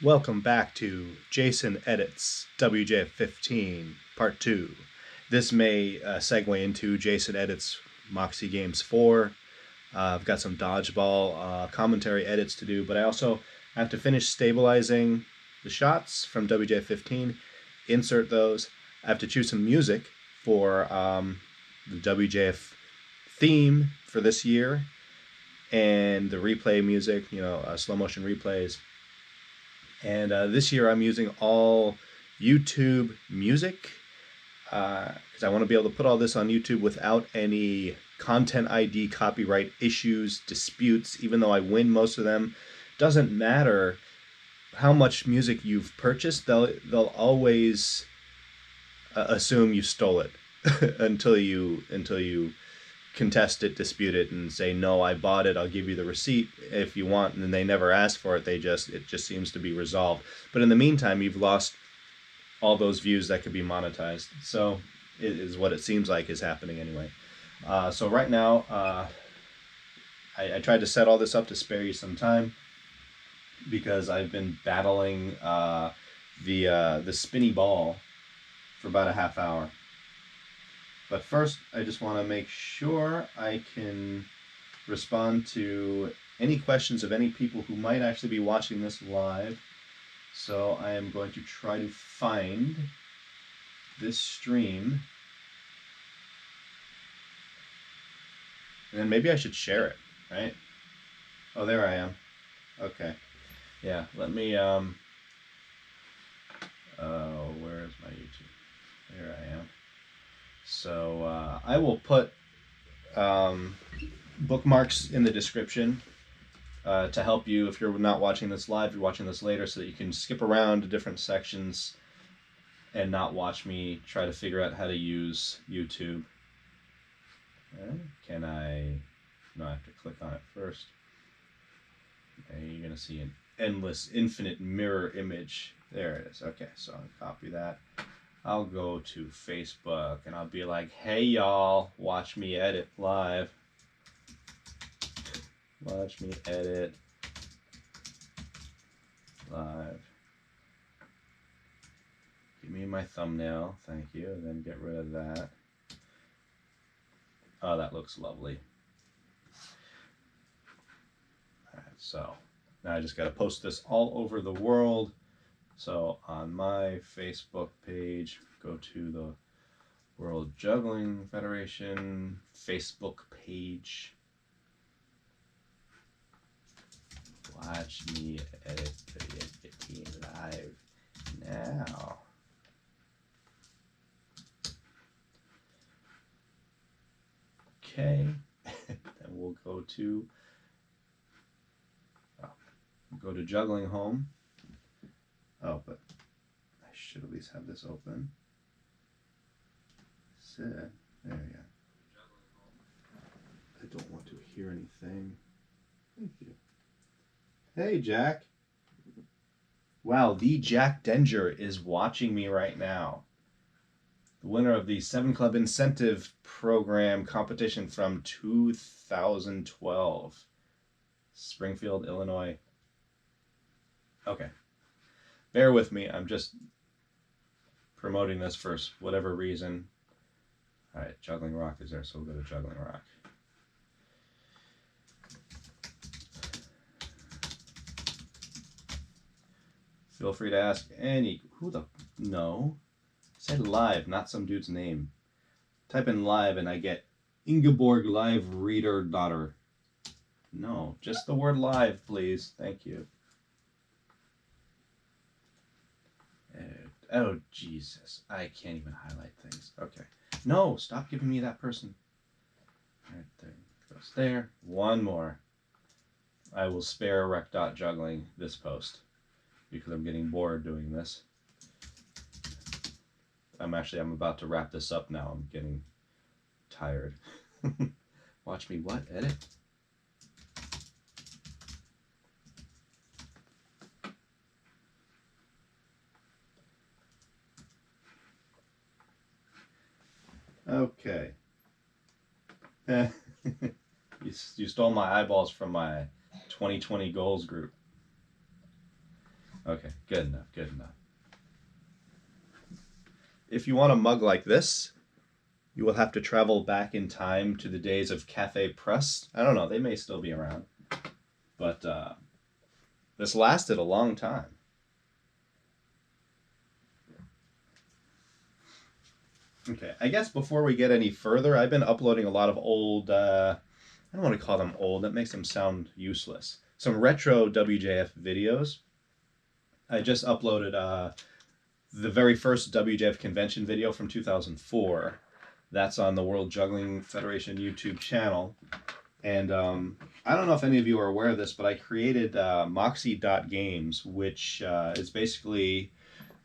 Welcome back to Jason Edits WJF 15 Part 2. This may segue into Jason Edits Moxie Games 4. I've got some dodgeball commentary edits to do, but I also have to finish stabilizing the shots from WJF 15, insert those. I have to choose some music for the WJF theme for this year and the replay music, slow motion replays. And this year I'm using all YouTube music because I want to be able to put all this on YouTube without any content ID copyright issues, disputes, even though I win most of them. Doesn't matter how much music you've purchased, they'll always assume you stole it until you contest it, dispute it, and say, no, I bought it, I'll give you the receipt if you want, and then they never ask for it. It just seems to be resolved. But in the meantime, you've lost all those views that could be monetized. So it is what it seems like is happening anyway. So right now, I tried to set all this up to spare you some time because I've been battling the spinny ball for about a half hour. But first, I just want to make sure I can respond to any questions of any people who might actually be watching this live. So I am going to try to find this stream. And then maybe I should share it, right? Oh, there I am. Okay. Yeah, let me, where is my YouTube? There I am. So I will put bookmarks in the description to help you if you're not watching this live, you're watching this later, so that you can skip around to different sections and not watch me try to figure out how to use YouTube. Can I? No, I have to click on it first. And you're going to see an endless, infinite mirror image. There it is. Okay, so I'll copy that. I'll go to Facebook and I'll be like, hey y'all, watch me edit live. Watch me edit live. Give me my thumbnail, thank you, and then get rid of that. Oh, that looks lovely. Alright, so now I just got to post this all over the world. So on my Facebook page, go to the World Juggling Federation Facebook page. Watch me edit video 15 live now. Okay, then we'll go to Juggling Home. Oh, but I should at least have this open. There we go. I don't want to hear anything. Thank you. Hey, Jack. Wow, the Jack Denger is watching me right now. The winner of the 7 Club Incentive Program competition from 2012. Springfield, Illinois. Okay. Bear with me. I'm just promoting this for whatever reason. Alright, Juggling Rock is there, so we'll go to Juggling Rock. Feel free to ask any... No. It said live, not some dude's name. Type in live and I get Ingeborg Live Reader Daughter. No, just the word live, please. Thank you. Oh, Jesus. I can't even highlight things. Okay. No, stop giving me that person. Right there. Goes there. One more. I will spare rec.juggling this post because I'm getting bored doing this. I'm about to wrap this up now. I'm getting tired. Watch me what? Edit? Okay. You stole my eyeballs from my 2020 goals group. Okay, good enough, good enough. If you want a mug like this, you will have to travel back in time to the days of Cafe Press. I don't know, they may still be around. But this lasted a long time. Okay, I guess before we get any further, I've been uploading a lot of old, I don't want to call them old, that makes them sound useless. Some retro WJF videos. I just uploaded the very first WJF convention video from 2004. That's on the World Juggling Federation YouTube channel. And I don't know if any of you are aware of this, but I created Moxie.games, which is basically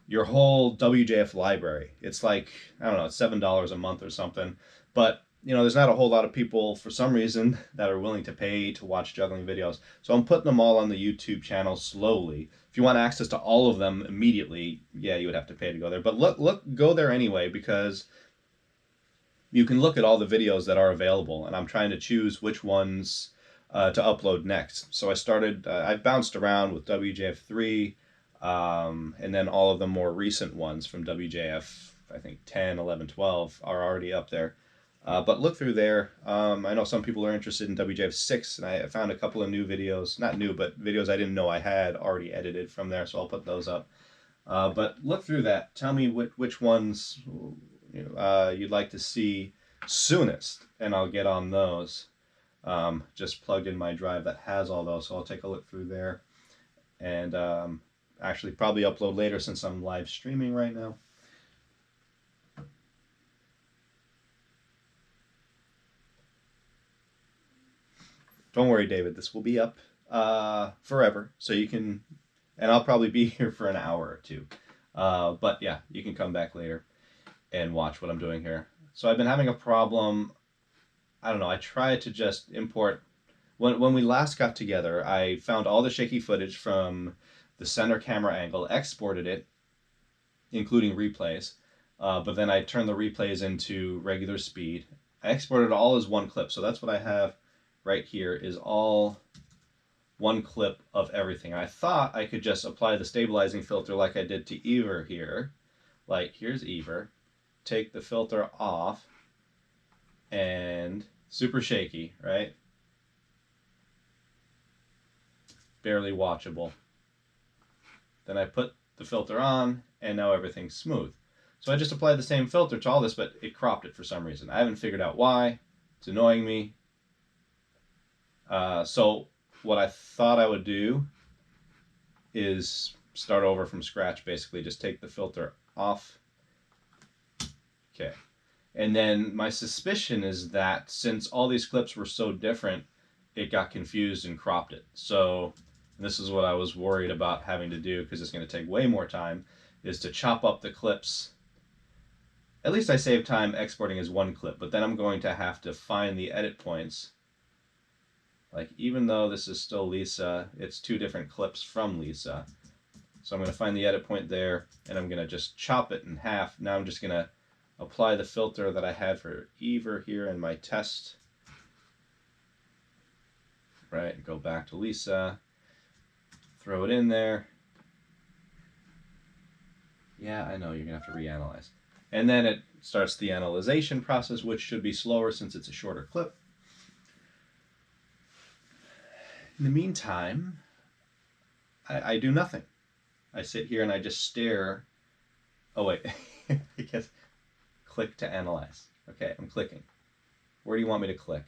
your whole WJF library. It's like, I don't know, it's $7 a month or something. But, you know, there's not a whole lot of people, for some reason, that are willing to pay to watch juggling videos. So I'm putting them all on the YouTube channel slowly. If you want access to all of them immediately, yeah, you would have to pay to go there. But go there anyway, because you can look at all the videos that are available, and I'm trying to choose which ones to upload next. So I've bounced around with WJF3, and then all of the more recent ones from WJF, I think 10, 11, 12 are already up there. But look through there. I know some people are interested in WJF 6, and I found a couple of new videos, not new, but videos I didn't know I had already edited from there, so I'll put those up. But look through that. Tell me which ones you'd like to see soonest, and I'll get on those. Just plugged in my drive that has all those, so I'll take a look through there. And actually probably upload later since I'm live streaming right now. Don't worry, David, this will be up forever, so you can, and I'll probably be here for an hour or two. But yeah, you can come back later and watch what I'm doing here. So I've been having a problem. I don't know, I tried to just import, when we last got together, I found all the shaky footage from the center camera angle, exported it, including replays, but then I turned the replays into regular speed. I exported it all as one clip, so that's what I have right here, is all one clip of everything. I thought I could just apply the stabilizing filter like I did to Ever here. Like, here's Ever. Take the filter off, and super shaky, right? Barely watchable. Then I put the filter on, and now everything's smooth. So I just applied the same filter to all this, but it cropped it for some reason. I haven't figured out why. It's annoying me. So what I thought I would do is start over from scratch, basically. Just take the filter off. Okay. And then my suspicion is that since all these clips were so different, it got confused and cropped it. So this is what I was worried about having to do, because it's going to take way more time, is to chop up the clips. At least I save time exporting as one clip, but then I'm going to have to find the edit points. Like, even though this is still Lisa, it's two different clips from Lisa. So I'm going to find the edit point there, and I'm going to just chop it in half. Now I'm just going to apply the filter that I had for Ever here in my test. Right, go back to Lisa, throw it in there. Yeah, I know, you're going to have to reanalyze. And then it starts the analyzation process, which should be slower since it's a shorter clip. In the meantime, I do nothing. I sit here and I just stare. Oh, wait. I guess click to analyze. Okay, I'm clicking. Where do you want me to click?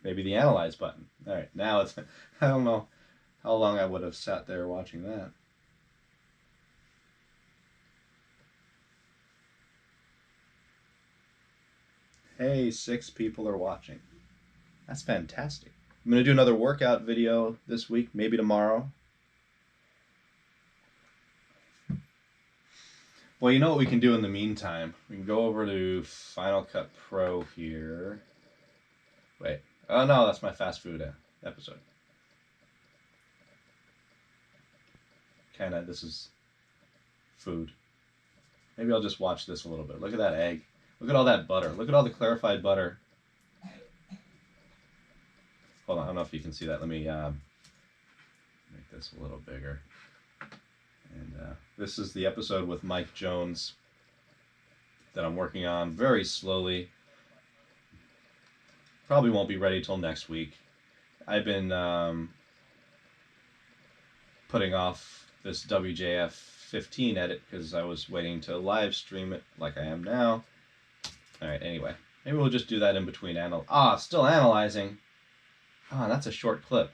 Maybe the analyze button. All right, now it's, I don't know how long I would have sat there watching that. Hey, 6 people are watching. That's fantastic. I'm going to do another workout video this week, maybe tomorrow. Well, you know what we can do in the meantime? We can go over to Final Cut Pro here. Wait. Oh, no, that's my fast food episode. This is food. Maybe I'll just watch this a little bit. Look at that egg. Look at all that butter. Look at all the clarified butter. Hold on, I don't know if you can see that. Let me make this a little bigger. And this is the episode with Mike Jones that I'm working on very slowly. Probably won't be ready till next week. I've been putting off this WJF 15 edit because I was waiting to live stream it like I am now. Alright, anyway. Maybe we'll just do that in between still analyzing. That's a short clip.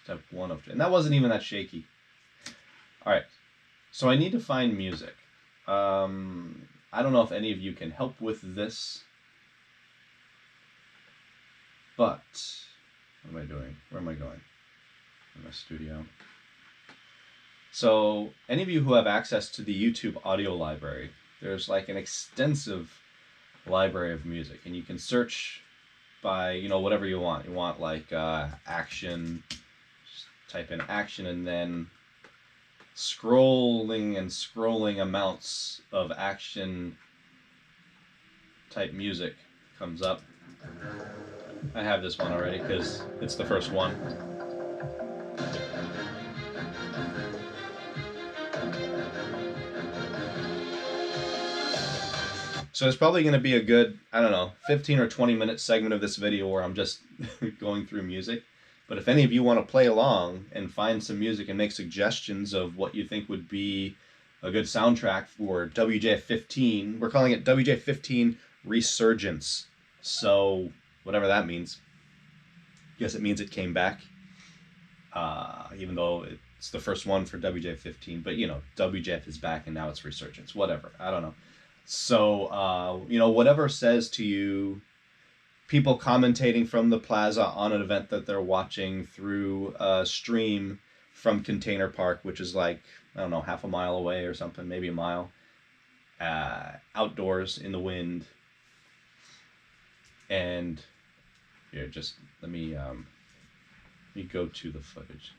Step 1 of 2. And that wasn't even that shaky. Alright. So I need to find music. I don't know if any of you can help with this. But what am I doing? Where am I going? In my studio. So any of you who have access to the YouTube audio library, there's like an extensive library of music, and you can search by, you know, whatever you want. You want like action, just type in action, and then scrolling amounts of action type music comes up. I have this one already because it's the first one. So it's probably going to be a good, 15 or 20 minute segment of this video where I'm just going through music. But if any of you want to play along and find some music and make suggestions of what you think would be a good soundtrack for WJF 15, we're calling it WJF 15 Resurgence. So whatever that means. I guess it means it came back. Even though it's the first one for WJF 15. But, you know, WJF is back and now it's Resurgence. Whatever. I don't know. So, whatever says to you, people commentating from the plaza on an event that they're watching through a stream from Container Park, which is like, half a mile away or something, maybe a mile, outdoors in the wind. And here, just let me go to the footage.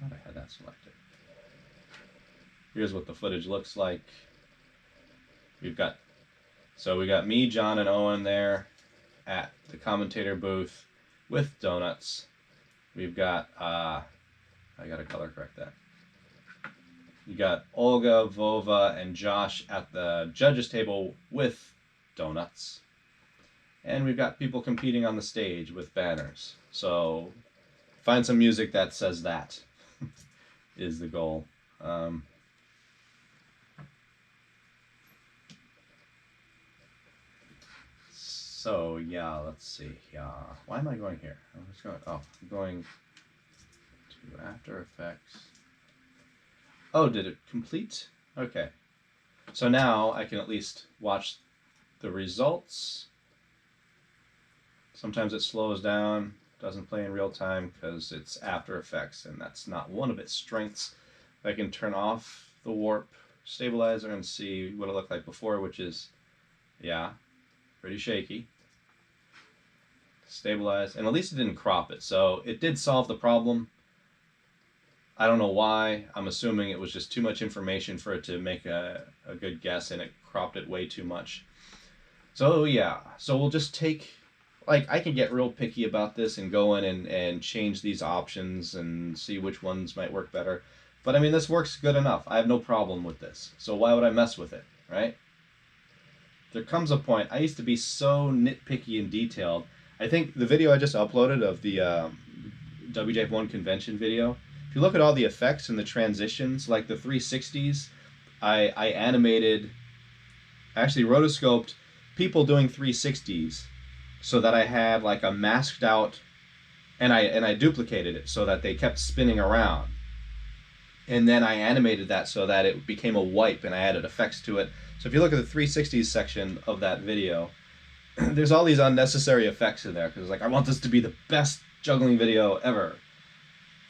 I thought I had that selected. Here's what the footage looks like. We got me, John, and Owen there at the commentator booth with donuts. We've got, I gotta color correct that. You got Olga, Vova, and Josh at the judges table with donuts. And we've got people competing on the stage with banners. So find some music that says that is the goal. So yeah, let's see. Yeah, why am I going here? I'm going to After Effects. Oh, did it complete? Okay. So now I can at least watch the results. Sometimes it slows down, doesn't play in real time because it's After Effects, and that's not one of its strengths. I can turn off the warp stabilizer and see what it looked like before, which is, yeah, pretty shaky. Stabilize, and at least it didn't crop it, so it did solve the problem. I don't know why. I'm assuming it was just too much information for it to make a good guess, and it cropped it way too much. So yeah, so we'll just take, I can get real picky about this and go in and change these options and see which ones might work better. But I mean, this works good enough. I have no problem with this. So why would I mess with it, right? There comes a point, I used to be so nitpicky and detailed. I think the video I just uploaded of the WJF1 convention video, if you look at all the effects and the transitions, like the 360s, I animated, I actually rotoscoped people doing 360s so that I had like a masked out, and I duplicated it so that they kept spinning around. And then I animated that so that it became a wipe, and I added effects to it. So if you look at the 360s section of that video, there's all these unnecessary effects in there because I want this to be the best juggling video ever.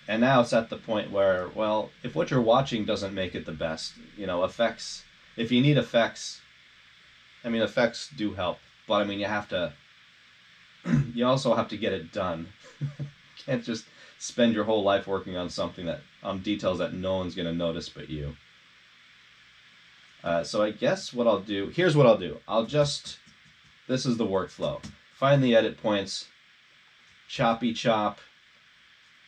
And now it's at the point where, well, if what you're watching doesn't make it the best, effects, if you need effects, I mean, effects do help, but I mean, you also have to get it done. You can't just spend your whole life working on something details that no one's going to notice but you. So I guess what I'll do, here's what I'll do. This is the workflow. Find the edit points, choppy chop,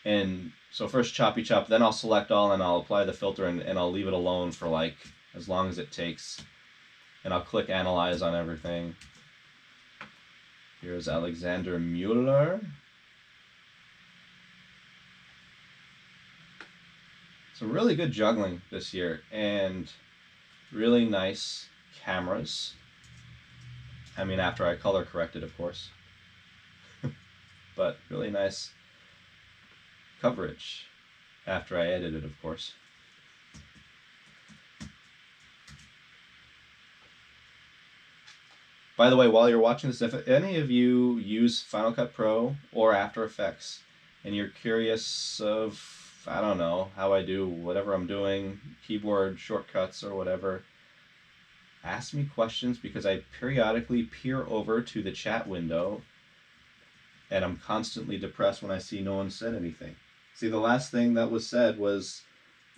and So first choppy chop, then I'll select all and I'll apply the filter and I'll leave it alone for like as long as it takes. And I'll click analyze on everything. Here's Alexander Mueller. Some really good juggling this year and really nice cameras. I mean, after I color corrected, of course. But really nice coverage after I edited, of course. By the way, while you're watching this, if any of you use Final Cut Pro or After Effects and you're curious of, I don't know, how I do whatever I'm doing, keyboard shortcuts or whatever, ask me questions because I periodically peer over to the chat window and I'm constantly depressed when I see no one said anything. See, the last thing that was said was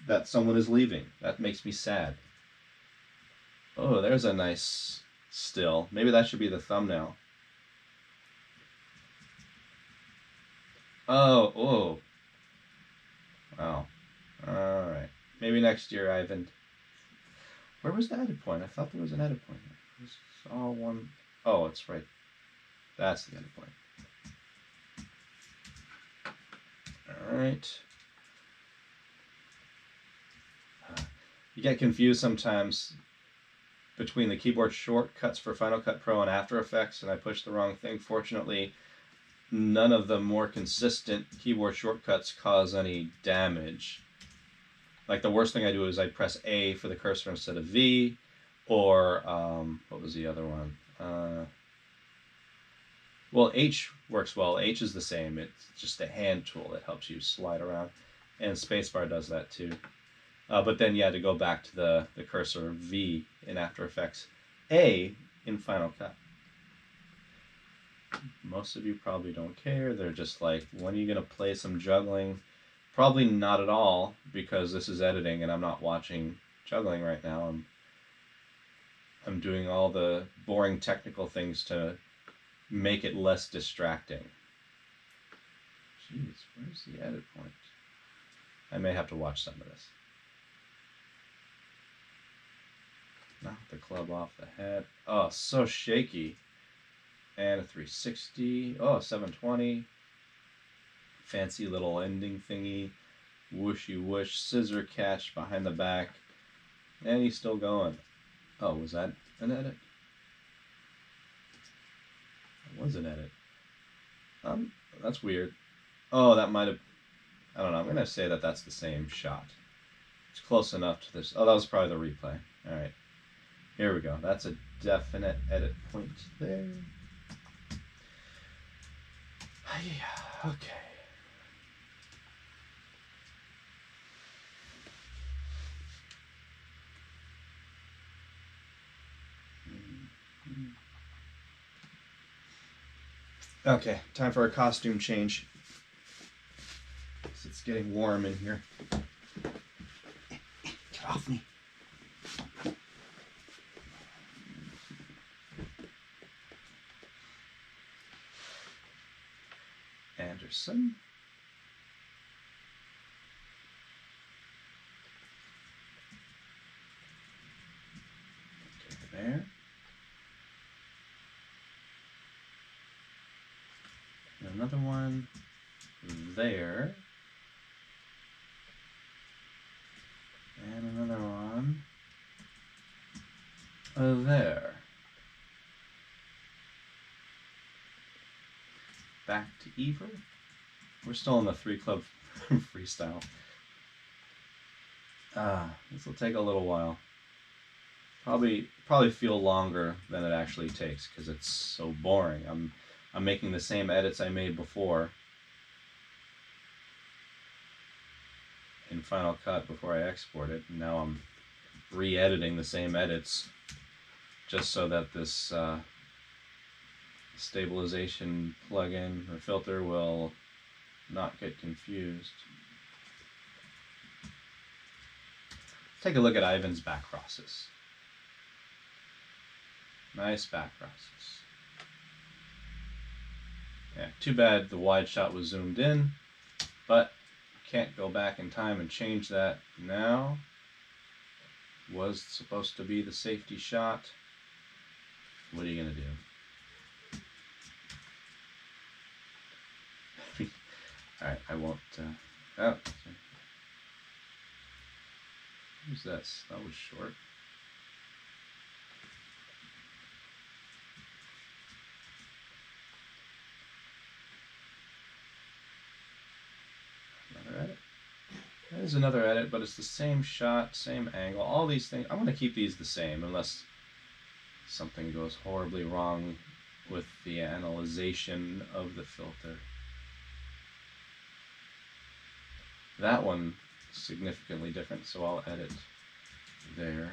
that someone is leaving. That makes me sad. Oh, there's a nice still. Maybe that should be the thumbnail. Oh. Wow. Alright. Maybe next year, Ivan. Where was the edit point? I thought there was an edit point. I saw one. Oh, it's right. That's the edit point. Alright. You get confused sometimes between the keyboard shortcuts for Final Cut Pro and After Effects, and I pushed the wrong thing. Fortunately, none of the more consistent keyboard shortcuts cause any damage. Like the worst thing I do is I press A for the cursor instead of V, or what was the other one? Well, H works well. H is the same. It's just a hand tool that helps you slide around, and spacebar does that too. But then, yeah, to go back to the cursor, V in After Effects, A in Final Cut. Most of you probably don't care. They're just like, when are you going to play some juggling? Probably not at all, because this is editing and I'm not watching juggling right now. I'm doing all the boring technical things to make it less distracting. Jeez, where's the edit point? I may have to watch some of this. Knock the club off the head. Oh, so shaky. And a 360. Oh, 720. Fancy little ending thingy. Whooshy whoosh. Scissor catch behind the back. And he's still going. Oh, was that an edit? That was an edit. That's weird. Oh, that might have... I don't know. I'm going to say that that's the same shot. It's close enough to this. Oh, that was probably the replay. All right. Here we go. That's a definite edit point there. Yeah, okay. Okay, time for a costume change. It's getting warm in here. Get off me. Anderson. Okay, there. And another one there. And another one there. Back to Ever. We're still in the 3 Club freestyle. This will take a little while. Probably feel longer than it actually takes because it's so boring. I'm making the same edits I made before in Final Cut before I export it. And now I'm re-editing the same edits just so that this stabilization plugin or filter will not get confused. Let's take a look at Ivan's back crosses. Nice back crosses. Yeah, too bad the wide shot was zoomed in, but can't go back in time and change that now. Was supposed to be the safety shot. What are you gonna do? Alright, I won't oh, who's this? That was short. Another edit. There's another edit, but it's the same shot, same angle, all these things. I'm gonna keep these the same unless something goes horribly wrong with the analyzation of the filter. That one is significantly different, so I'll edit there.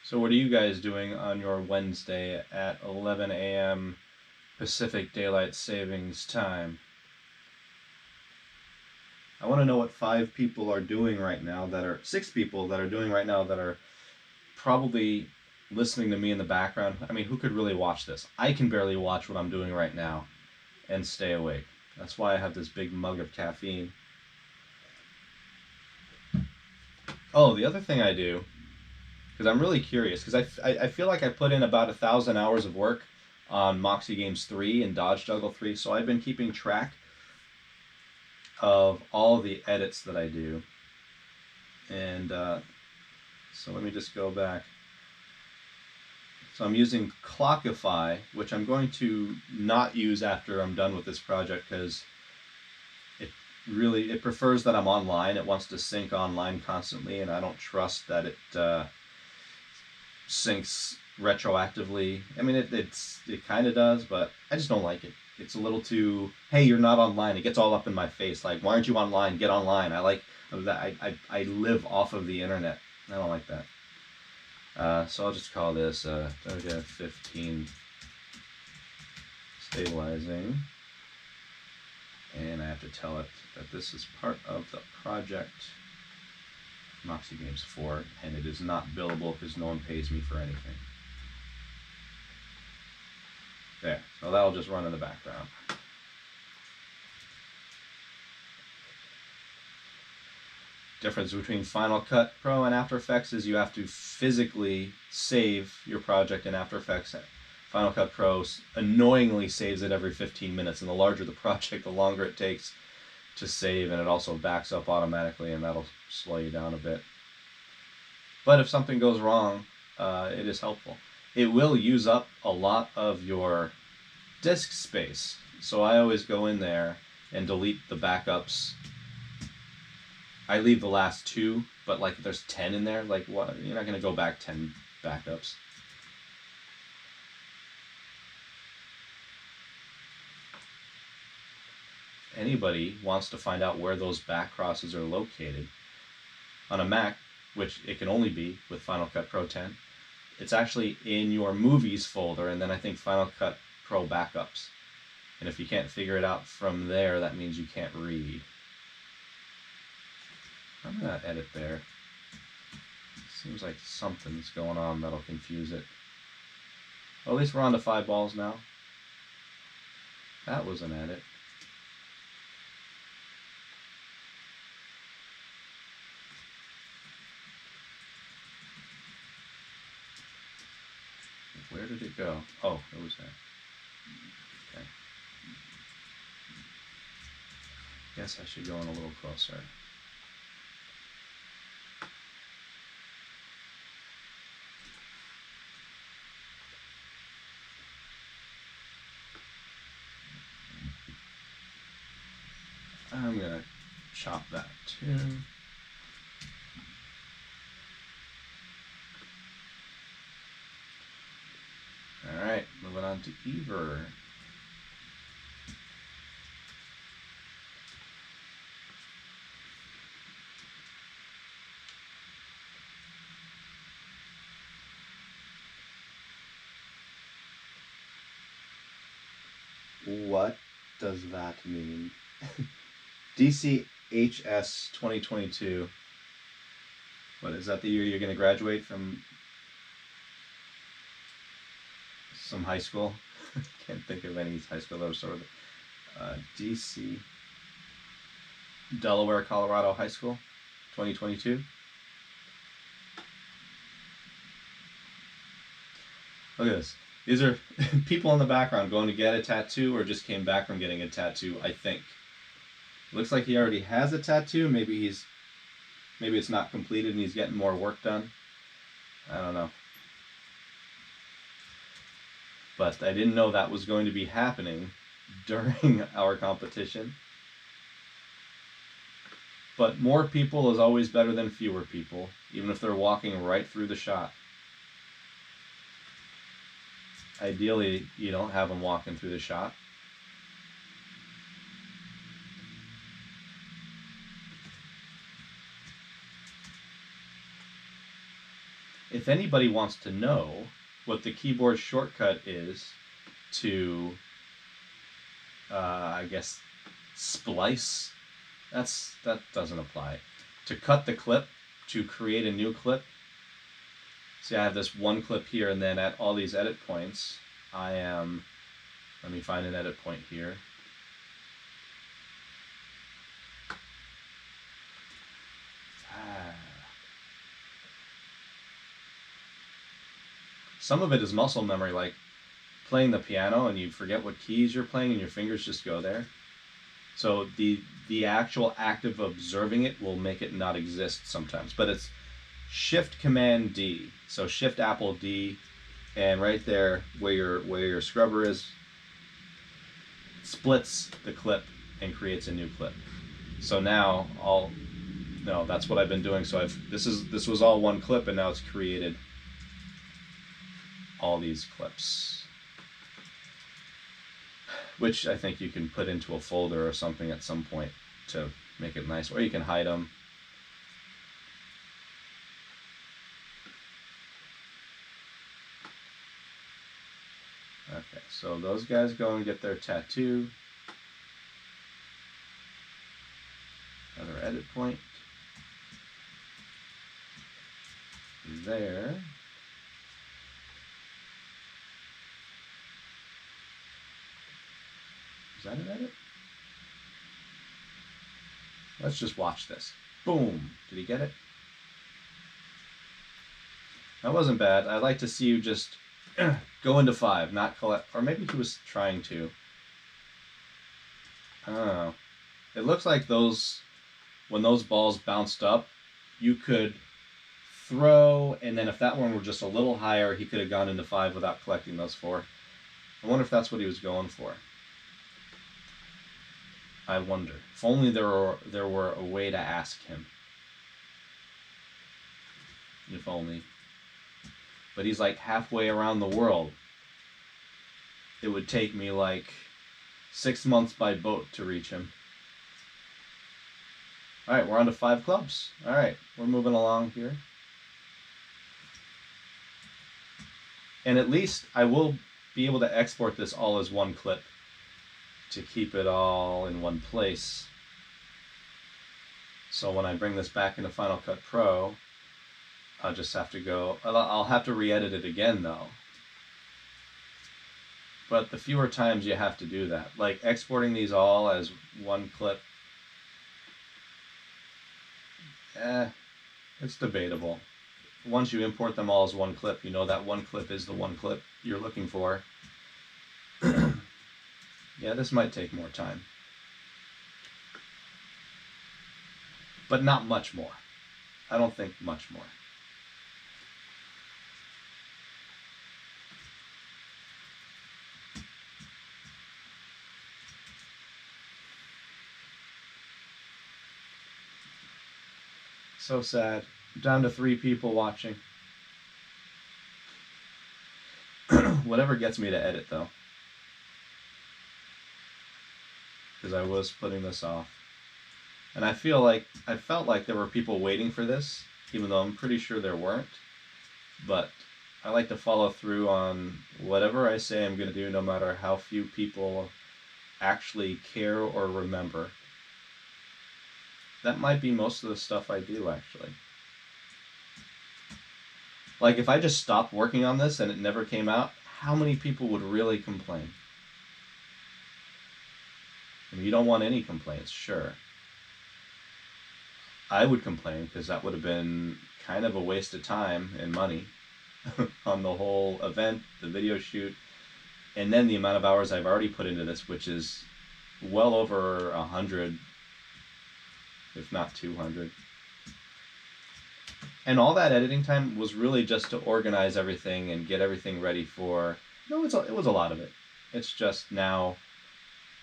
So what are you guys doing on your Wednesday at 11 a.m. Pacific Daylight Savings Time? I want to know what 5 people are doing right now that are, 6 people that are doing right now that are probably listening to me in the background. I mean, who could really watch this? I can barely watch what I'm doing right now and stay awake. That's why I have this big mug of caffeine. Oh, the other thing I do, because I'm really curious, because I feel like I put in about 1,000 hours of work on Moxie Games 3 and Dodge Juggle 3, so I've been keeping track of all the edits that I do. And so let me just go back. So I'm using Clockify, which I'm going to not use after I'm done with this project because it prefers that I'm online. It wants to sync online constantly, and I don't trust that it syncs retroactively. I mean, it kind of does, but I just don't like it. It's a little too, hey, you're not online. It gets all up in my face. Like, why aren't you online? Get online. I like that. I live off of the internet. I don't like that. So I'll just call this WJF 15 stabilizing. And I have to tell it that this is part of the project Moxie Games 4, and it is not billable because no one pays me for anything. There, so that'll just run in the background. Difference between Final Cut Pro and After Effects is you have to physically save your project in After Effects. Final Cut Pro annoyingly saves it every 15 minutes, and the larger the project, the longer it takes to save, and it also backs up automatically, and that'll slow you down a bit. But if something goes wrong, it is helpful. It will use up a lot of your disk space, so I always go in there and delete the backups. I leave the last 2, but like if there's 10 in there, like what? You're not going to go back 10 backups. Anybody wants to find out where those back crosses are located on a Mac, which it can only be with Final Cut Pro 10, it's actually in your Movies folder, and then I think Final Cut Pro Backups. And if you can't figure it out from there, that means you can't read. I'm going to edit there. Seems like something's going on that'll confuse it. Well, at least we're on to 5 balls now. That was an edit. Where did it go? Oh, it was there. Okay. Guess I should go in a little closer. I'm going to chop that too. Alright, moving on to Ever. What does that mean? DCHS 2022. What, is that the year you're going to graduate from? some high school. Can't think of any high school that was sort of DC, Delaware, Colorado High School, 2022. Look at this. These are people in the background going to get a tattoo or just came back from getting a tattoo, I think. Looks like he already has a tattoo. Maybe it's not completed and he's getting more work done. I don't know. But I didn't know that was going to be happening during our competition. But more people is always better than fewer people, even if they're walking right through the shot. Ideally, you don't have them walking through the shot. If anybody wants to know what the keyboard shortcut is to, I guess, splice, that doesn't apply. To cut the clip, to create a new clip. See, I have this one clip here, and then at all these edit points, let me find an edit point here. Some of it is muscle memory, like playing the piano and you forget what keys you're playing and your fingers just go there. So the actual act of observing it will make it not exist sometimes. But it's Shift Command D. So Shift Apple D, and right there where your scrubber is, splits the clip and creates a new clip. So now that's what I've been doing. So this was all one clip, and now it's created all these clips, which I think you can put into a folder or something at some point to make it nice, or you can hide them. Okay, so those guys go and get their tattoo. Another edit point there. Is that an edit? Let's just watch this. Boom! Did he get it? That wasn't bad. I'd like to see you just go into 5, not collect, or maybe he was trying to. I don't know. It looks like when those balls bounced up, you could throw, and then if that one were just a little higher, he could have gone into 5 without collecting those 4. I wonder if that's what he was going for. I wonder. If only there were a way to ask him. If only. But he's like halfway around the world. It would take me like 6 months by boat to reach him. Alright, we're on to 5 clubs. Alright, we're moving along here. And at least I will be able to export this all as one clip to keep it all in one place. So when I bring this back into Final Cut Pro, I'll just have to go, I'll have to re-edit it again though. But the fewer times you have to do that, like exporting these all as one clip, it's debatable. Once you import them all as one clip, you know that one clip is the one clip you're looking for. Yeah, this might take more time. But not much more. I don't think much more. So sad. Down to 3 people watching. Whatever gets me to edit though. Because I was putting this off. And I felt like there were people waiting for this, even though I'm pretty sure there weren't. But I like to follow through on whatever I say I'm going to do, no matter how few people actually care or remember. That might be most of the stuff I do, actually. Like, if I just stopped working on this and it never came out, how many people would really complain? I mean, you don't want any complaints, sure. I would complain because that would have been kind of a waste of time and money on the whole event, the video shoot, and then the amount of hours I've already put into this, which is well over 100, if not 200. And all that editing time was really just to organize everything and get everything ready for... No, it was a lot of it. It's just now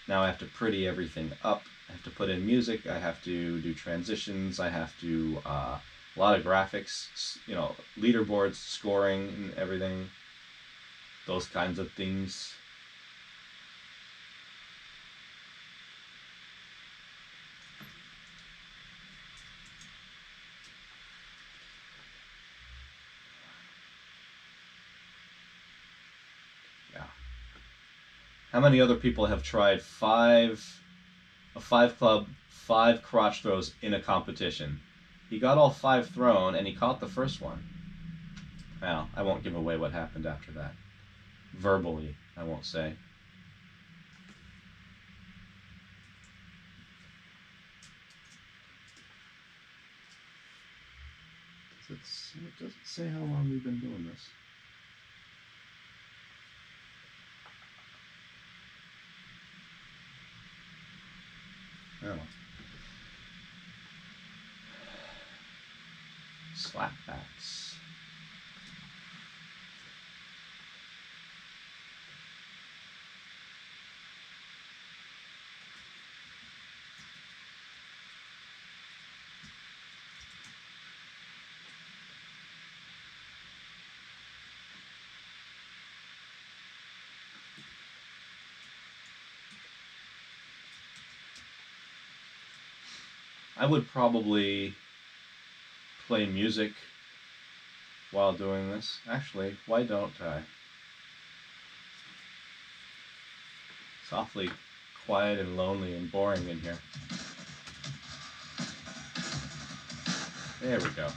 I have to pretty everything up. I have to put in music. I have to do transitions. I have to a lot of graphics, you know, leaderboards, scoring, and everything. Those kinds of things. Yeah. How many other people have tried a five club, 5 crotch throws in a competition? He got all 5 thrown, and he caught the first one. Well, I won't give away what happened after that. Verbally, I won't say. It doesn't say how long we've been doing this. Oh. Slapbacks. I would probably play music while doing this. Actually, why don't I? It's awfully quiet and lonely and boring in here. There we go.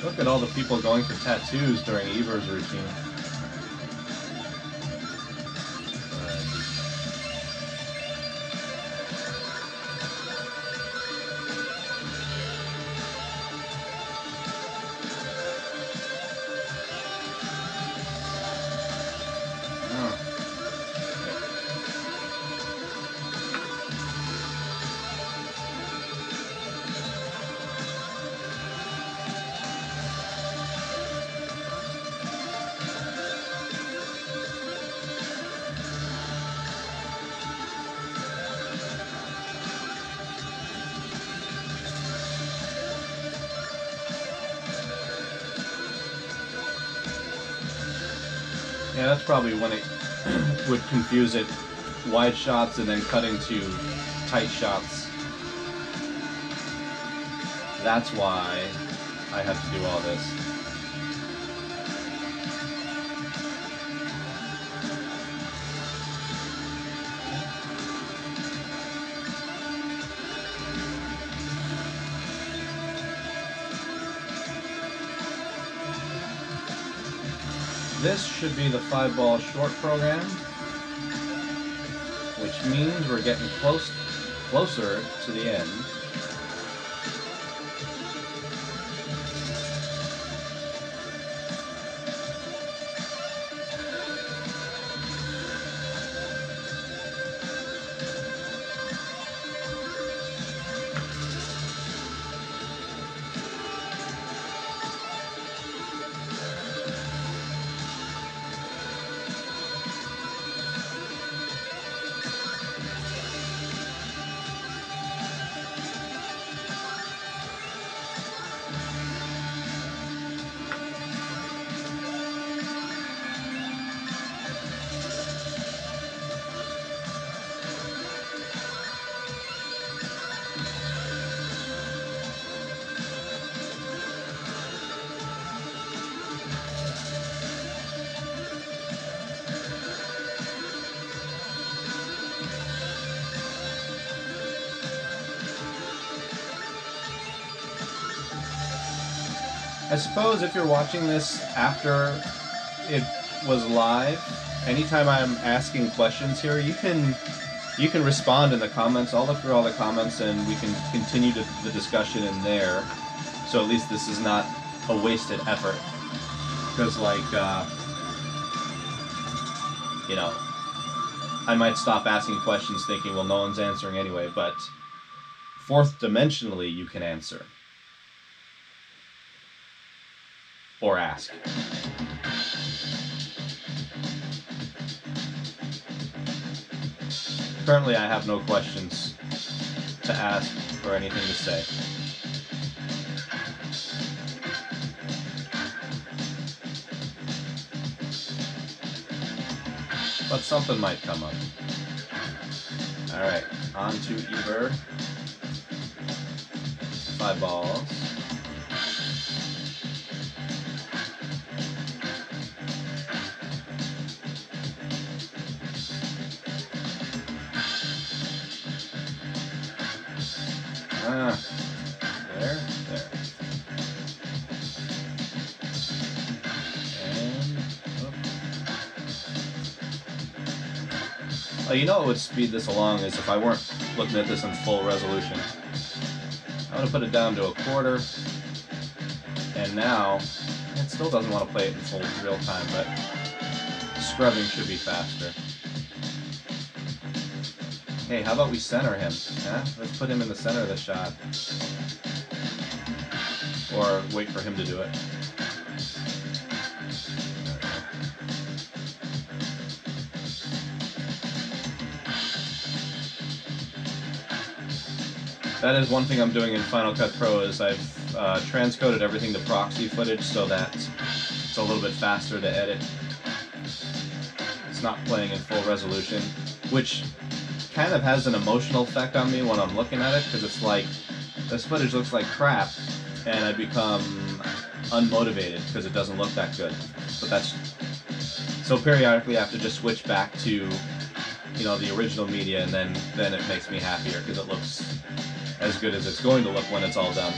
Look at all the people going for tattoos during Eber's routine. Yeah, that's probably when it would confuse it. Wide shots and then cutting to tight shots. That's why I have to do all this. This should be the 5-ball short program, which means we're getting closer to the end. I suppose if you're watching this after it was live, anytime I'm asking questions here, you can respond in the comments. I'll look through all the comments and we can continue the discussion in there. So at least this is not a wasted effort. Because like, you know, I might stop asking questions thinking, well, no one's answering anyway, but fourth dimensionally you can answer. Or ask. Currently I have no questions to ask or anything to say. But something might come up. Alright, on to Eber. 5 balls. There. And, oh, you know what would speed this along is if I weren't looking at this in full resolution. I'm going to put it down to a quarter, and now, it still doesn't want to play it in full real time, but scrubbing should be faster. Hey, how about we center him? Yeah? Let's put him in the center of the shot. Or wait for him to do it. That is one thing I'm doing in Final Cut Pro is I've transcoded everything to proxy footage so that it's a little bit faster to edit. It's not playing in full resolution, which kind of has an emotional effect on me when I'm looking at it, because it's like, this footage looks like crap, and I become unmotivated because it doesn't look that good. But that's, so periodically I have to just switch back to, you know, the original media, and then it makes me happier because it looks as good as it's going to look when it's all done.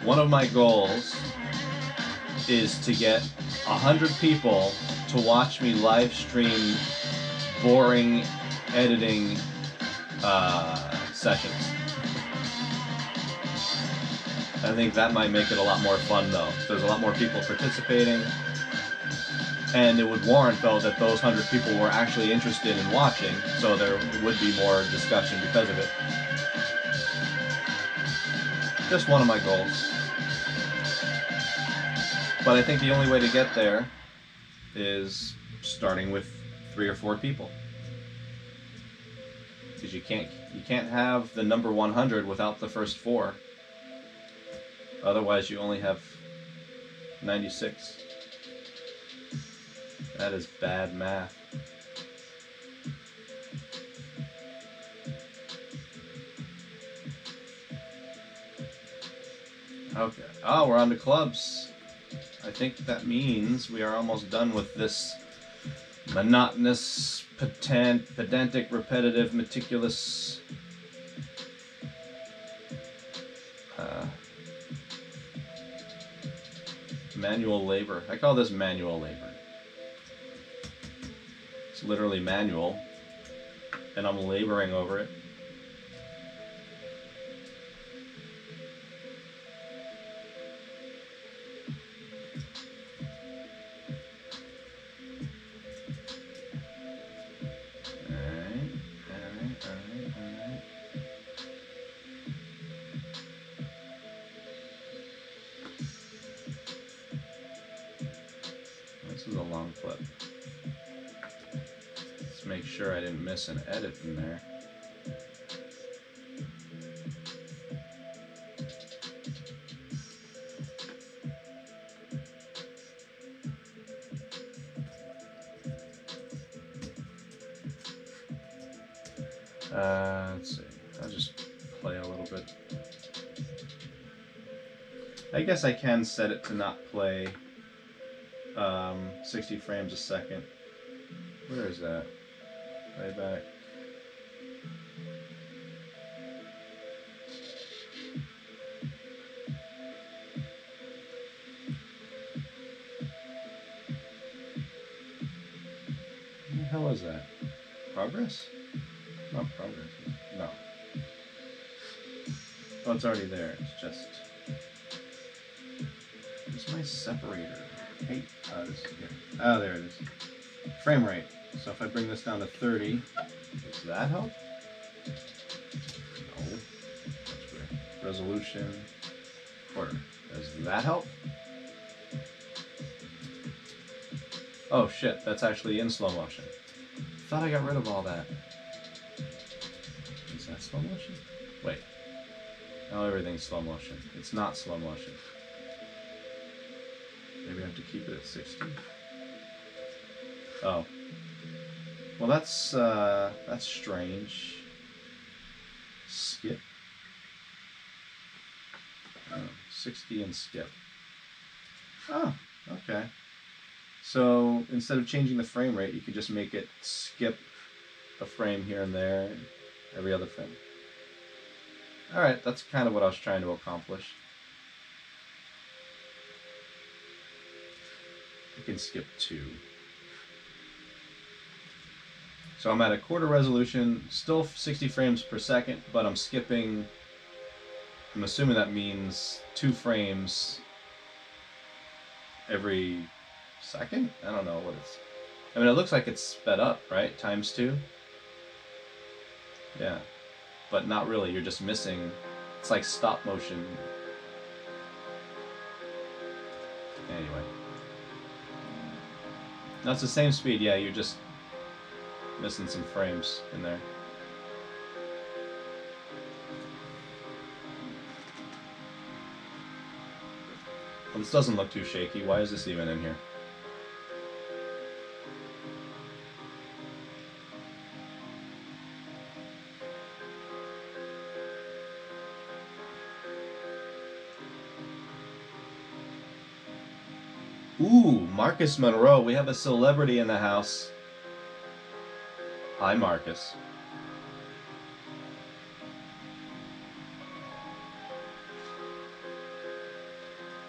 One of my goals is to get 100 people to watch me live stream boring editing sessions. I think that might make it a lot more fun though. There's a lot more people participating, and it would warrant though that those 100 people were actually interested in watching, so there would be more discussion because of it. Just one of my goals. But I think the only way to get there is starting with 3 or 4 people. Because you can't have the number 100 without the first 4. Otherwise you only have 96. That is bad math. Okay. Oh, we're on to clubs. I think that means we are almost done with this monotonous, pedantic, repetitive, meticulous manual labor. I call this manual labor. It's literally manual, and I'm laboring over it. This is a long clip. Let's just make sure I didn't miss an edit in there. Let's see. I'll just play a little bit. I guess I can set it to not play 60 frames a second. Where is that? Playback. What the hell is that? Progress? Not progress. No. Oh, it's already there. It's just... Where's my separator? Hey, this is here. Oh, there it is. Frame rate. So if I bring this down to 30, does that help? No. That's weird. Resolution. Quarter. Does that help? Oh shit, that's actually in slow motion. Thought I got rid of all that. Is that slow motion? Wait. Now everything's slow motion. It's not slow motion. Maybe I have to keep it at 60. Oh. Well, that's strange. Skip. Oh, 60 and skip. Oh, okay. So instead of changing the frame rate, you could just make it skip a frame here and there, every other frame. All right, that's kind of what I was trying to accomplish. You can skip 2. So I'm at a quarter resolution, still 60 frames per second, but I'm skipping, I'm assuming that means 2 frames every second? I don't know what it's, I mean, it looks like it's sped up, right? Times 2? Yeah, but not really, you're just missing, it's like stop motion. Anyway. That's the same speed, yeah, you're just missing some frames in there. Well, this doesn't look too shaky. Why is this even in here? Ooh, Marcus Monroe. We have a celebrity in the house. Hi, Marcus.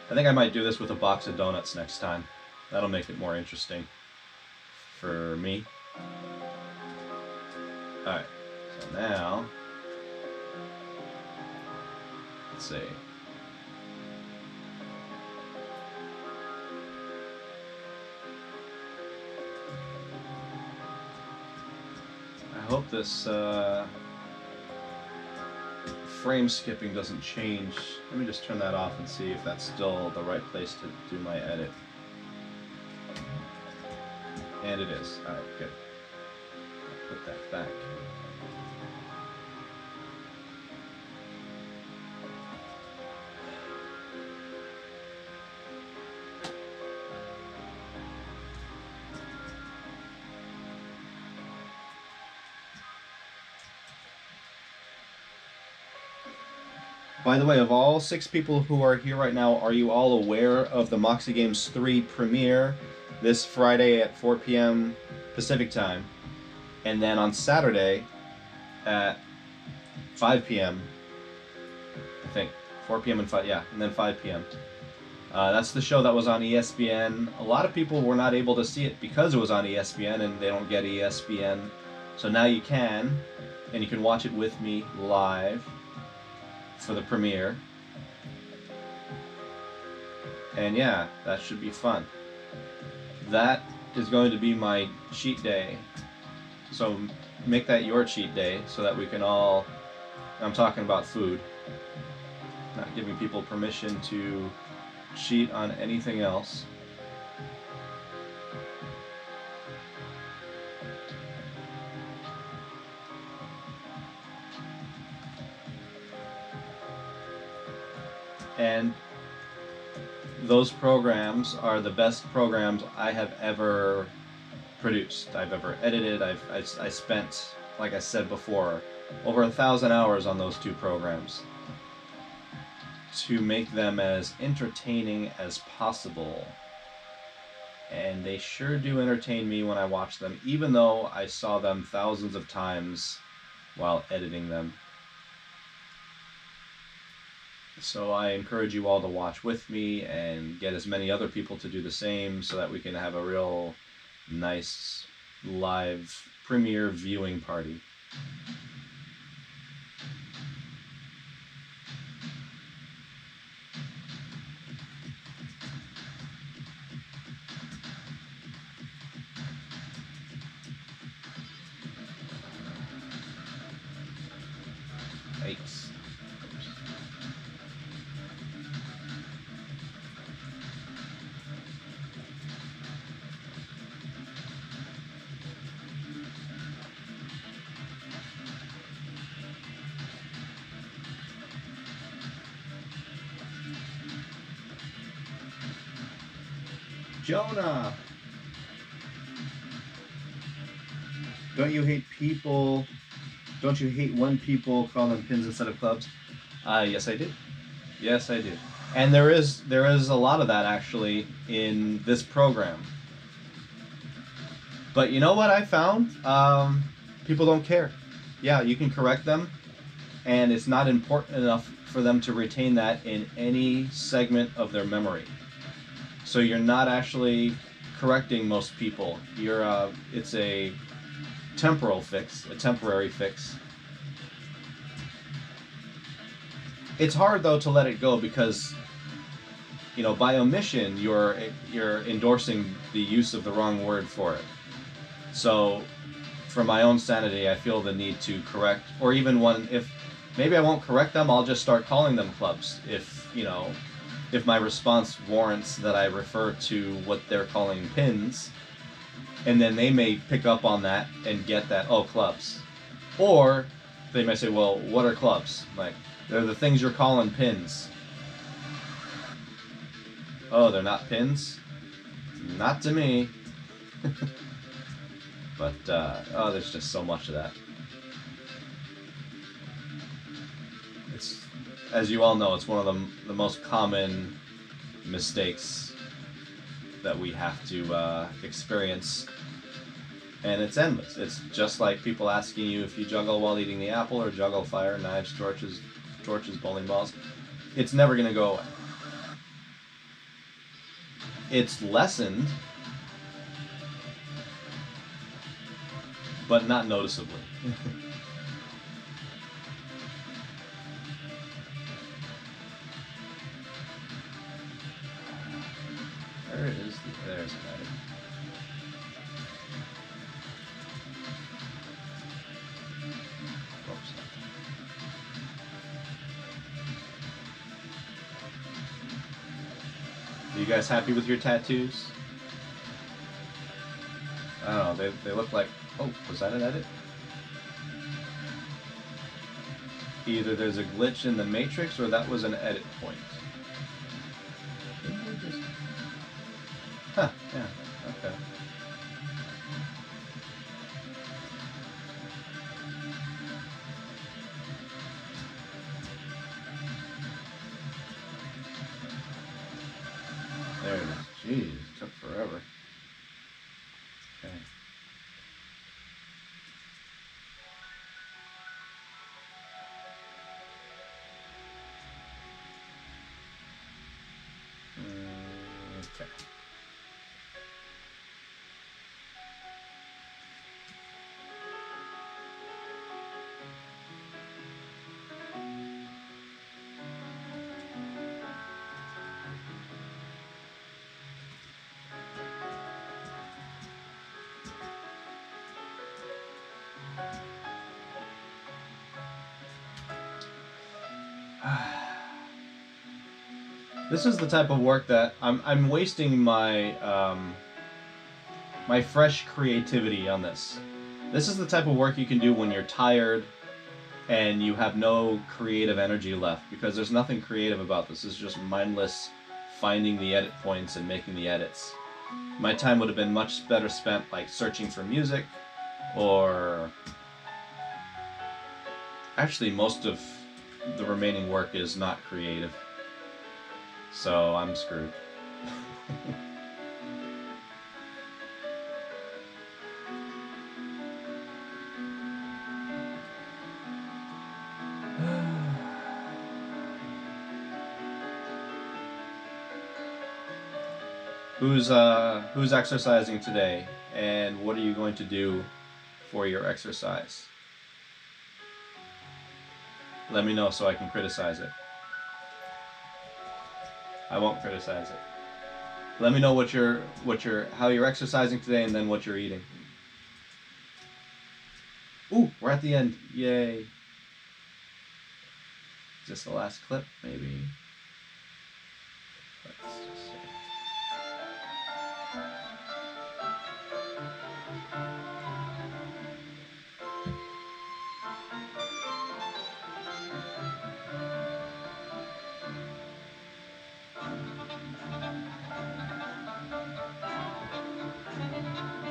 I think I might do this with a box of donuts next time. That'll make it more interesting for me. Alright, so now, let's see. I hope this frame skipping doesn't change. Let me just turn that off and see if that's still the right place to do my edit. And it is. Alright, good. I'll put that back. By the way, of all 6 people who are here right now, are you all aware of the Moxie Games 3 premiere this Friday at 4 p.m. Pacific time? And then on Saturday at 5 p.m. I think. 4 p.m. and 5, yeah, and then 5 p.m. That's the show that was on ESPN. A lot of people were not able to see it because it was on ESPN and they don't get ESPN. So now you can, and you can watch it with me live for the premiere. And yeah, that should be fun. That is going to be my cheat day. So make that your cheat day so that we can all, I'm talking about food, not giving people permission to cheat on anything else. And those programs are the best programs I have ever produced, I've ever edited. I spent, like I said before, over 1,000 hours on those two programs to make them as entertaining as possible. And they sure do entertain me when I watch them, even though I saw them thousands of times while editing them. So I encourage you all to watch with me and get as many other people to do the same so that we can have a real nice live premiere viewing party. Yikes. Jonah! Don't you hate people? Don't you hate when people call them pins instead of clubs? Yes, I do. Yes, I do. And there is a lot of that actually in this program. But you know what I found? People don't care. Yeah, you can correct them, and it's not important enough for them to retain that in any segment of their memory. So you're not actually correcting most people. It's a temporal fix, a temporary fix. It's hard though to let it go because, you know, by omission you're endorsing the use of the wrong word for it. So, for my own sanity, I feel the need to correct, or even if maybe I won't correct them, I'll just start calling them clubs. If my response warrants that I refer to what they're calling pins, and then they may pick up on that and get that, oh, clubs. Or they may say, well, what are clubs? Like, they're the things you're calling pins. Oh, they're not pins? Not to me. But, there's just so much of that. It's, as you all know, it's one of the most common mistakes that we have to experience. And it's endless. It's just like people asking you if you juggle while eating the apple or juggle fire, knives, torches, bowling balls. It's never going to go away. It's lessened, but not noticeably. Where is there's an edit. Oops. Are you guys happy with your tattoos? I don't know, they look like... Oh, was that an edit? Either there's a glitch in the matrix or that was an edit point. Huh, yeah, okay. There it is. Jeez, it took forever. Okay. Okay. This is the type of work that I'm wasting my my fresh creativity on this. This is the type of work you can do when you're tired and you have no creative energy left, because there's nothing creative about this. It's just mindless finding the edit points and making the edits. My time would have been much better spent like searching for music, or actually most of the remaining work is not creative, so I'm screwed. Who's exercising today, and what are you going to do for your exercise? Let me know so I can criticize it. I won't criticize it. Let me know how you're exercising today, and then what you're eating. Ooh, we're at the end. Yay. Is this the last clip, maybe? Let's just see.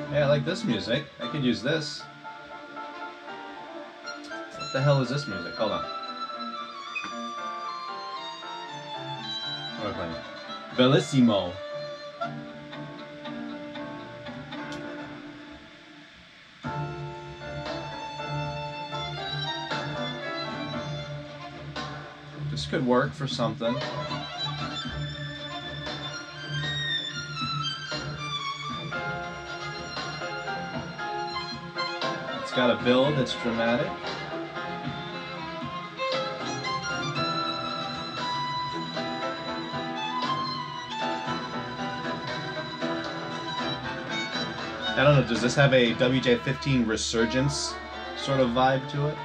Hey, I like this music. I could use this. What the hell is this music? Hold on. What am I playing? Bellissimo. This could work for something. It's got a build that's dramatic. I don't know, does this have a WJ15 resurgence sort of vibe to it?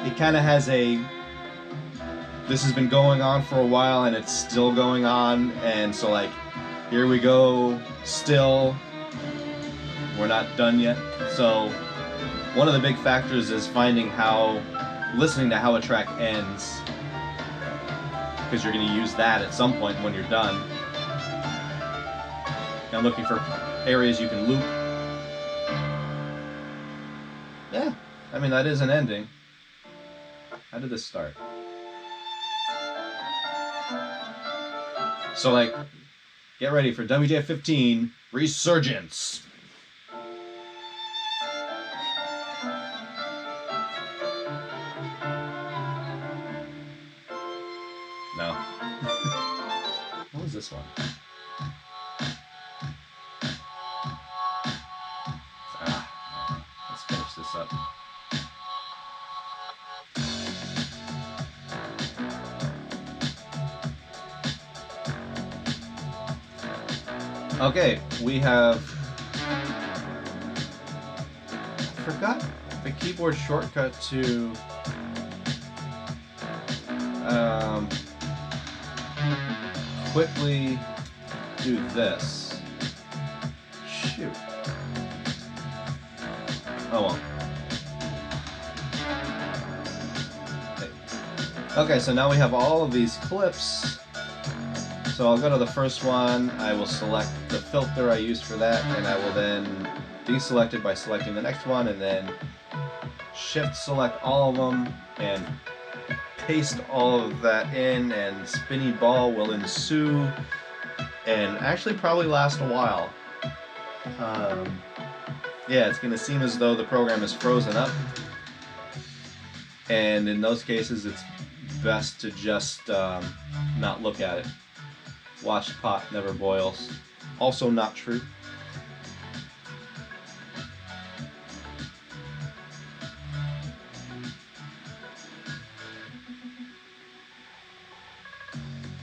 It kind of has a, this has been going on for a while and it's still going on, and so like, here we go, still, we're not done yet. So one of the big factors is listening to how a track ends, because you're going to use that at some point when you're done. And looking for areas you can loop. Yeah, I mean, that is an ending. How did this start? So like, get ready for WJ15 Resurgence. No. What was this one? Let's finish this up. Okay, we have, I forgot the keyboard shortcut to quickly do this. Shoot. Oh well. Okay, so now we have all of these clips. So I'll go to the first one, I will select the filter I used for that, and I will then deselect it by selecting the next one, and then shift select all of them, and paste all of that in, and spinny ball will ensue, and actually probably last a while. Yeah, it's going to seem as though the program is frozen up, and in those cases it's best to just not look at it. Watched pot never boils. Also not true.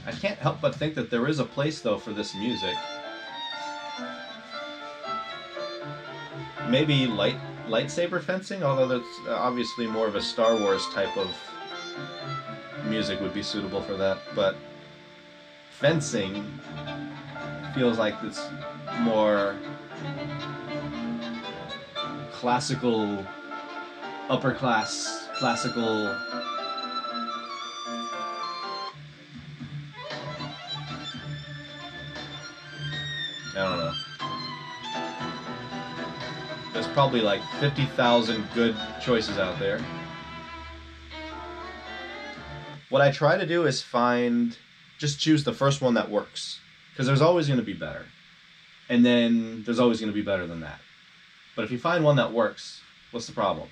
I can't help but think that there is a place though for this music. Maybe lightsaber fencing, although that's obviously more of a Star Wars type of music would be suitable for that, but fencing feels like it's more classical, upper class, classical. I don't know. There's probably like 50,000 good choices out there. What I try to do is just choose the first one that works. Because there's always going to be better. And then there's always going to be better than that. But if you find one that works, what's the problem?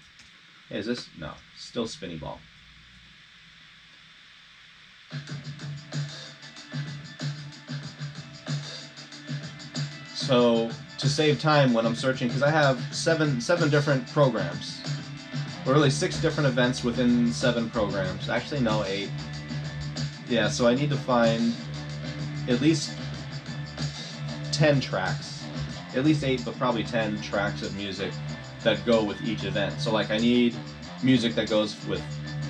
Hey, is this? No. Still spinny ball. So, to save time when I'm searching, because I have seven different programs. Or really 6 different events within 7 programs. Actually, no, 8. Yeah, so I need to find at least 10 tracks. At least 8, but probably 10 tracks of music that go with each event. So like I need music that goes with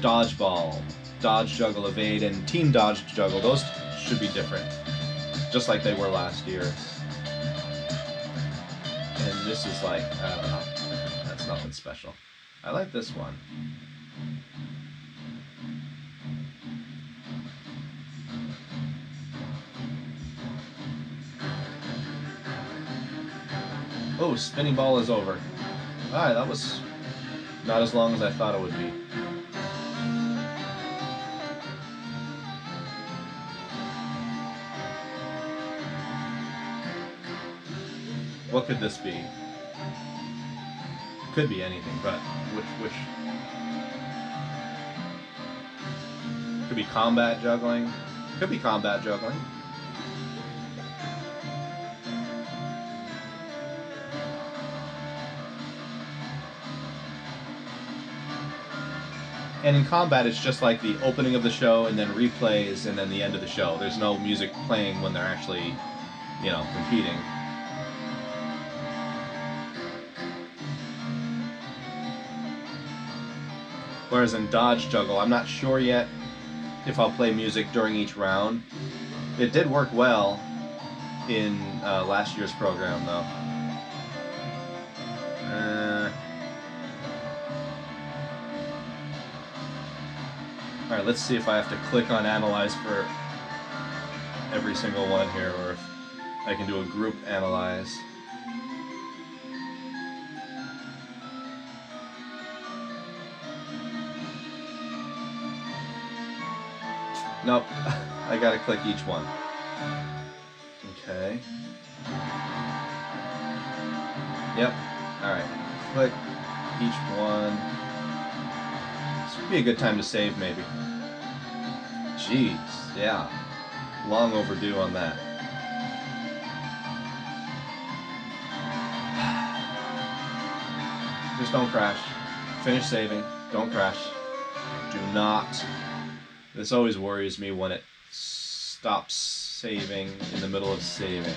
dodgeball, dodge, juggle, evade, and team dodge, juggle. Those should be different, just like they were last year. And this is like, I don't know, that's nothing special. I like this one. Oh, spinning ball is over. Alright, that was not as long as I thought it would be. What could this be? Could be anything, but which? Could be combat juggling. Could be combat juggling. And in combat, it's just like the opening of the show and then replays and then the end of the show. There's no music playing when they're actually, you know, competing. Whereas in dodge juggle, I'm not sure yet if I'll play music during each round. It did work well in last year's program, though. Alright, let's see if I have to click on Analyze for every single one here, or if I can do a group Analyze. Nope, I gotta click each one. Okay. Yep, alright. Click each one. This would be a good time to save, maybe. Jeez, yeah. Long overdue on that. Just don't crash. Finish saving. Don't crash. Do not. This always worries me when it stops saving in the middle of saving.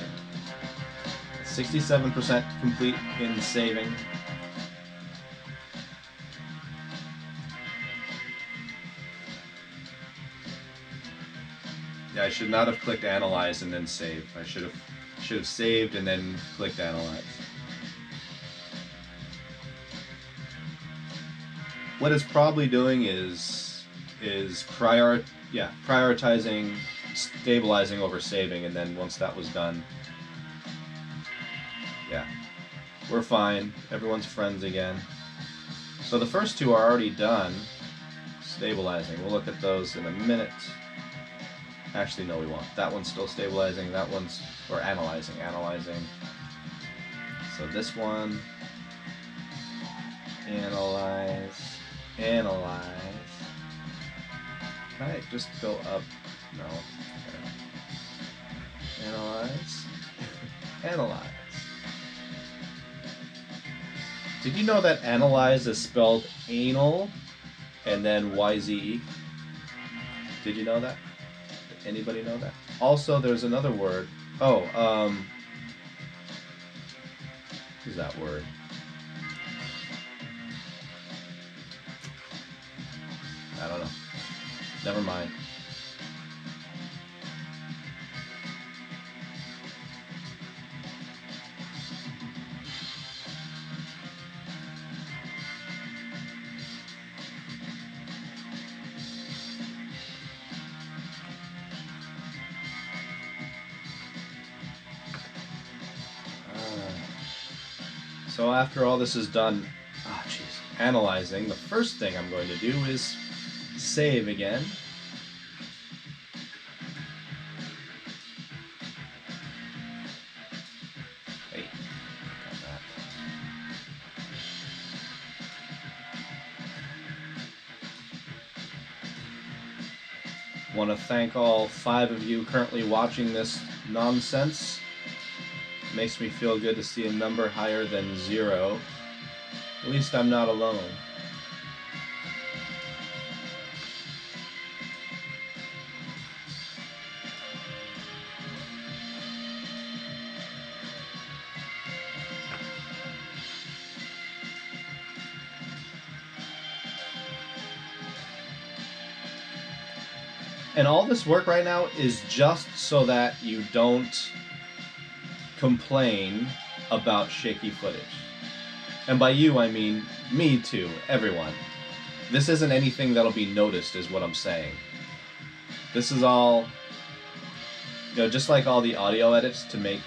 67% complete in saving. Yeah, I should not have clicked Analyze and then save. I should have saved and then clicked Analyze. What it's probably doing is prioritizing stabilizing over saving, and then once that was done, yeah, we're fine. Everyone's friends again. So the first 2 are already done. Stabilizing. We'll look at those in a minute. Actually, no, we won't. That one's still stabilizing. That one's, or analyzing. So this one, analyze. Can I just go up? No. Okay. Analyze. Did you know that analyze is spelled anal and then YZE? Did you know that? Did anybody know that? Also, there's another word. Oh, who's that word? I don't know. Never mind. So after all this is done, analyzing, the first thing I'm going to do is save again. Hey, got that. Want to thank all 5 of you currently watching this nonsense. Makes me feel good to see a number higher than 0. At least I'm not alone. And all this work right now is just so that you don't complain about shaky footage. And by you, I mean me too, everyone. This isn't anything that'll be noticed, is what I'm saying. This is all, just like all the audio edits to make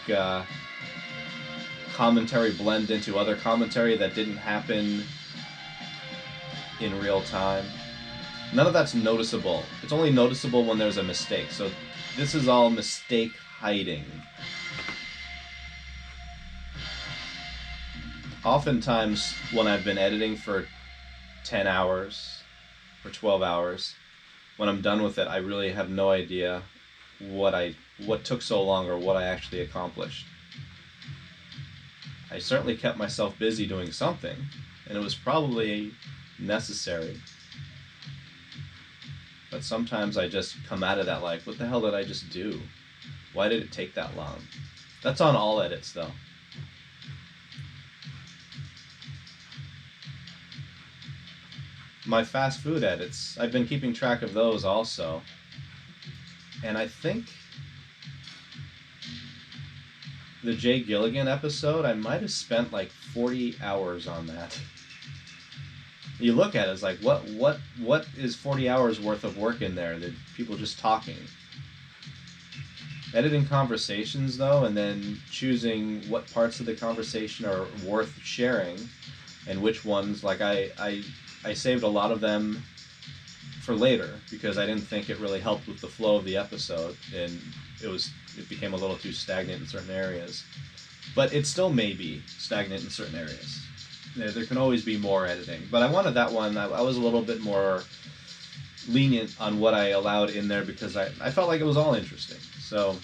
commentary blend into other commentary that didn't happen in real time. None of that's noticeable. It's only noticeable when there's a mistake. So this is all mistake hiding. Oftentimes when I've been editing for 10 hours or 12 hours, when I'm done with it, I really have no idea what took so long or what I actually accomplished. I certainly kept myself busy doing something, and it was probably necessary. But sometimes I just come out of that like, what the hell did I just do? Why did it take that long? That's on all edits, though. My fast food edits, I've been keeping track of those also. And I think the Jay Gilligan episode, I might have spent like 40 hours on that. You look at it, it's like, what is 40 hours worth of work in there? The people just talking. Editing conversations, though, and then choosing what parts of the conversation are worth sharing and which ones, like I saved a lot of them for later because I didn't think it really helped with the flow of the episode, and it became a little too stagnant in certain areas. But it still may be stagnant in certain areas. There can always be more editing. But I wanted that one, I was a little bit more lenient on what I allowed in there because I felt like it was all interesting. So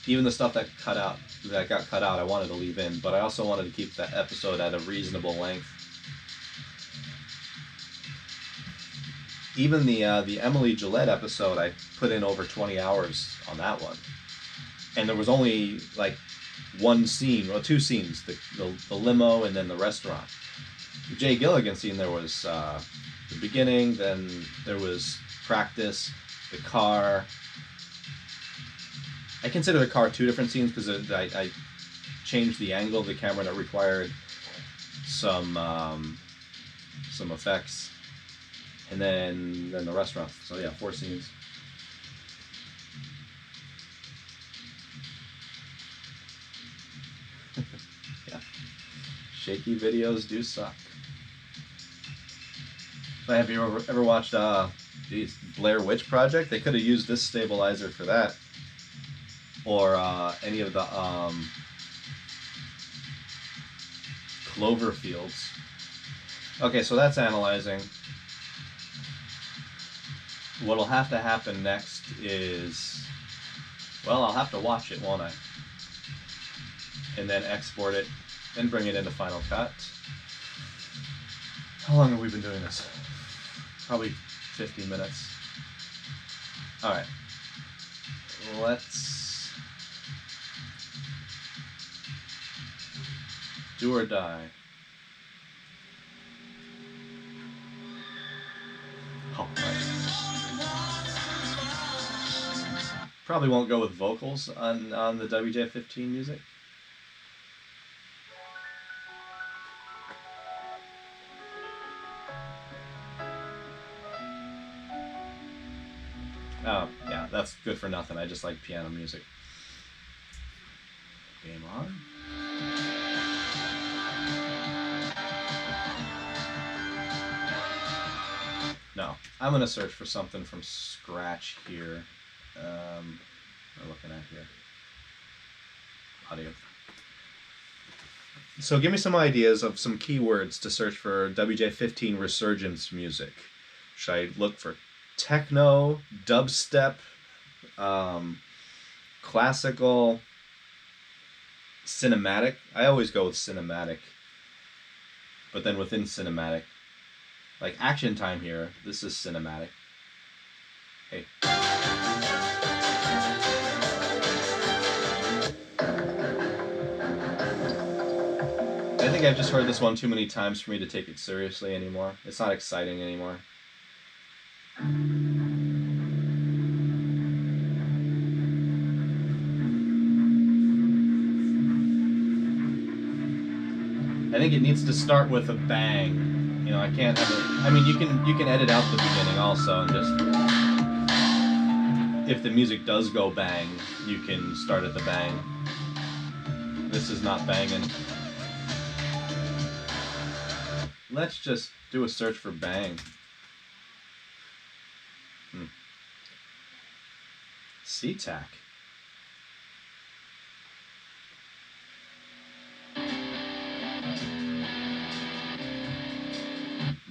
even the stuff that got cut out, I wanted to leave in, but I also wanted to keep that episode at a reasonable length. Even the Emily Gillette episode, I put in over 20 hours on that one. And there was only like one scene, or 2 scenes, the limo and then the restaurant. The Jay Gilligan scene, there was the beginning, then there was practice, the car. I consider the car 2 different scenes because I changed the angle of the camera that required some effects. And then the restaurant. So yeah, 4 scenes. Yeah. Shaky videos do suck. But have you ever watched Blair Witch Project? They could have used this stabilizer for that. Or any of the Cloverfields. Okay, so that's analyzing. What'll have to happen next is, well, I'll have to watch it, won't I? And then export it, then bring it into Final Cut. How long have we been doing this? Probably 15 minutes. Alright. Let's do or die. Oh, right. Probably won't go with vocals on the WJF15 music. Oh, yeah, that's good for nothing. I just like piano music. Game on. No, I'm going to search for something from scratch here. We're looking at here. Audio. So give me some ideas of some keywords to search for WJ15 Resurgence music. Should I look for techno, dubstep, classical, cinematic? I always go with cinematic. But then within cinematic, like Action Time here, this is cinematic. Hey. I think I've just heard this one too many times for me to take it seriously anymore. It's not exciting anymore. I think it needs to start with a bang. You know, I can't have it. I mean, you can edit out the beginning also, and just if the music does go bang, you can start at the bang. This is not banging. Let's just do a search for bang. C-Tac.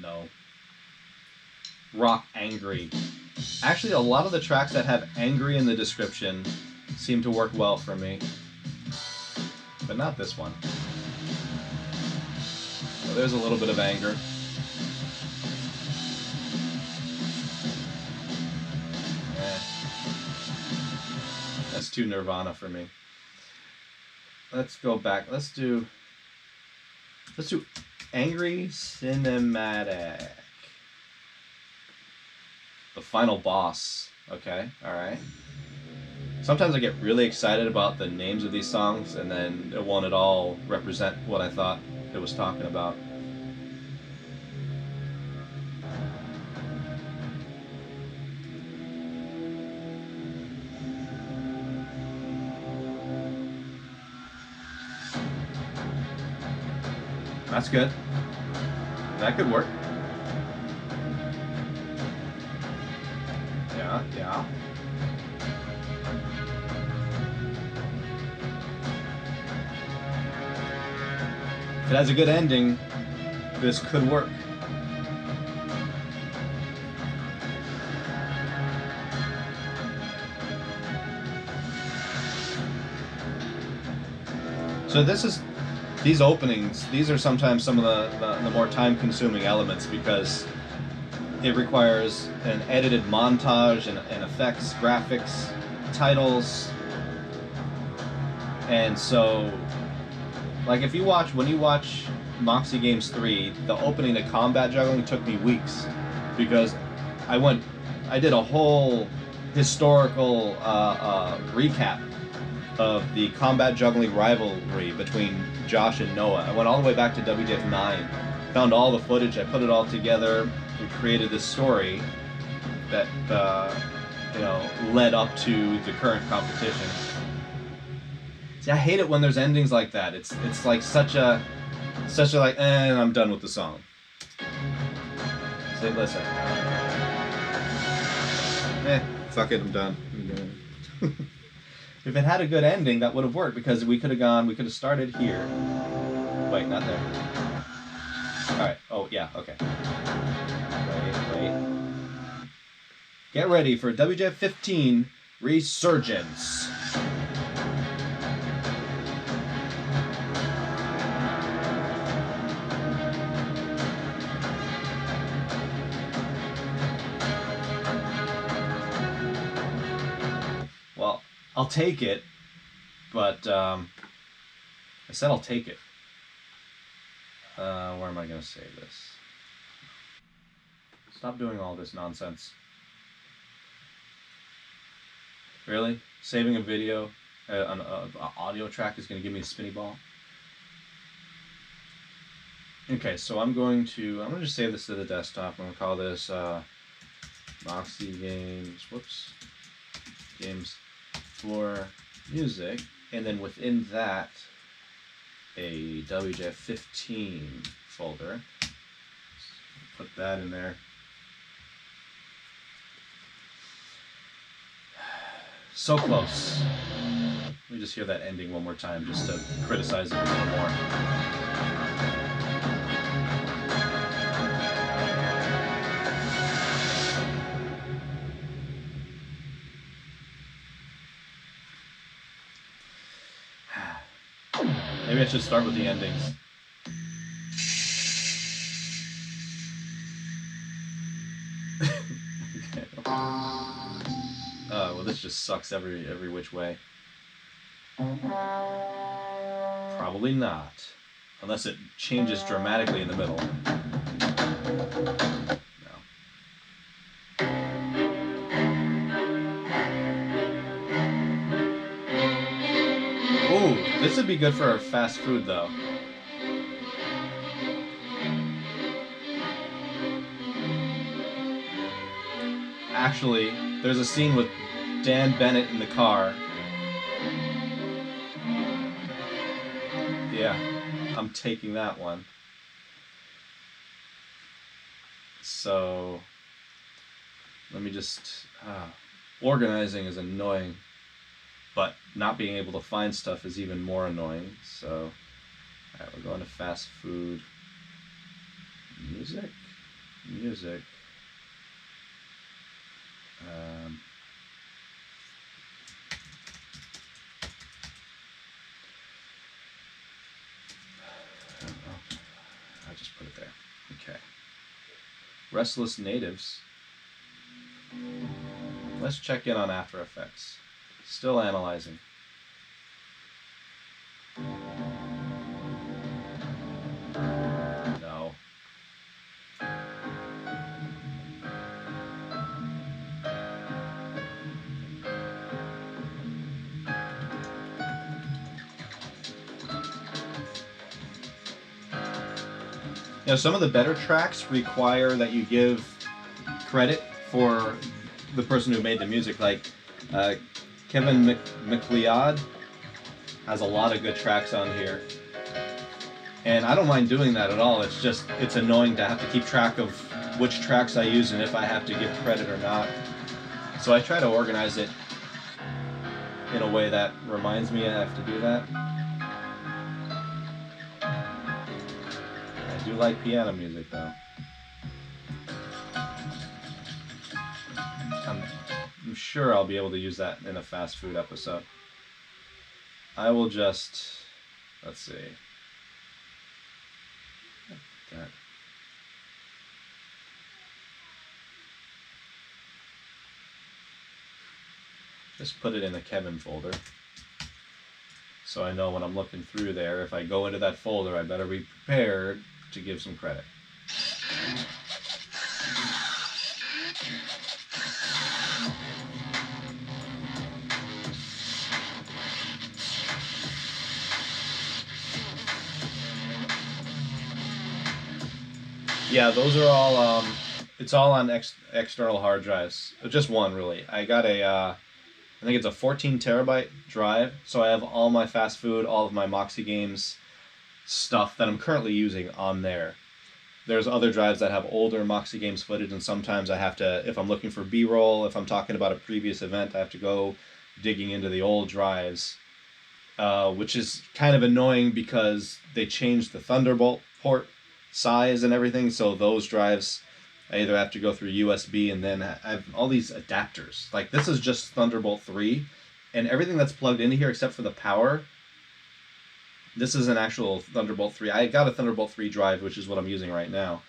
No. Rock angry. Actually, a lot of the tracks that have angry in the description seem to work well for me. But not this one. So there's a little bit of anger. That's too Nirvana for me. Let's go back. Let's do angry cinematic. The final boss. Okay, alright. Sometimes I get really excited about the names of these songs and then it won't at all represent what I thought it was talking about. That's good. That could work. Yeah. If it has a good ending, this could work. So these openings, these are sometimes some of the more time-consuming elements because it requires an edited montage and effects, graphics, titles, and so, like when you watch Moxie Games 3, the opening to combat juggling took me weeks because I did a whole historical recap of the combat juggling rivalry between Josh and Noah. I went all the way back to WJF 9, found all the footage, I put it all together, we created this story that led up to the current competition. See, I hate it when there's endings like that. It's like such a like, I'm done with the song. So listen. Fuck it, I'm done. If it had a good ending, that would have worked because we could have started here. Wait, not there. Alright, oh yeah, okay. Wait. Get ready for WJF 15 Resurgence. Well, I'll take it, but I said I'll take it. Where am I going to save this? Stop doing all this nonsense. Really? Saving a video, an audio track is going to give me a spinny ball? Okay, so I'm going to just save this to the desktop. I'm going to call this Moxie Games, Games for Music, and then within that, a WJF 15 folder. Put that in there. So close. Let me just hear that ending one more time just to criticize it a little more. Maybe I should start with the endings. Okay. Well, this just sucks every which way. Probably not. Unless it changes dramatically in the middle. No. Ooh, this would be good for fast food, though. Actually, there's a scene with Dan Bennett in the car. Yeah, I'm taking that one. So, let me just... organizing is annoying, but not being able to find stuff is even more annoying. So, alright, we're going to fast food. Music? Music. I just put it there. Okay. Restless Natives. Let's check in on After Effects. Still analyzing. No. You know, some of the better tracks require that you give credit for the person who made the music. Like Kevin McLeod has a lot of good tracks on here. And I don't mind doing that at all. It's just, it's annoying to have to keep track of which tracks I use and if I have to give credit or not. So I try to organize it in a way that reminds me I have to do that. I do like piano music, though. I'm sure I'll be able to use that in a fast food episode. I will just, let's see. That. Just put it in the Kevin folder. So I know when I'm looking through there, if I go into that folder, I better be prepared to give some credit. Yeah, those are all, it's all on external hard drives. Just one, really. I got a, I think it's a 14 terabyte drive, so I have all my fast food, all of my Moxie Games stuff that I'm currently using on there. There's other drives that have older Moxie Games footage, and sometimes I have to, if I'm looking for B-roll, if I'm talking about a previous event, I have to go digging into the old drives, which is kind of annoying because they changed the Thunderbolt port size and everything, so those drives I either have to go through USB, and then I have all these adapters. Like, this is just Thunderbolt 3, and everything that's plugged into here except for the power, this is an actual Thunderbolt 3. I got a Thunderbolt 3 drive, which is what I'm using right now.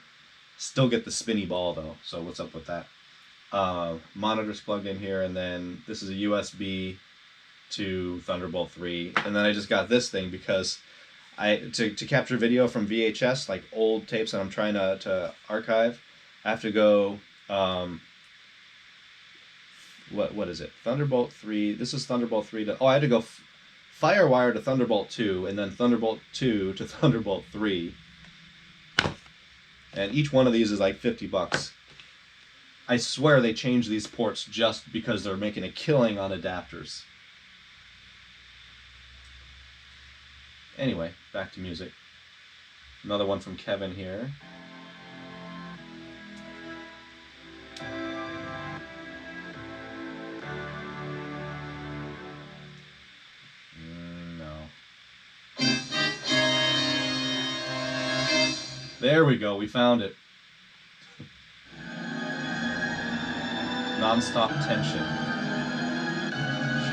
Still get the spinny ball, though, so what's up with that? Monitor's plugged in here, and then this is a USB to Thunderbolt 3, and then I just got this thing because to capture video from VHS, like old tapes that I'm trying to archive, I have to go what is it? Thunderbolt 3. This is Thunderbolt 3 to... Oh, I had to go Firewire to Thunderbolt 2, and then Thunderbolt 2 to Thunderbolt 3. And each one of these is like $50. I swear they changed these ports just because they're making a killing on adapters. Anyway, back to music. Another one from Kevin here. No. There we go, we found it. Non-stop tension.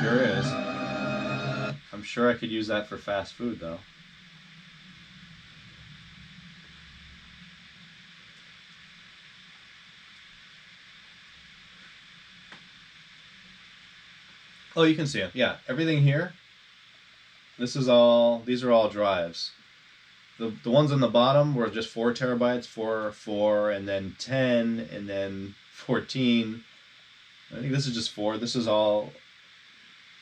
Sure is. I'm sure I could use that for fast food, though. Oh, you can see it. Yeah, everything here. These are all drives. The ones on the bottom were just 4 terabytes, 4, and then 10, and then 14. I think this is just 4. This is all.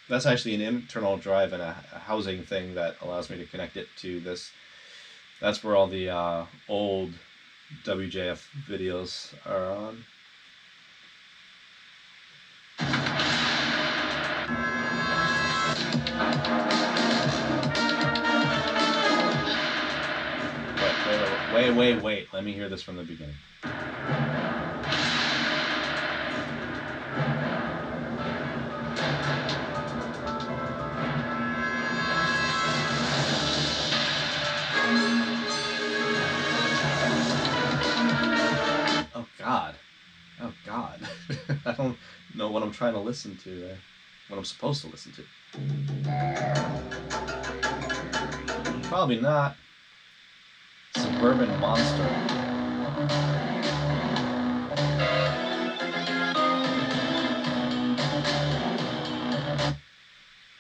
That's actually an internal drive and a housing thing that allows me to connect it to this. That's where all the old WJF videos are on. Wait. Let me hear this from the beginning. Oh God. I don't know what I'm trying to listen to there. What I'm supposed to listen to. Probably not. Suburban Monster.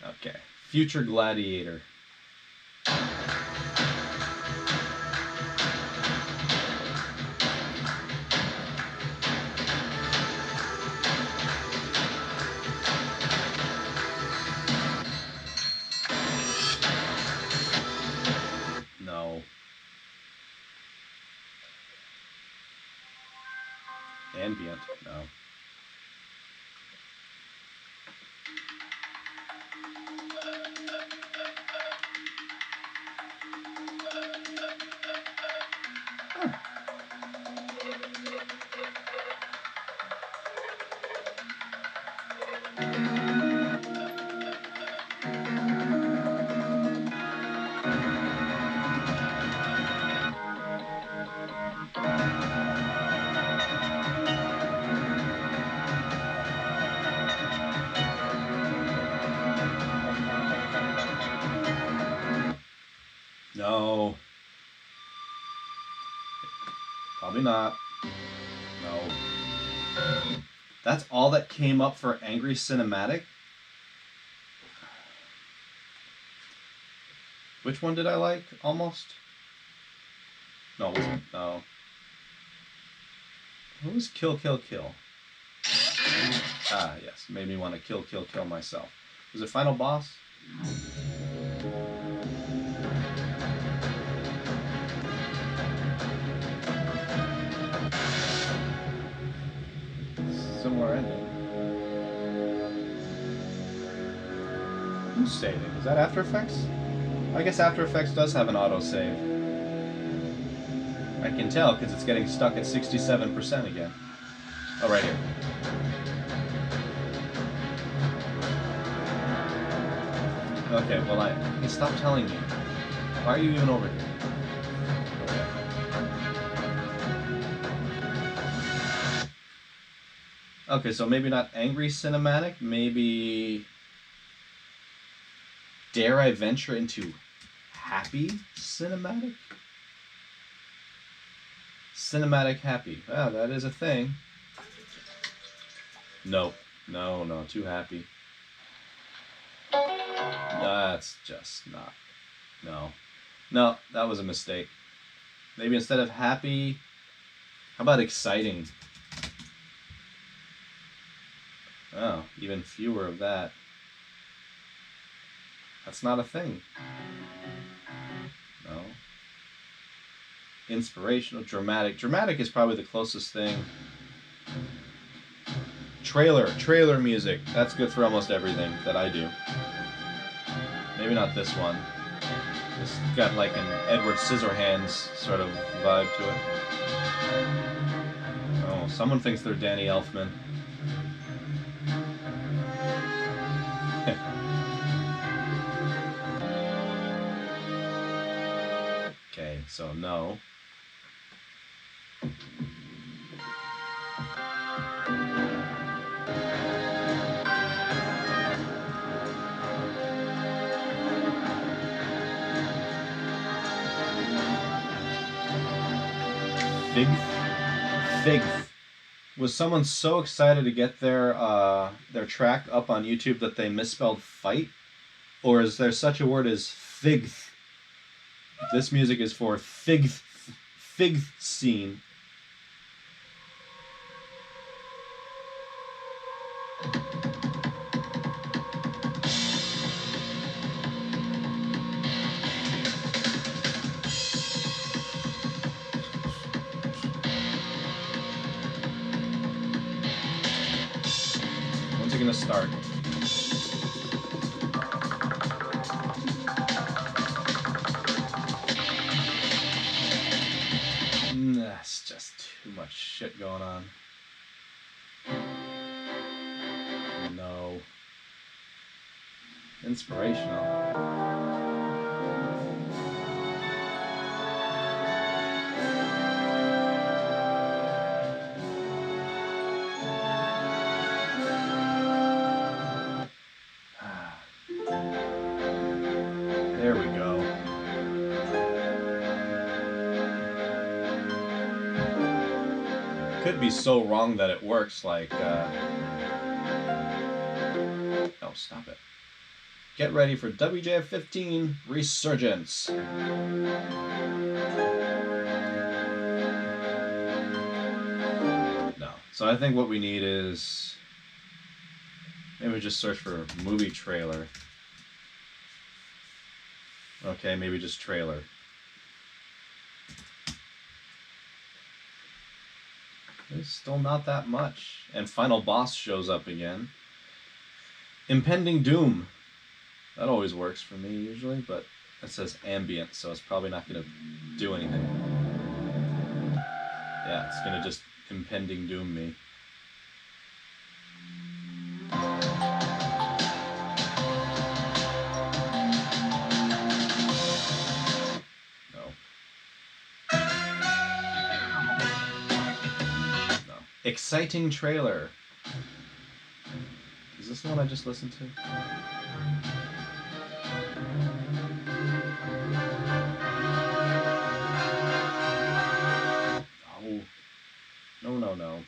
Okay. Future Gladiator. No. Ambient. No. No. Probably not. No. That's all that came up for Angry Cinematic? Which one did I like, almost? No, it wasn't. No. What was Kill Kill Kill? Ah, yes. Made me want to kill myself. Was it Final Boss? Similar ending. Who's saving? Is that After Effects? I guess After Effects does have an autosave. I can tell because it's getting stuck at 67% again. Oh, right here. Okay, well, hey, stop telling me. Why are you even over here? Okay, so maybe not Angry Cinematic, maybe... Dare I venture into Happy Cinematic? Cinematic Happy. Ah, that is a thing. No, too happy. That's just not. No, that was a mistake. Maybe instead of happy, how about exciting? Oh, even fewer of that. That's not a thing. No. Inspirational, dramatic. Dramatic is probably the closest thing. Trailer music. That's good for almost everything that I do. Maybe not this one. It's got like an Edward Scissorhands sort of vibe to it. Oh, someone thinks they're Danny Elfman. Okay, so no. Fig. Was someone so excited to get their track up on YouTube that they misspelled fight? Or is there such a word as fig? This music is for fig scene. When's it gonna start? That's just too much shit going on. No. Inspirational. There we go. Could be so wrong that it works, like, oh, stop it. Get ready for WJF 15 Resurgence. No. So I think what we need is, maybe just search for movie trailer. Okay, maybe just trailer. There's still not that much. And Final Boss shows up again. Impending Doom. That always works for me usually, but it says ambient, so it's probably not going to do anything. Yeah, it's going to just impending doom me. Exciting trailer. Is this the one I just listened to? Oh. No.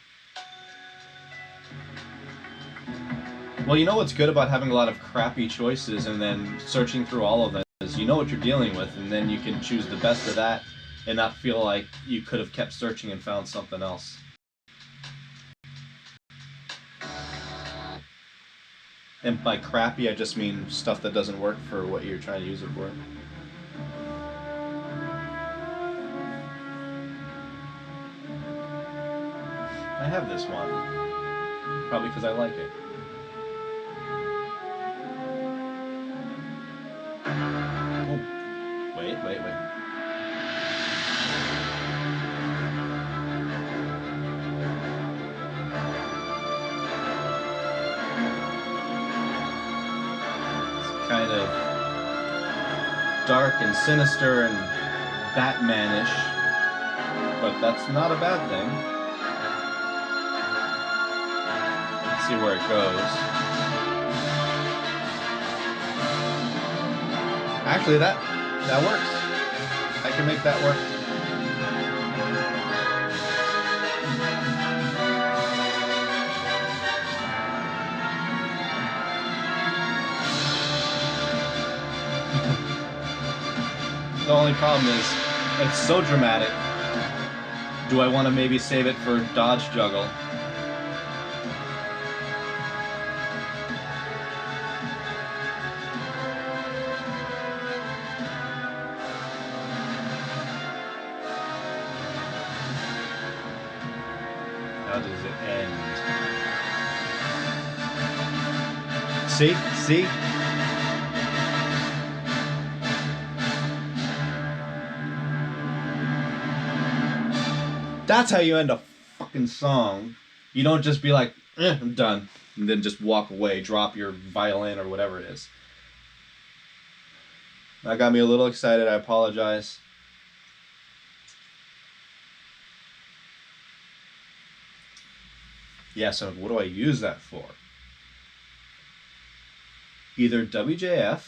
Well, you know what's good about having a lot of crappy choices and then searching through all of them is you know what you're dealing with, and then you can choose the best of that and not feel like you could have kept searching and found something else. And by crappy, I just mean stuff that doesn't work for what you're trying to use it for. I have this one. Probably because I like it. Oh, wait. Kind of dark and sinister and Batman-ish, but that's not a bad thing. Let's see where it goes. Actually, that works. I can make that work. The only problem is, it's so dramatic. Do I want to maybe save it for dodge juggle? See? See? That's how you end a fucking song. You don't just be like, I'm done, and then just walk away, drop your violin or whatever it is. That got me a little excited. I apologize. Yeah, so what do I use that for? Either WJF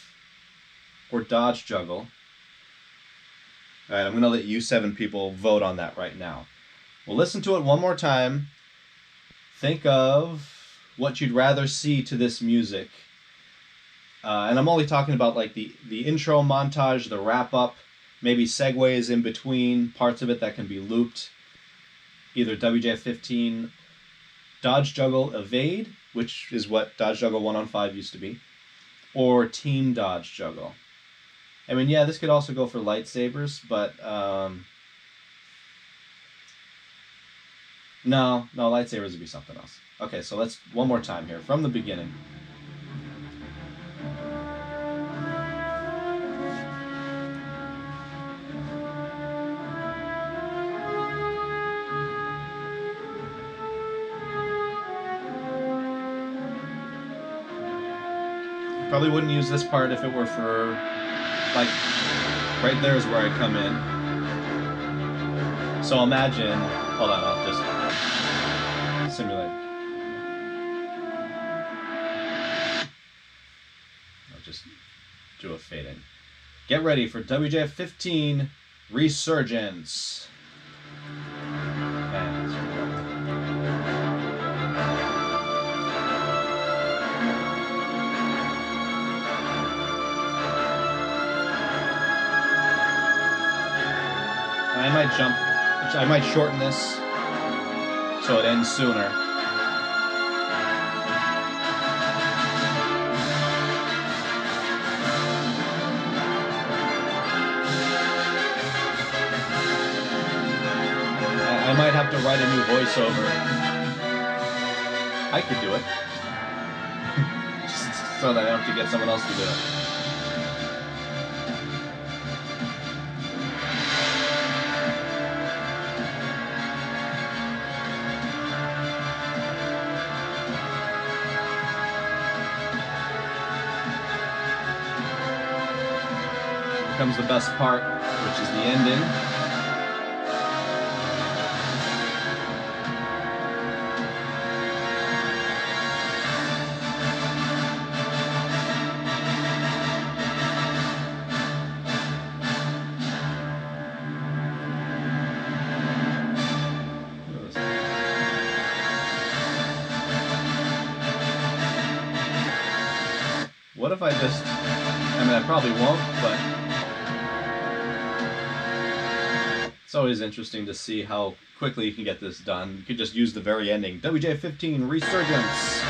or dodge juggle. All right, I'm going to let you 7 people vote on that right now. We'll listen to it one more time. Think of what you'd rather see to this music. And I'm only talking about like the intro montage, the wrap up, maybe segues in between parts of it that can be looped. Either WJF 15, dodge juggle evade, which is what dodge juggle 1-on-5 used to be, or team dodge juggle. I mean, yeah, this could also go for lightsabers, but no, lightsabers would be something else. Okay, so let's one more time here from the beginning. Probably wouldn't use this part if it were for, like, right there is where I come in. So imagine, hold on, I'll just simulate. I'll just do a fade in. Get ready for WJF 15 Resurgence. I might jump, I might shorten this so it ends sooner. I might have to write a new voiceover. I could do it. Just so that I don't have to get someone else to do it. Comes the best part, which is the ending. What if I just, I mean, I probably won't, but it's always interesting to see how quickly you can get this done. You could just use the very ending. WJ15 Resurgence.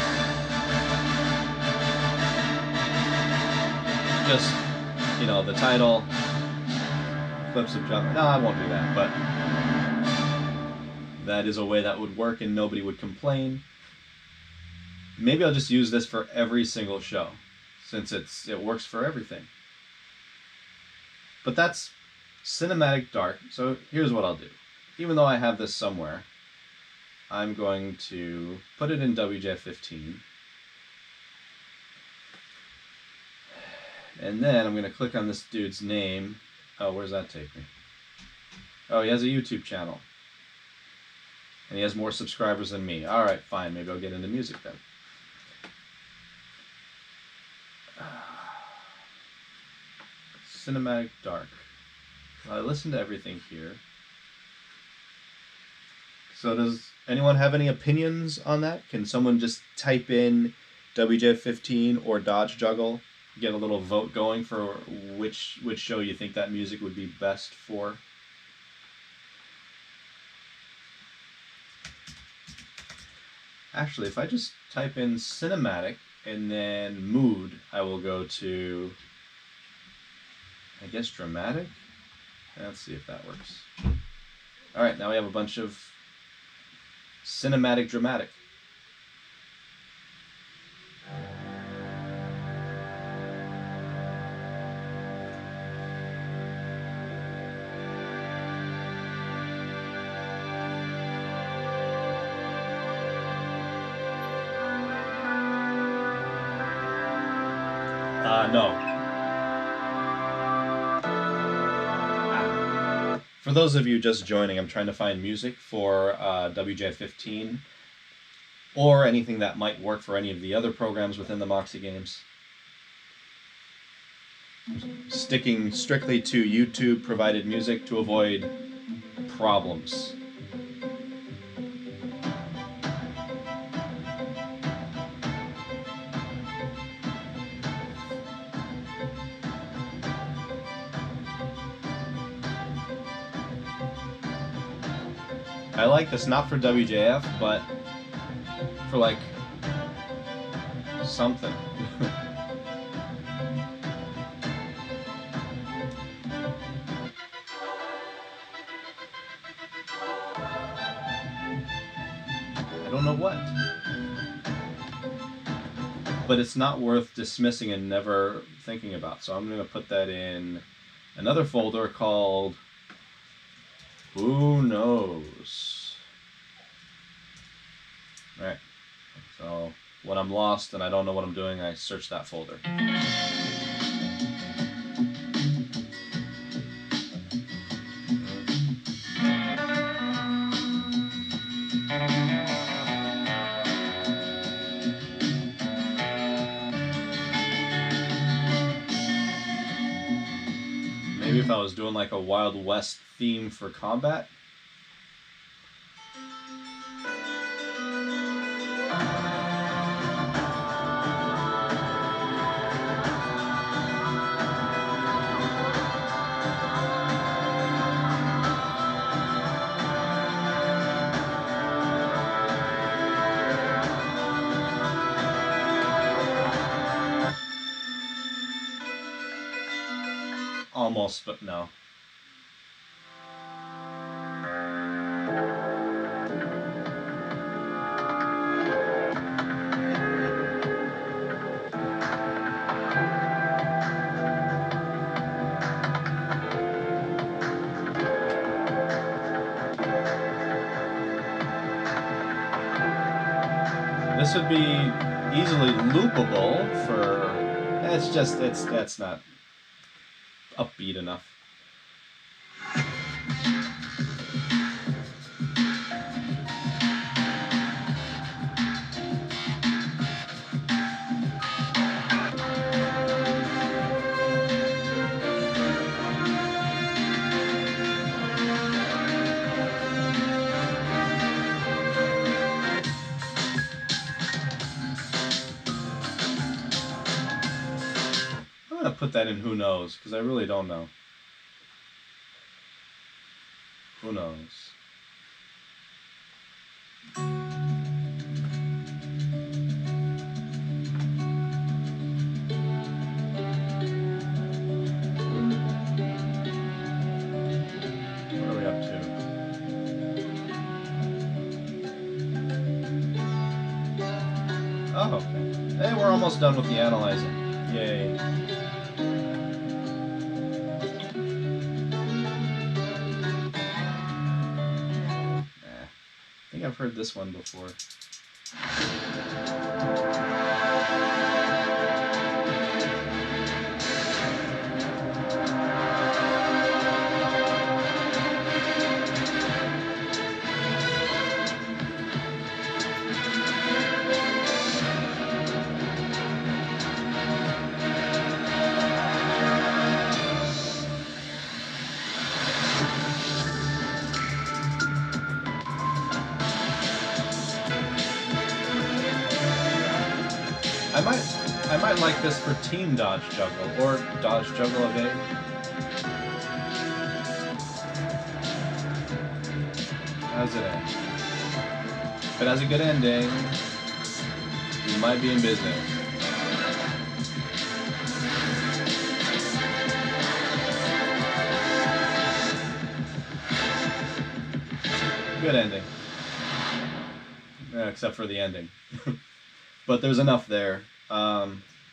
Just, you know, the title, clips of jump. No, I won't do that, but that is a way that would work and nobody would complain. Maybe I'll just use this for every single show, since it works for everything. But that's Cinematic Dark. So here's what I'll do. Even though I have this somewhere, I'm going to put it in WJ15. And then I'm going to click on this dude's name. Oh, where's that take me? Oh, he has a YouTube channel. And he has more subscribers than me. Alright, fine. Maybe I'll get into music then. Cinematic Dark. Well, I listened to everything here. So does anyone have any opinions on that? Can someone just type in WJ15 or Dodge Juggle? Get a little vote going for which show you think that music would be best for. Actually, if I just type in cinematic and then mood, I will go to, I guess, dramatic. Let's see if that works. All right, now we have a bunch of cinematic dramatic. No. For those of you just joining, I'm trying to find music for WJF 15 or anything that might work for any of the other programs within the Moxie games. Sticking strictly to YouTube provided music to avoid problems. I like this not for WJF, but for like something. I don't know what. But it's not worth dismissing and never thinking about. So I'm going to put that in another folder called Who Knows. Alright. So when I'm lost and I don't know what I'm doing, I search that folder. Maybe if I was doing like a Wild West theme for combat. Almost, but no. This would be easily loopable for, that's not upbeat enough. I'm going to put that in Who Knows, because I really don't know. Who knows? What are we up to? Oh, okay. Hey, we're almost done with the analyzing. Yay. I think I've heard this one before. I might like this for team dodge juggle or dodge juggle evade. How's it end? If it has a good ending, you might be in business. Good ending. Except for the ending. But there's enough there.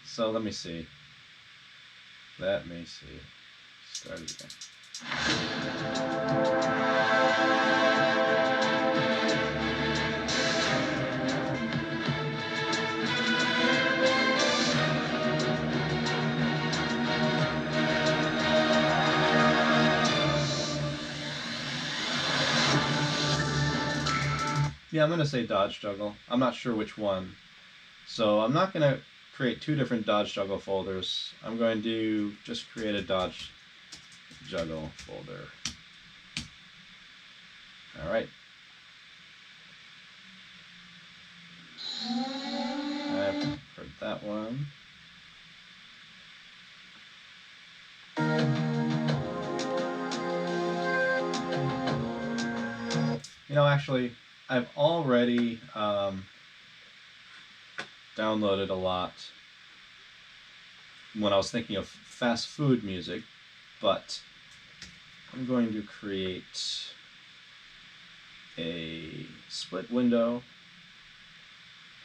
So let me see. Let me see. Start it again. Yeah, I'm going to say dodge juggle. I'm not sure which one. So I'm not going to create two different dodge juggle folders. I'm going to just create a dodge juggle folder. All right. I've heard that one. You know, actually, I've already downloaded a lot when I was thinking of fast food music, but I'm going to create a split window.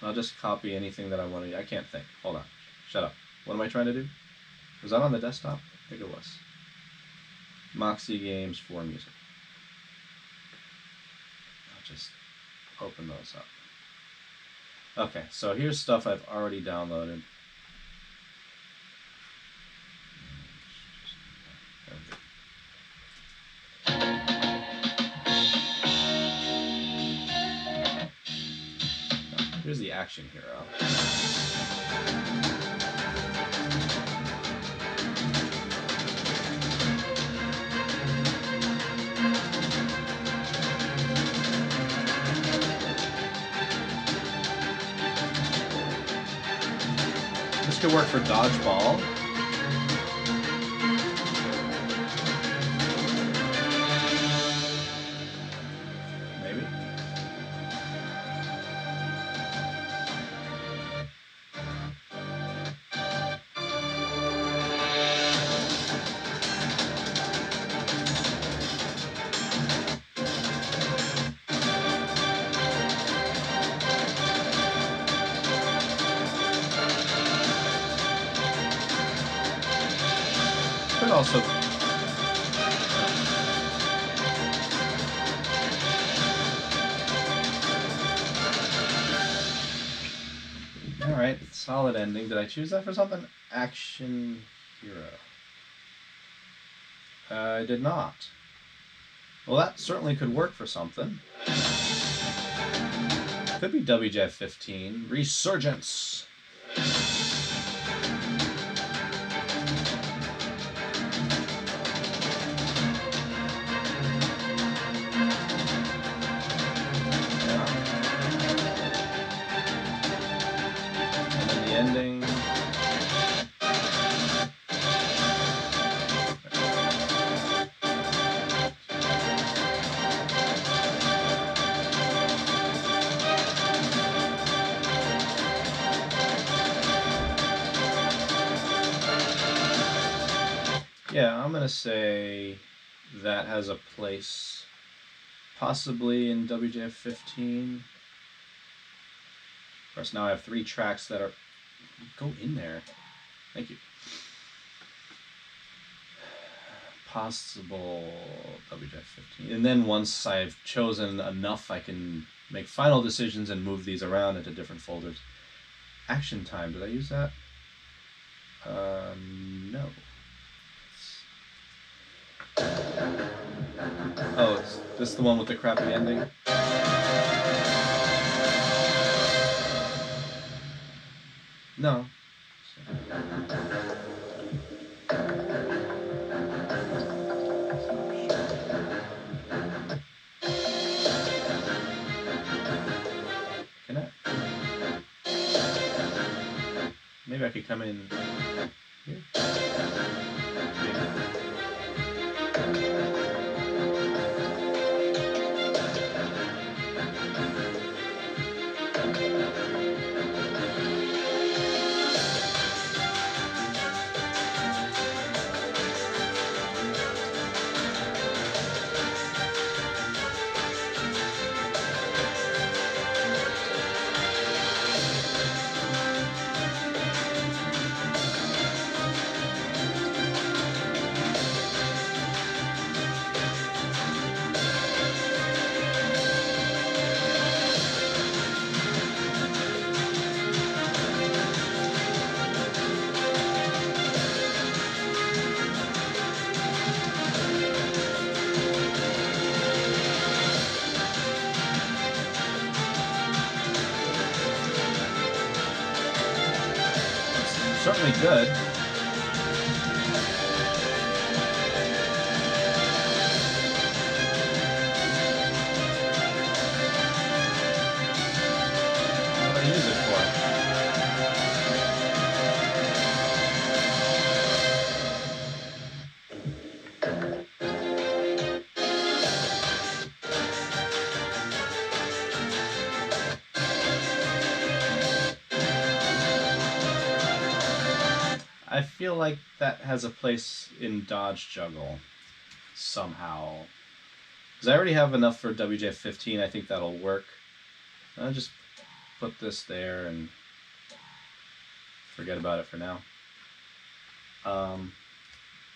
I'll just copy anything that I want to. I can't think. Hold on. Shut up. What am I trying to do? Was that on the desktop? I think it was. Moxie Games for music. I'll just open those up. Okay, so here's stuff I've already downloaded. Here's the Action Hero. This could work for dodgeball. Maybe. Could also. All right, solid ending. Did I choose that for something? Action Hero. I did not. Well, that certainly could work for something. Could be WJF 15. Resurgence. Ending. Yeah, I'm gonna say that has a place possibly in WJF 15. Of course, now I have 3 tracks that are. Go in there. Thank you. Possible WJF 15. And then once I've chosen enough, I can make final decisions and move these around into different folders. Action Time. Did I use that? No. Oh, is this the one with the crappy ending? No. Can I? Maybe I could come in here. certainly good. What do I use it for? I feel like that has a place in Dodge Juggle somehow. Because I already have enough for WJF 15, I think that'll work. I'll just put this there and forget about it for now.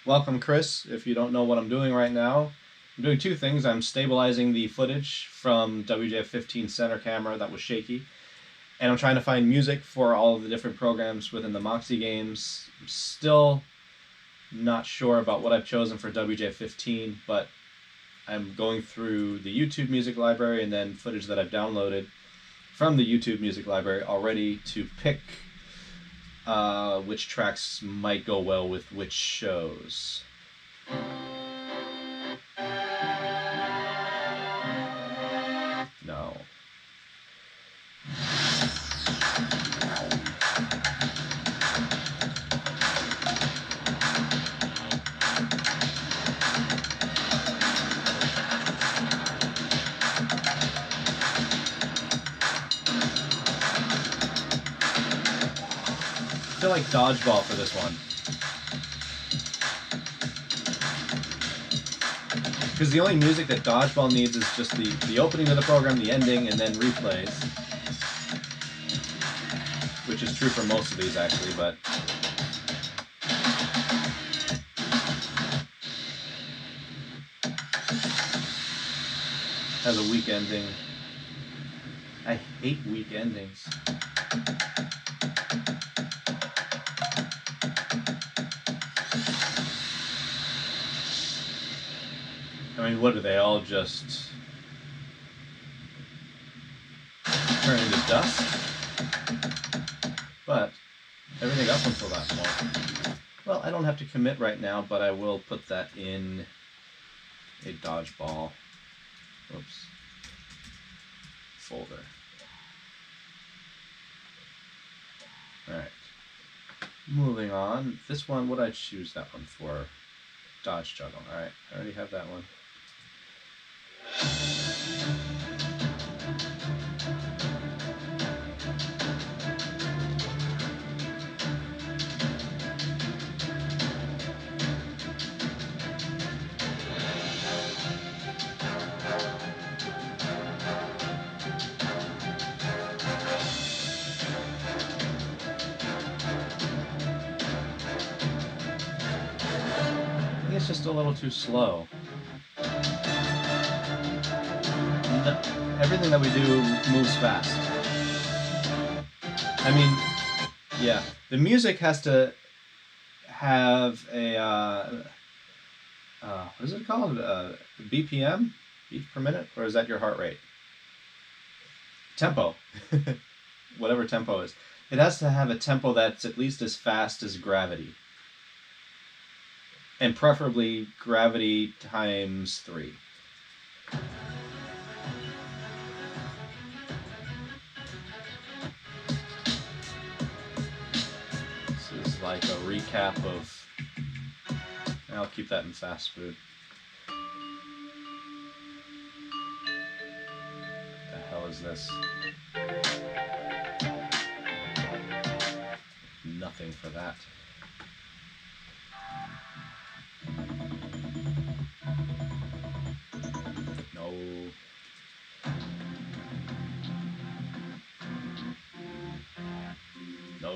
Welcome, Chris. If you don't know what I'm doing right now, I'm doing two things. I'm stabilizing the footage from WJF 15 center camera that was shaky, and I'm trying to find music for all of the different programs within the Moxie games. I'm still not sure about what I've chosen for WJF 15, but I'm going through the YouTube music library and then footage that I've downloaded from the YouTube music library already to pick which tracks might go well with which shows. No. I feel like dodgeball for this one. Because the only music that dodgeball needs is just the opening of the program, the ending, and then replays. Which is true for most of these, actually, but... has a weak ending. I hate weak endings. I mean, what do they all just turn into dust? But everything up until that point. Well, I don't have to commit right now, but I will put that in a dodgeball. Oops. Folder. Alright. Moving on. This one, what did I choose that one for? Dodge Juggle. Alright, I already have that one. I think it's just a little too slow. Everything that we do moves fast. I mean, yeah, the music has to have a, what is it called? BPM? Beats per minute? Or is that your heart rate? Tempo. Whatever tempo is. It has to have a tempo that's at least as fast as gravity. And preferably gravity times 3. This is like a recap of... I'll keep that in fast food. What the hell is this? Nothing for that. No. No.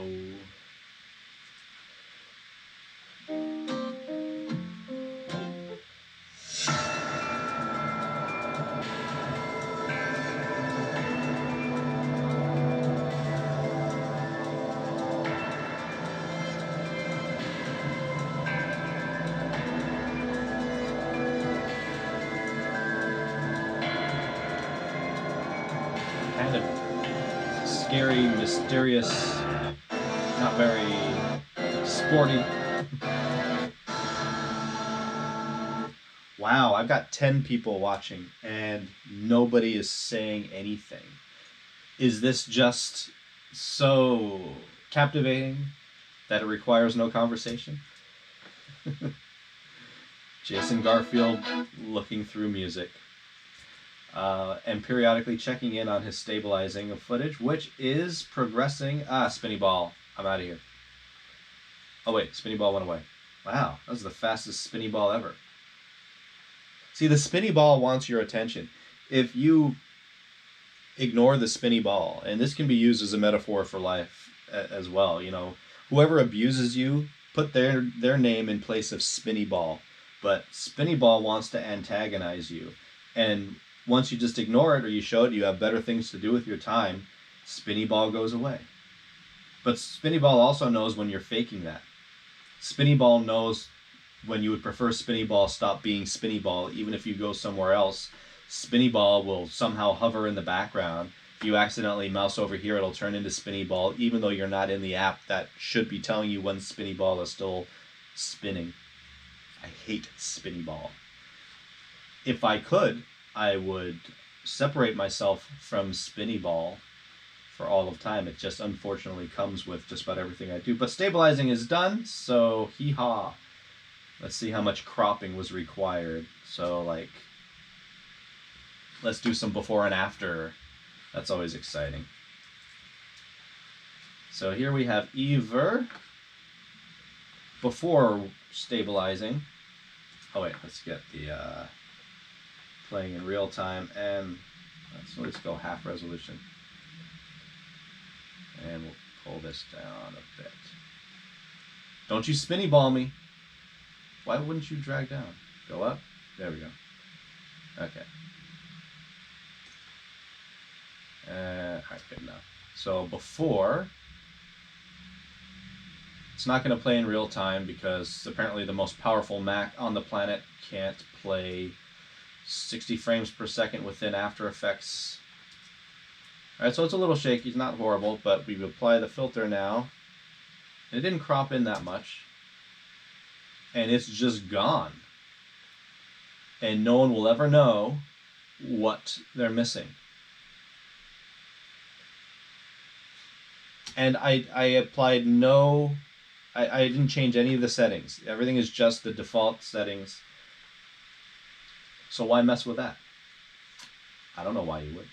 Kind of scary, mysterious, not very Sporty. Wow, I've got 10 people watching and nobody is saying anything. Is this just so captivating that it requires no conversation? Jason Garfield looking through music. And periodically checking in on his stabilizing of footage, which is progressing. Spinny ball. I'm out of here. Oh wait, spinny ball went away. Wow, that was the fastest spinny ball ever. See, the spinny ball wants your attention. If you ignore the spinny ball, and this can be used as a metaphor for life as well, you know, whoever abuses you, put their name in place of spinny ball. But spinny ball wants to antagonize you. And once you just ignore it or you show it, you have better things to do with your time, spinny ball goes away. But spinny ball also knows when you're faking that. Spinny ball knows when you would prefer spinny ball stop being spinny ball, even if you go somewhere else. Spinny ball will somehow hover in the background. If you accidentally mouse over here, it'll turn into spinny ball, even though you're not in the app that should be telling you when spinny ball is still spinning. I hate spinny ball. If I could, I would separate myself from spinny ball for all of time. It just unfortunately comes with just about everything I do. But stabilizing is done, so hee-haw. Let's see how much cropping was required. So, like, let's do some before and after. That's always exciting. So here we have Ever before stabilizing. Oh wait, let's get the playing in real time, and let's go half resolution. And we'll pull this down a bit. Don't you spinny ball me. Why wouldn't you drag down? Go up? There we go. Okay. Alright, good enough. So before, it's not going to play in real time because apparently the most powerful Mac on the planet can't play 60 frames per second within After Effects. Alright, so it's a little shaky, it's not horrible, but we apply the filter now. And it didn't crop in that much. And it's just gone. And no one will ever know what they're missing. And I applied no, I didn't change any of the settings. Everything is just the default settings. So why mess with that? I don't know why you would.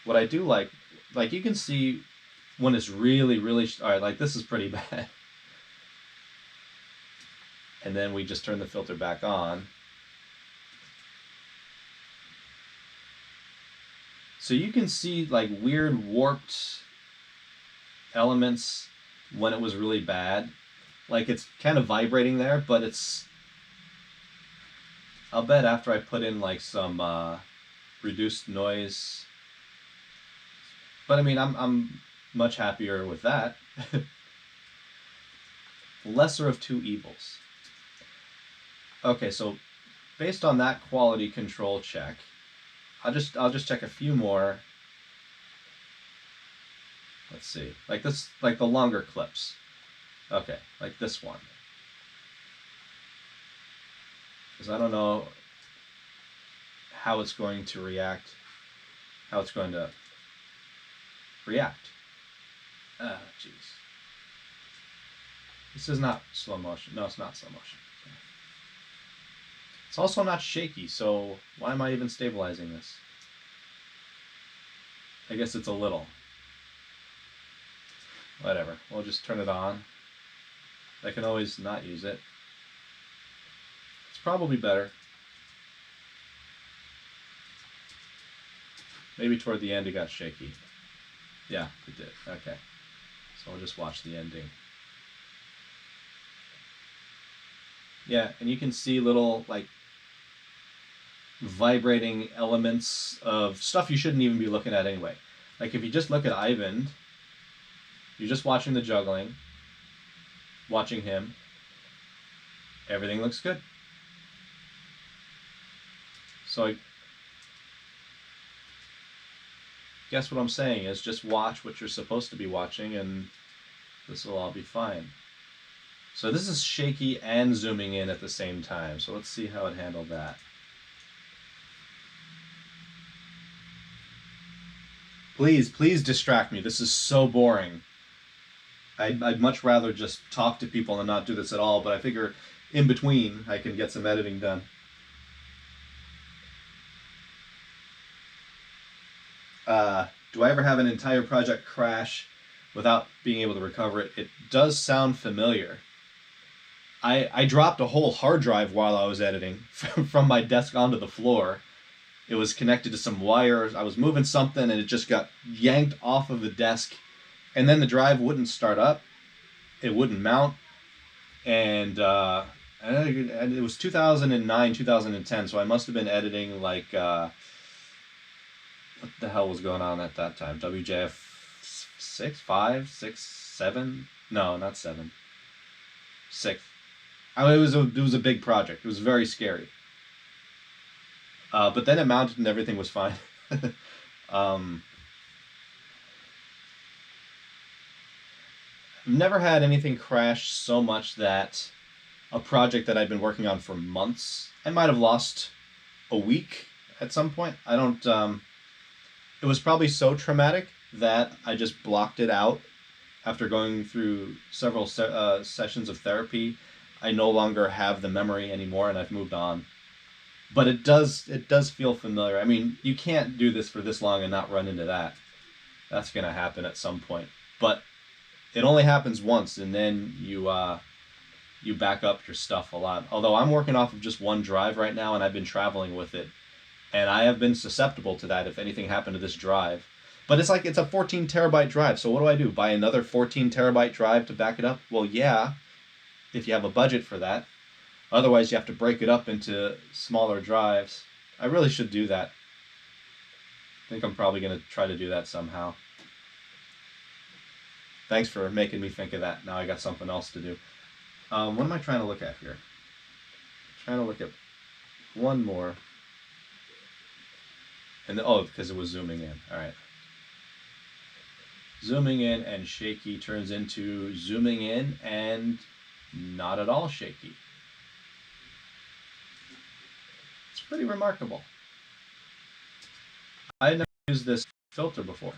What I do like you can see when it's really, really, all right, like this is pretty bad. And then we just turn the filter back on. So you can see like weird warped elements when it was really bad. Like it's kind of vibrating there, but it's, I'll bet after I put in like some reduced noise. But I mean, I'm much happier with that. Lesser of two evils. Okay, so based on that quality control check, I'll just check a few more. Let's see, like this, like the longer clips. Okay, like this one. Because I don't know how it's going to react, how it's going to react. Oh, jeez. This is not slow motion. No, it's not slow motion. It's also not shaky, so why am I even stabilizing this? I guess it's a little. Whatever, we'll just turn it on. I can always not use it. It's probably better. Maybe toward the end it got shaky. Yeah, it did. Okay. So I'll just watch the ending. Yeah, and you can see little like vibrating elements of stuff you shouldn't even be looking at anyway. Like if you just look at Ivan, you're just watching the juggling, watching him, everything looks good. So I guess what I'm saying is just watch what you're supposed to be watching and this will all be fine. So this is shaky and zooming in at the same time. So let's see how it handled that. Please, please distract me. This is so boring. I'd much rather just talk to people and not do this at all, but I figure in between I can get some editing done. Do I ever have an entire project crash without being able to recover it? It does sound familiar. I dropped a whole hard drive while I was editing from my desk onto the floor. It was connected to some wires. I was moving something and it just got yanked off of the desk. And then the drive wouldn't start up. It wouldn't mount. And it was 2009, 2010. So I must have been editing like, what the hell was going on at that time? WJF 6, 5, 6, 7? No, not 7. 6. It was a big project. It was very scary. But then it mounted and everything was fine. I've never had anything crash so much that a project that I'd been working on for months, I might have lost a week at some point. I don't, it was probably so traumatic that I just blocked it out after going through several sessions of therapy. I no longer have the memory anymore and I've moved on. But it does feel familiar. I mean, you can't do this for this long and not run into that. That's going to happen at some point. But it only happens once, and then you back up your stuff a lot. Although I'm working off of just one drive right now, and I've been traveling with it, and I have been susceptible to that if anything happened to this drive. But it's like it's a 14 terabyte drive, so what do? Buy another 14 terabyte drive to back it up? Well, yeah, if you have a budget for that. Otherwise, you have to break it up into smaller drives. I really should do that. I think I'm probably going to try to do that somehow. Thanks for making me think of that. Now I got something else to do. What am I trying to look at here? I'm trying to look at one more. And because it was zooming in. All right. Zooming in and shaky turns into zooming in and not at all shaky. It's pretty remarkable. I never used this filter before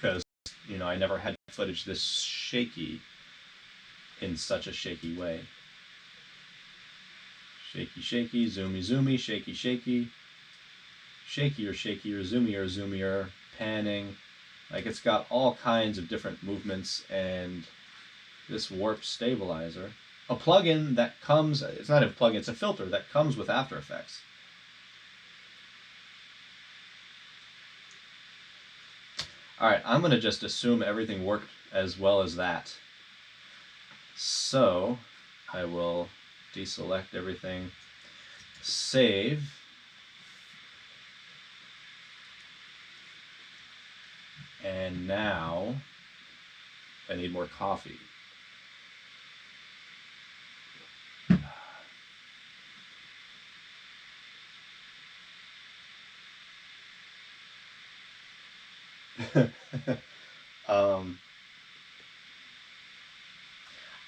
because, I never had footage this shaky in such a shaky way. Shaky, shaky, zoomy, zoomy, shaky, shaky, shakier, shakier, zoomier, zoomier, panning. Like it's got all kinds of different movements, and this warp stabilizer, a plugin that comes, it's not a plugin, it's a filter that comes with After Effects. All right, I'm going to just assume everything worked as well as that. So I will deselect everything, save, and now I need more coffee.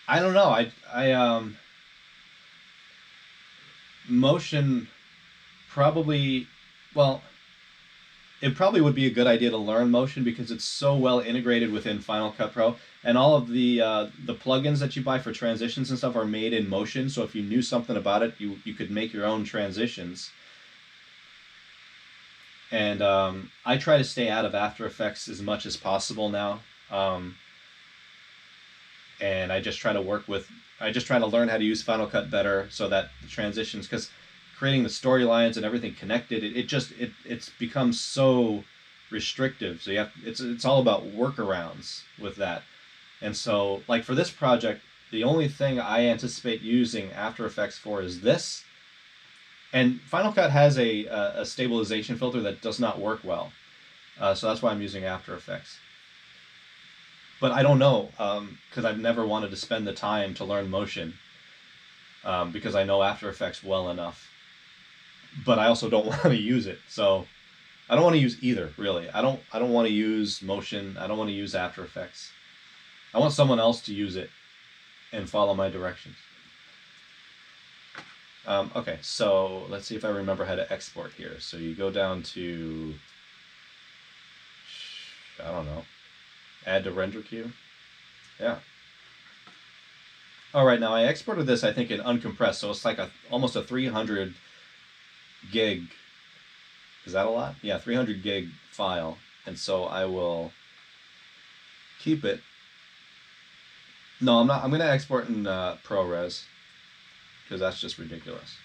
I don't know. Motion probably, well, it probably would be a good idea to learn Motion because it's so well integrated within Final Cut Pro, and all of the plugins that you buy for transitions and stuff are made in Motion. So if you knew something about it, you could make your own transitions. And I try to stay out of After Effects as much as possible now. And I just try to learn how to use Final Cut better so that the transitions, because creating the storylines and everything connected, it's become so restrictive. So it's all about workarounds with that. And so like for this project, the only thing I anticipate using After Effects for is this. And Final Cut has a stabilization filter that does not work well. So that's why I'm using After Effects. But I don't know, because I've never wanted to spend the time to learn Motion, because I know After Effects well enough. But I also don't want to use it, so I don't want to use either, really. I don't want to use Motion. I don't want to use After Effects. I want someone else to use it and follow my directions. Okay, so let's see if I remember how to export here. So you go down to, I don't know, add to render queue. Yeah. All right, now I exported this, I think, in uncompressed, so it's like almost a 300 gig. Is that a lot? Yeah, 300 gig file. And so I will keep it. No, I'm not. I'm going to export in ProRes because that's just ridiculous.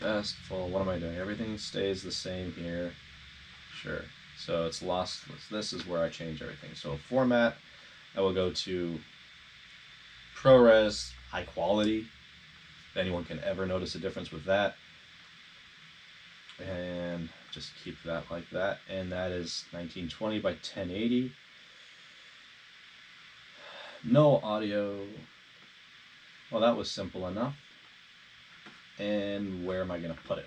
Best, full. What am I doing? Everything stays the same here. Sure. So it's lossless. This is where I change everything. So format, I will go to ProRes, high quality. If anyone can ever notice a difference with that. And just keep that like that. And that is 1920 by 1080. No audio. Well, that was simple enough. And where am I going to put it?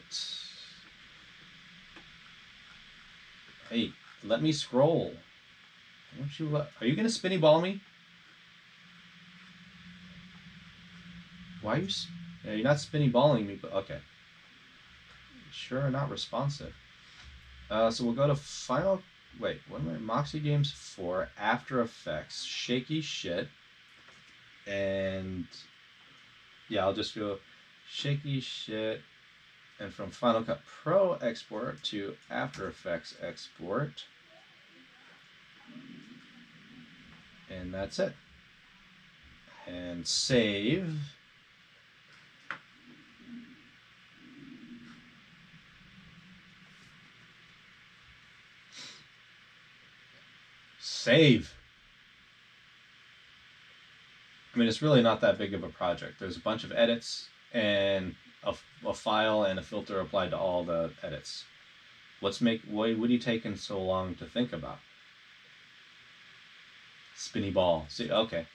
Hey, let me scroll. Don't you are you going to spinny ball me? Why are you... Yeah, you're not spinny balling me, but okay. Sure, not responsive. So we'll go to Final... Wait, what am I... Moxie Games 4, After Effects, shaky shit. And... Yeah, I'll just go shaky shit. And from Final Cut Pro export to After Effects export. And that's it. And save. Save. I mean, it's really not that big of a project. There's a bunch of edits and a file and a filter applied to all the edits. What are you taking so long to think about? Spinny ball. See, okay.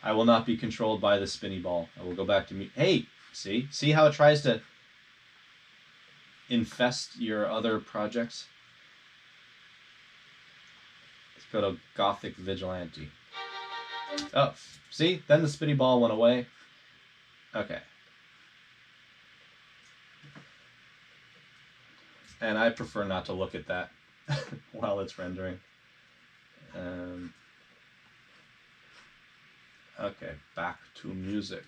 I will not be controlled by the spinny ball. I will go back to me. Hey, see how it tries to infest your other projects? Let's go to Gothic Vigilante. Oh, see? Then the spinny ball went away. Okay. And I prefer not to look at that while it's rendering. Okay, back to music.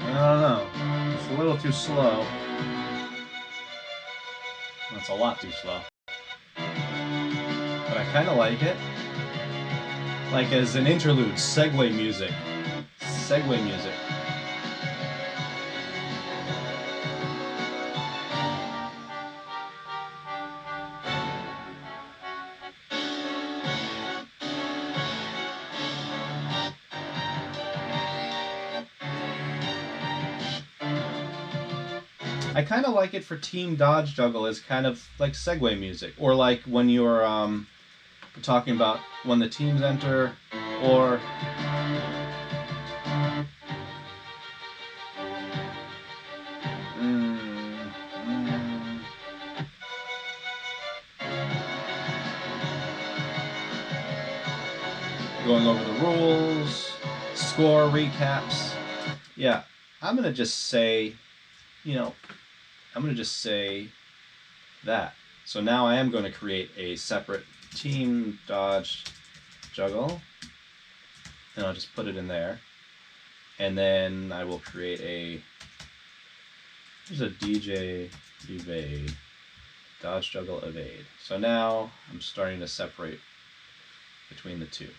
I don't know. It's a little too slow. That's a lot too slow. But I kind of like it. Like as an interlude, segue music. Segue music. I kind of like it for team dodge juggle as kind of like segue music, or like when you're talking about when the teams enter, or going over the rules, score recaps. Yeah, I'm gonna just say, I'm going to just say that. So now I am going to create a separate team dodge juggle. and I'll just put it in there. And then I will create there's a DJ evade, dodge, juggle, evade. So now I'm starting to separate between the two.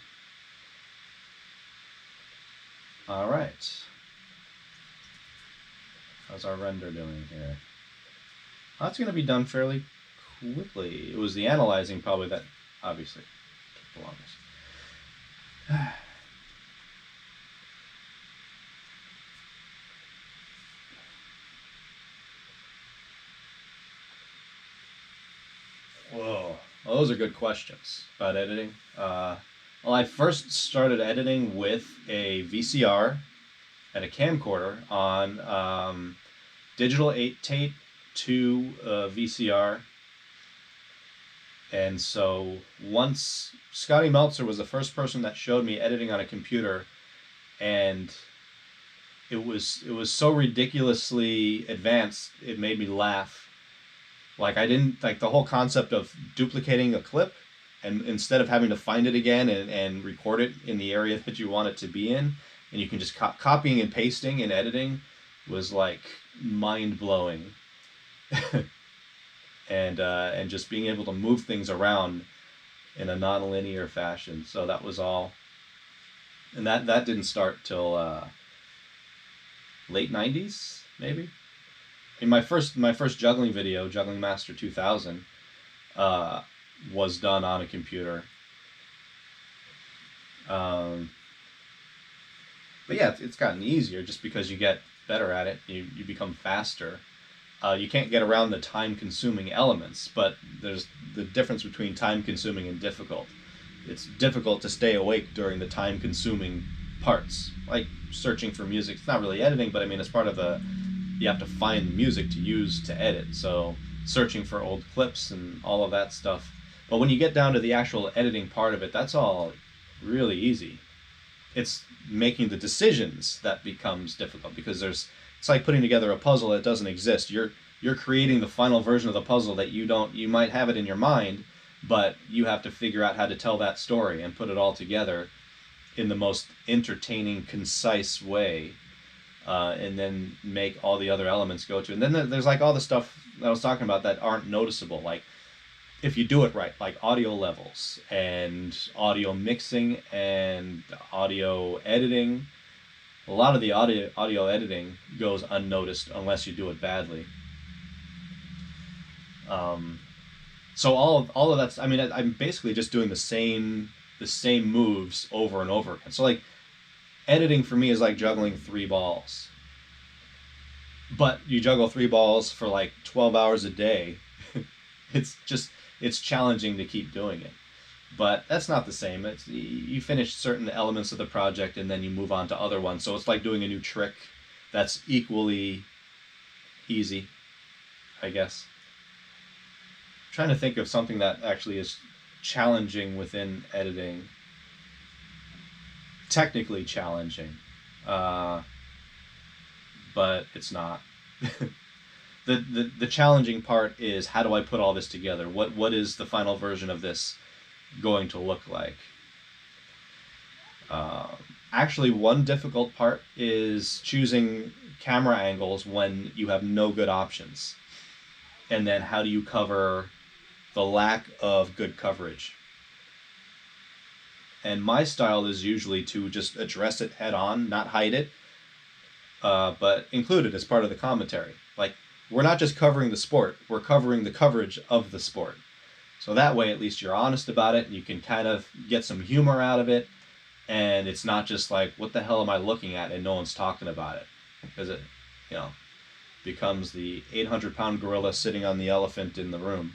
All right. How's our render doing here? That's going to be done fairly quickly. It was the analyzing probably that obviously took the longest. Whoa. Well, those are good questions about editing. Well, I first started editing with a VCR and a camcorder on digital 8 tape to VCR. And so once Scotty Meltzer was the first person that showed me editing on a computer, and it was so ridiculously advanced, it made me laugh. Like, I didn't like the whole concept of duplicating a clip, and instead of having to find it again and record it in the area that you want it to be in, and you can just copying and pasting and editing was like mind blowing. And just being able to move things around in a non-linear fashion. So that was all, and that didn't start till late 90s maybe. In my first juggling video, Juggling Master 2000, was done on a computer. But yeah, it's gotten easier just because you get better at it. You become faster. You can't get around the time-consuming elements, but there's the difference between time-consuming and difficult. It's difficult to stay awake during the time-consuming parts, like searching for music. It's not really editing, but I mean, it's part of the, you have to find the music to use to edit, so searching for old clips and all of that stuff. But when you get down to the actual editing part of it, that's all really easy. It's making the decisions that becomes difficult, because it's like putting together a puzzle that doesn't exist. You're creating the final version of the puzzle that you might have it in your mind, but you have to figure out how to tell that story and put it all together in the most entertaining, concise way, and then make all the other elements go to. And then there's like all the stuff that I was talking about that aren't noticeable, like if you do it right, like audio levels and audio mixing and audio editing. A lot of the audio editing goes unnoticed unless you do it badly. So all of that's, I mean, I'm basically just doing the same moves over and over again. So like editing for me is like juggling 3 balls. But you juggle 3 balls for like 12 hours a day. It's challenging to keep doing it. But that's not the same. It's, you finish certain elements of the project and then you move on to other ones. So it's like doing a new trick that's equally easy, I guess. I'm trying to think of something that actually is challenging within editing. Technically challenging. But it's not. The challenging part is, how do I put all this together? What is the final version of this going to look like? Actually, one difficult part is choosing camera angles when you have no good options. And then how do you cover the lack of good coverage? And my style is usually to just address it head on, not hide it, but include it as part of the commentary. Like, we're not just covering the sport, we're covering the coverage of the sport. So that way, at least you're honest about it, and you can kind of get some humor out of it, and it's not just like, what the hell am I looking at, and no one's talking about it. Because it, becomes the 800-pound gorilla sitting on the elephant in the room.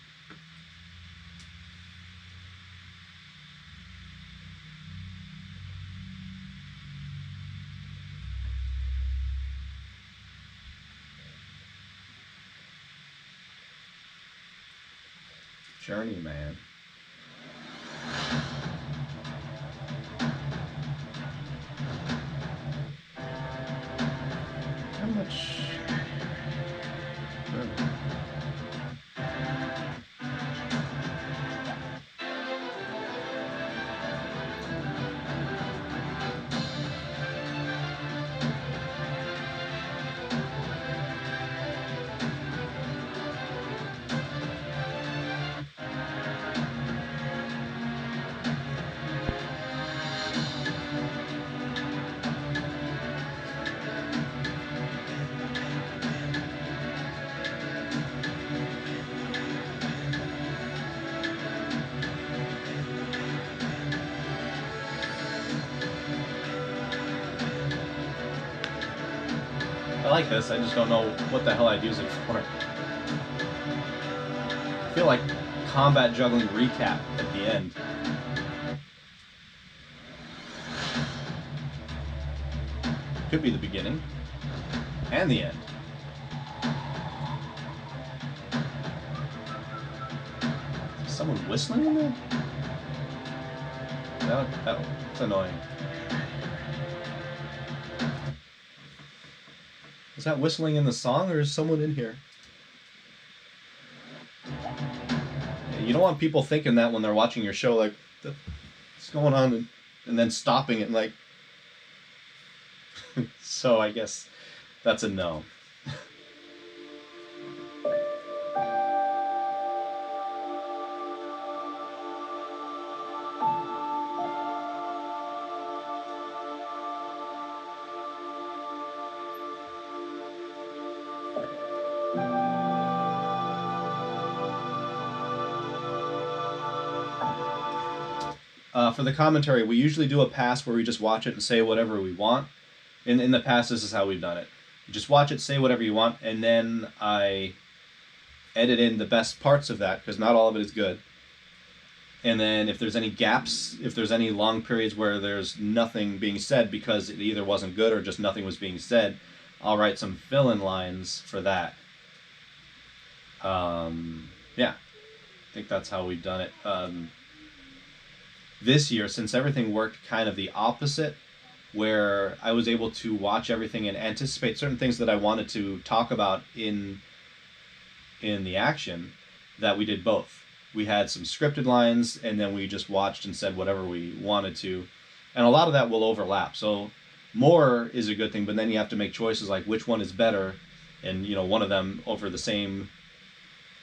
Journeyman. How much? like this, I just don't know what the hell I'd use it for. I feel like combat juggling recap at the end. Could be the beginning and the end. Is someone whistling in there? That's annoying. Is that whistling in the song, or is someone in here? You don't want people thinking that when they're watching your show, like, what's going on, and then stopping it, and like. So I guess that's a no. For the commentary, we usually do a pass where we just watch it and say whatever we want. In the past, this is how we've done it. You just watch it, say whatever you want, and then I edit in the best parts of that, because not all of it is good. And then if there's any gaps, if there's any long periods where there's nothing being said because it either wasn't good or just nothing was being said, I'll write some fill-in lines for that. Yeah, I think that's how we've done it. This year, since everything worked kind of the opposite, where I was able to watch everything and anticipate certain things that I wanted to talk about in the action, that we did both. We had some scripted lines, and then we just watched and said whatever we wanted to. And a lot of that will overlap. So more is a good thing, but then you have to make choices like which one is better, and one of them over the same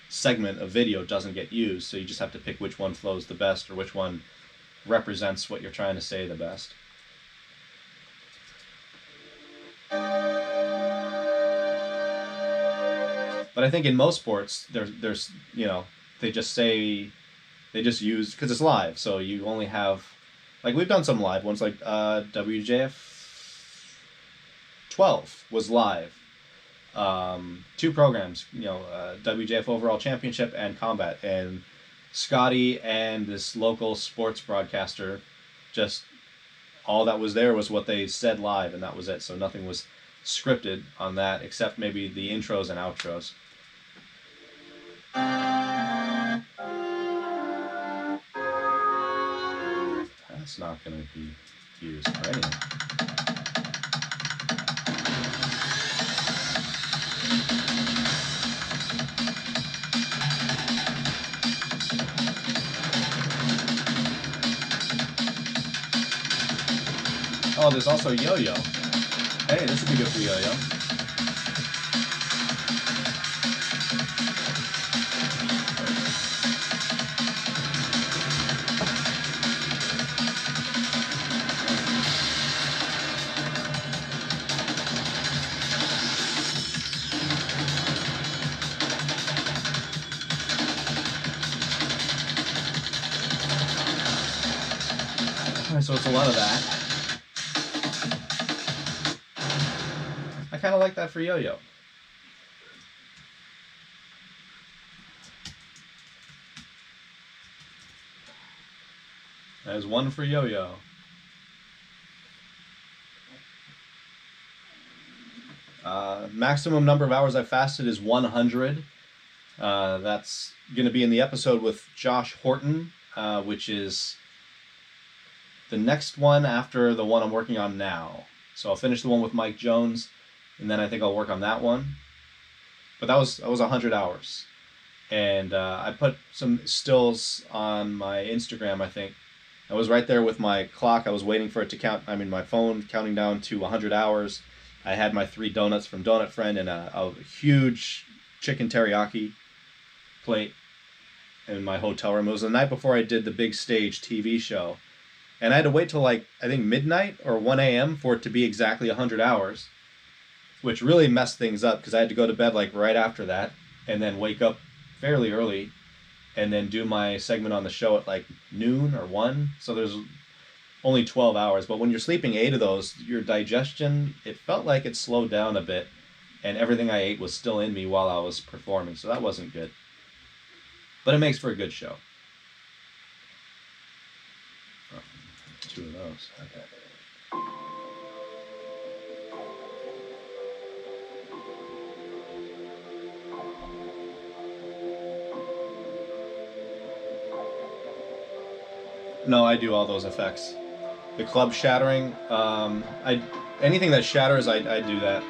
segment of video doesn't get used. So you just have to pick which one flows the best, or which one represents what you're trying to say the best. But I think in most sports, there's they just use, because it's live, so you only have, like, we've done some live ones, like WJF 12 was live. 2 programs, WJF Overall Championship and Combat, and Scotty and this local sports broadcaster, just all that was there was what they said live, and that was it. So nothing was scripted on that, except maybe the intros and outros. That's not going to be used for anything. Oh, there's also Yo-Yo. Hey, this would be good for Yo-Yo. So it's a lot of that. I kind of like that for Yo-Yo. There's one for Yo-Yo. Maximum number of hours I've fasted is 100. That's going to be in the episode with Josh Horton, which is the next one after the one I'm working on now. So I'll finish the one with Mike Jones, and then I think I'll work on that one. But that was 100 hours. And I put some stills on my Instagram, I think. I was right there with my clock. I was waiting for it to count. I mean, my phone counting down to 100 hours. I had my 3 donuts from Donut Friend and a huge chicken teriyaki plate in my hotel room. It was the night before I did the big stage TV show. And I had to wait till, like, I think midnight or 1 a.m. for it to be exactly 100 hours, which really messed things up because I had to go to bed, like, right after that and then wake up fairly early and then do my segment on the show at, like, noon or 1. So there's only 12 hours. But when you're sleeping 8 of those, your digestion, it felt like it slowed down a bit. and everything I ate was still in me while I was performing, so that wasn't good. But it makes for a good show. Oh, 2 of those. Okay. No, I do all those effects. The club shattering, anything that shatters, I do that.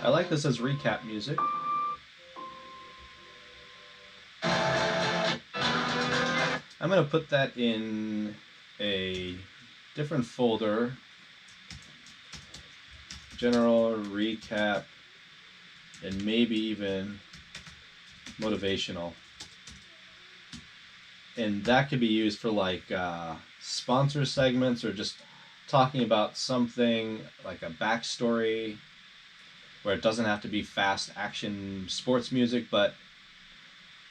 I like this as recap music. I'm going to put that in a different folder. General, recap, and maybe even motivational. And that could be used for like sponsor segments or just talking about something like a backstory where it doesn't have to be fast action sports music, but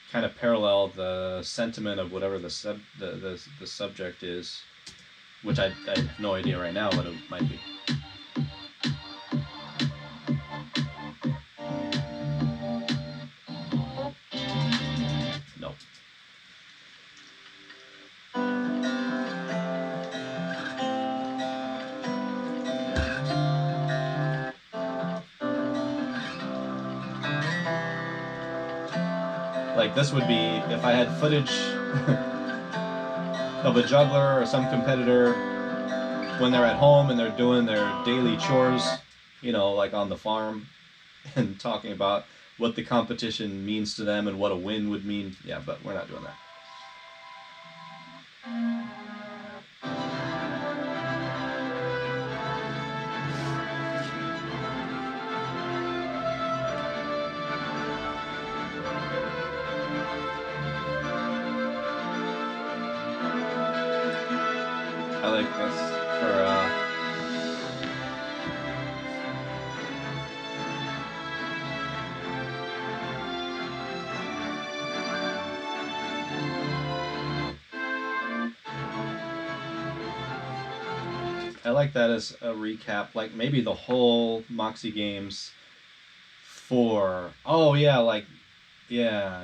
kind of parallel the sentiment of whatever the subject is, which I have no idea right now what it might be. Nope. Like this would be if I had footage of a juggler or some competitor when they're at home and they're doing their daily chores, you know, like on the farm, and talking about what the competition means to them and what a win would mean. Yeah, but we're not doing that. I like this for I like that as a recap, like maybe the whole Moxie Games for, oh yeah, like, yeah.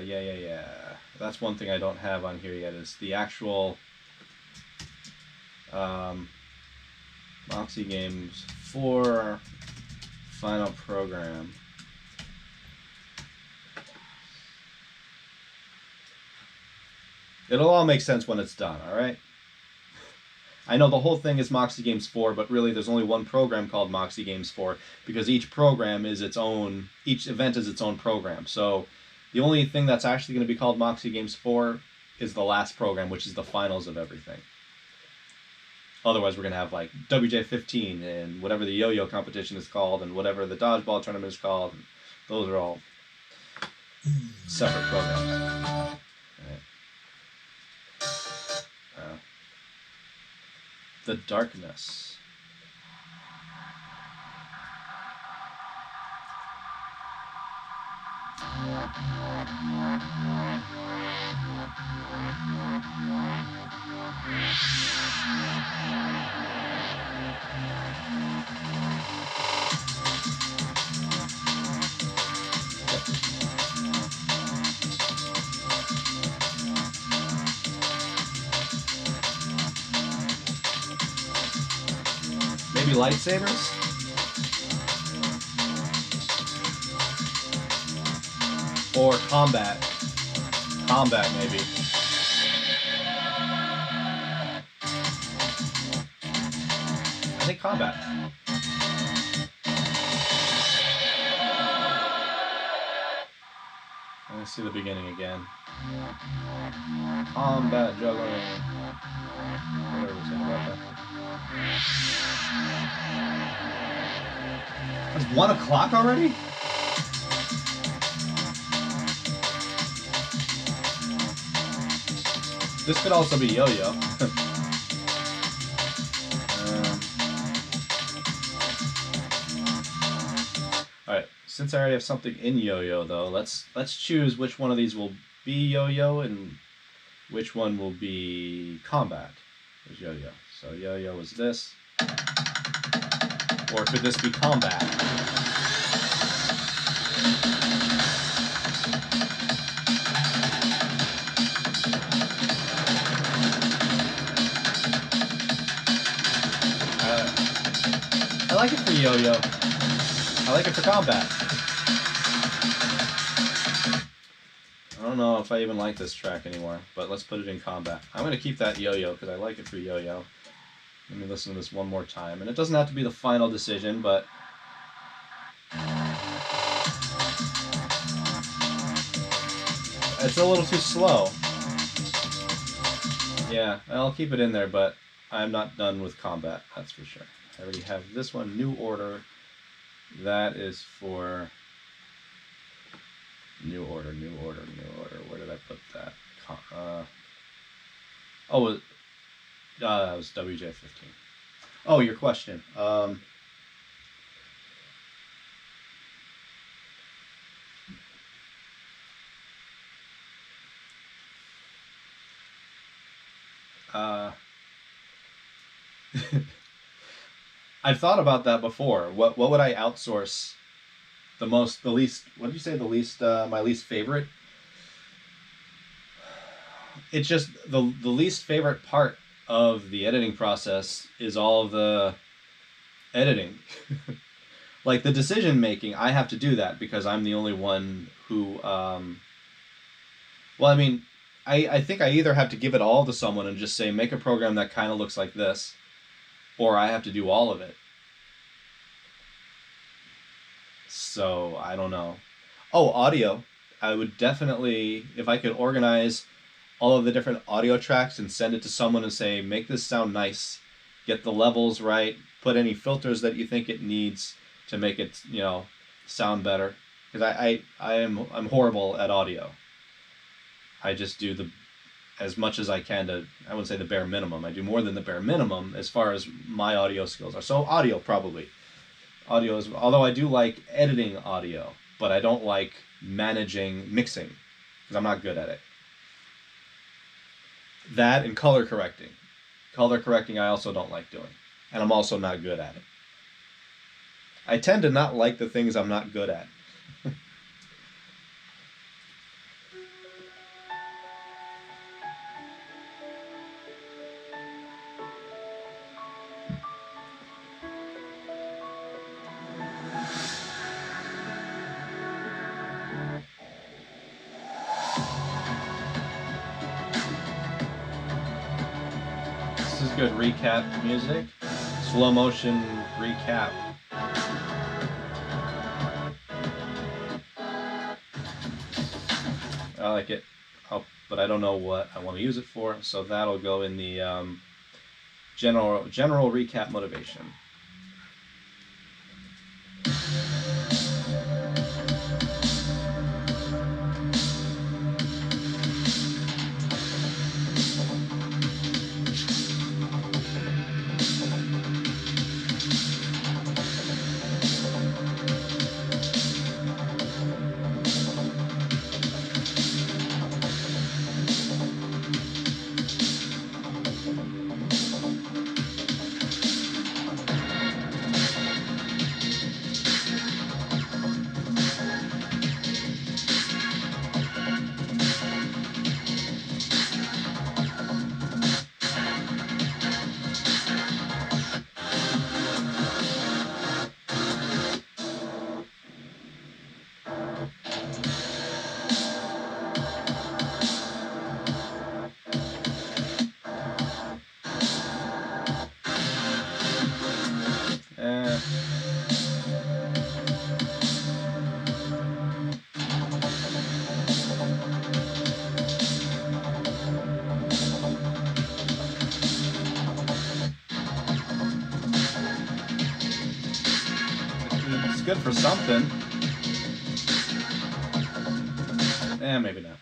That's one thing I don't have on here yet is the actual Moxie Games 4 final program. It'll all make sense when it's done, alright? I know the whole thing is Moxie Games 4, but really there's only one program called Moxie Games 4 because each program is its own, each event is its own program. So the only thing that's actually going to be called Moxie Games 4 is the last program, which is the finals of everything. Otherwise, we're going to have like WJF 15 and whatever the yo-yo competition is called and whatever the dodgeball tournament is called. Those are all separate programs. The darkness. Maybe lightsabers? Or combat. Combat, maybe. I think combat. Let's see the beginning again. Combat juggling. Whatever we said about that. It's 1 o'clock already? This could also be yo-yo. Alright, since I already have something in yo-yo though, let's choose which one of these will be yo-yo and which one will be combat. There's yo-yo. So yo-yo is this. Or could this be combat? I like it for yo-yo. I like it for combat. I don't know if I even like this track anymore, but let's put it in combat. I'm going to keep that yo-yo because I like it for yo-yo. Let me listen to this one more time. And it doesn't have to be the final decision, but... it's a little too slow. Yeah, I'll keep it in there, but I'm not done with combat, that's for sure. I already have this one, New Order. That is for New Order, New Order, New Order. Where did I put that? That was WJF 15. Oh, your question. I've thought about that before. What would I outsource the least? What did you say? The least, my least favorite. It's just the least favorite part of the editing process is all of the editing. Like the decision making, I have to do that because I'm the only one who. Well, I mean, I think I either have to give it all to someone and just say make a program that kind of looks like this, or I have to do all of it. So I don't know. Oh, audio. I would definitely, if I could organize all of the different audio tracks and send it to someone and say, make this sound nice, get the levels right, put any filters that you think it needs to make it, you know, sound better. Because I'm horrible at audio. I just do as much as I can to, I wouldn't say the bare minimum. I do more than the bare minimum as far as my audio skills are. So audio, probably. Audio is, although I do like editing audio, but I don't like managing mixing because I'm not good at it. That and color correcting. Color correcting I also don't like doing, and I'm also not good at it. I tend to not like the things I'm not good at. This is good recap music. Slow motion recap. I like it, but I don't know what I want to use it for, so that'll go in the general recap motivation. It's good for something. Maybe not.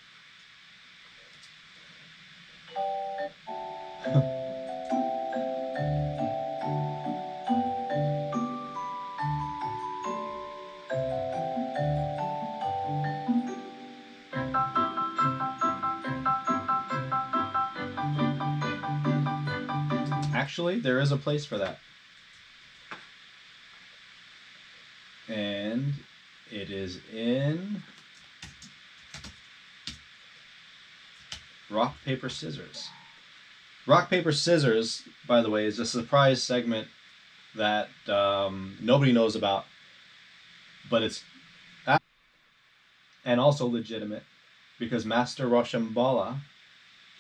Actually, there is a place for that. And it is in Rock, Paper, Scissors. Rock, Paper, Scissors, by the way, is a surprise segment that nobody knows about, but it's and also legitimate because Master Rochambola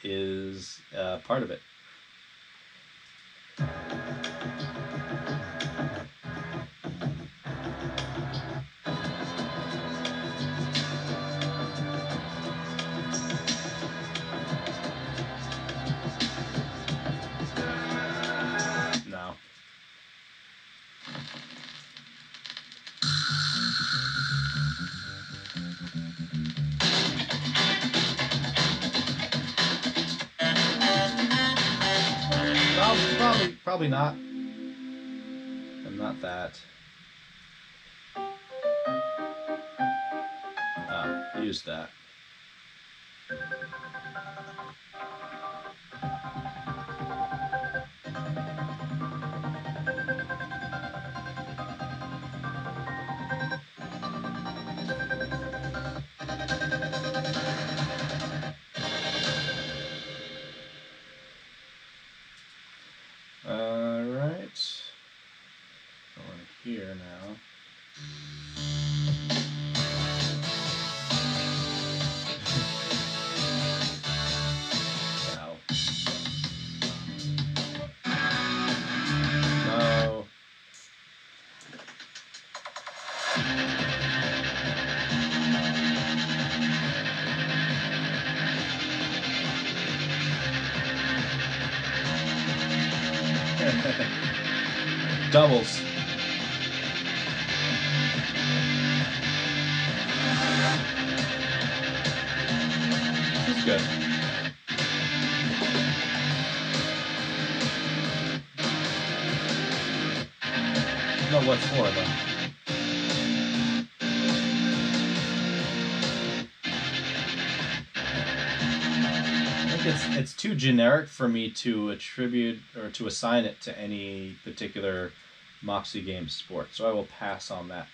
is part of it. No. Probably not. And not that. Use that. Alright. Going here now. No. Doubles. This is good. I don't know what's for though. I think it's too generic for me to attribute or to assign it to any particular Moxie Games sport, so I will pass on that.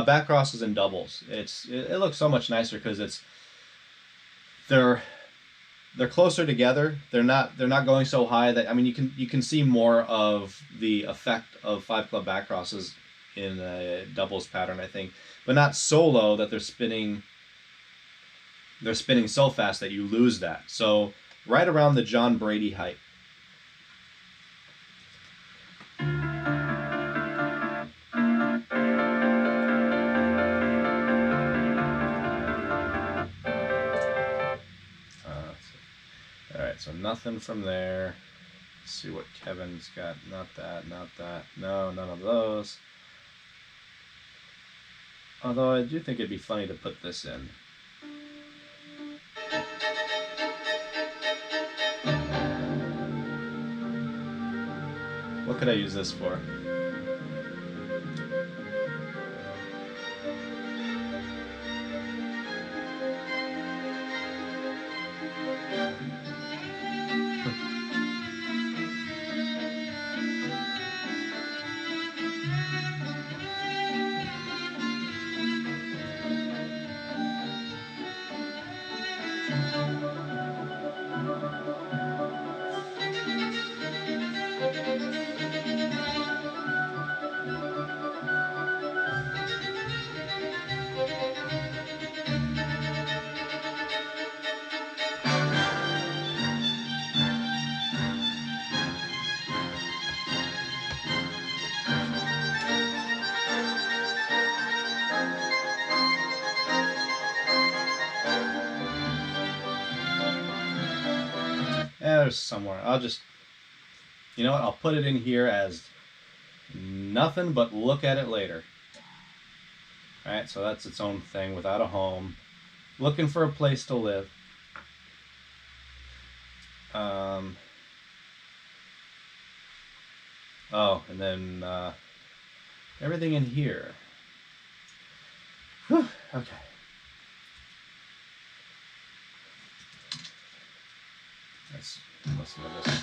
Back crosses and doubles. It looks so much nicer because they're closer together. They're not going so high that, I mean, you can see more of the effect of 5-club back crosses in a doubles pattern, I think, but not so low that they're spinning so fast that you lose that. So right around the John Brady height. Alright, so nothing from there. Let's see what Kevin's got. Not that, not that. No, none of those. Although I do think it'd be funny to put this in. What could I use this for? There's somewhere. I'll just, you know what, I'll put it in here as nothing but look at it later. Alright, so that's its own thing without a home. Looking for a place to live. Oh, and then everything in here. Whew, okay. Let's listen to this.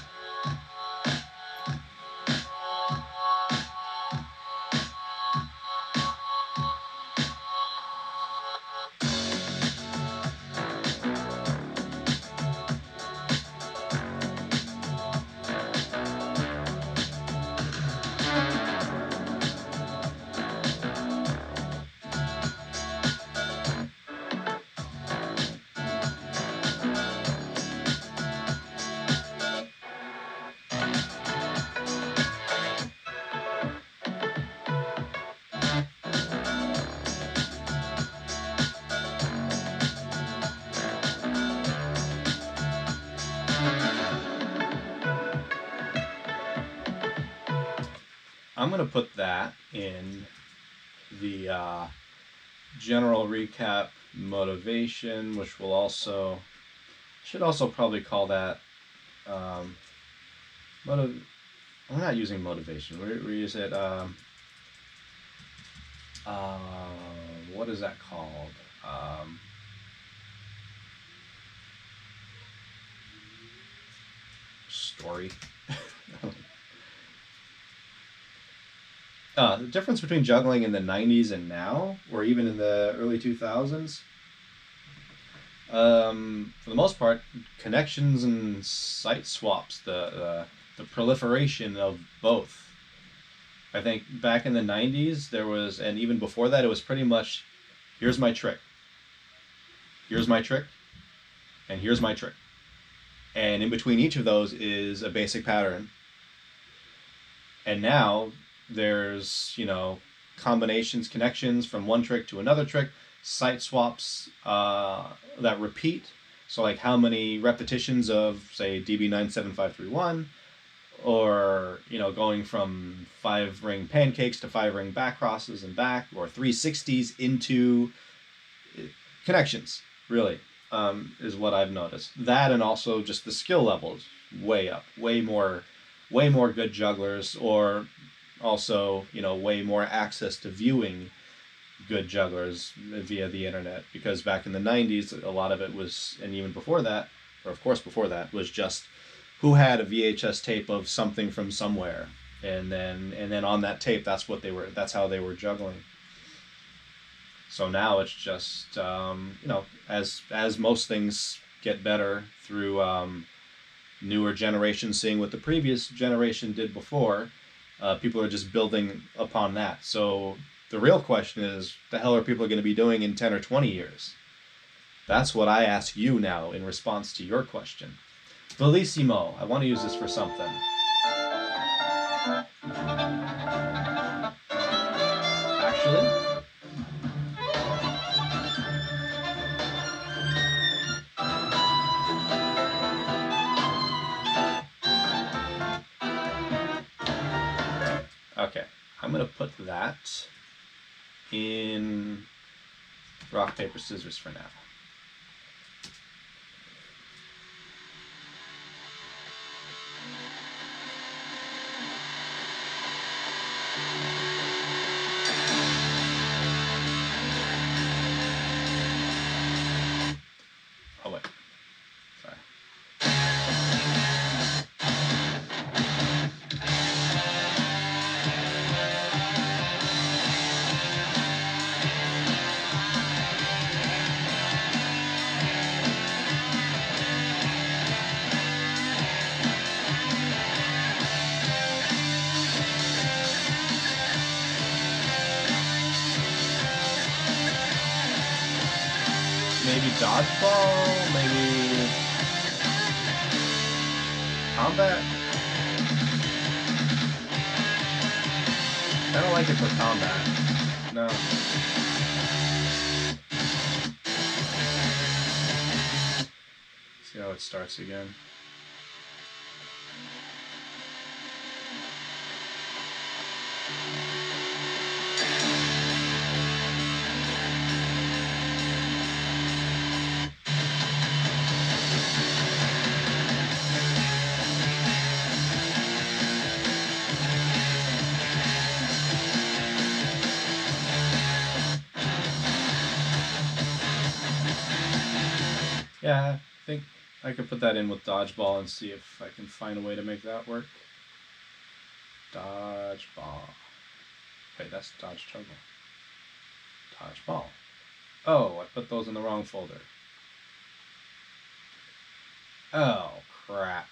I'm going to put that in the general recap motivation, which will also, should also probably call that, we're not using motivation, we use it, what is that called? Story. The difference between juggling in the 90s and now, or even in the early 2000s, for the most part, connections and site swaps, the proliferation of both. I think back in the 90s, there was, and even before that, it was pretty much, here's my trick, here's my trick, and here's my trick. And in between each of those is a basic pattern. And now there's, you know, combinations, connections from one trick to another trick, site swaps that repeat. So like how many repetitions of, say, DB97531, or, you know, going from 5-ring pancakes to 5-ring back crosses and back, or 360s into connections, really, is what I've noticed. That, and also just the skill levels way up, way more good jugglers, or also, you know, way more access to viewing good jugglers via the internet, because back in the 90s, a lot of it was, and even before that, or of course before that, was just who had a VHS tape of something from somewhere, and then on that tape, that's how they were juggling. So now it's just, you know, as most things get better through newer generations seeing what the previous generation did before, people are just building upon that. So the real question is, the hell are people going to be doing in 10 or 20 years? That's what I ask you now in response to your question. Bellissimo. I want to use this for something. Actually, okay, I'm going to put that in rock, paper, scissors for now. Oh, wait. Sorry. Maybe dodgeball, maybe combat. I don't like it for combat. No. See how it starts again. Yeah, I think I could put that in with dodgeball and see if I can find a way to make that work. Dodgeball. Wait, that's dodge juggle. Dodgeball. Oh, I put those in the wrong folder. Oh, crap.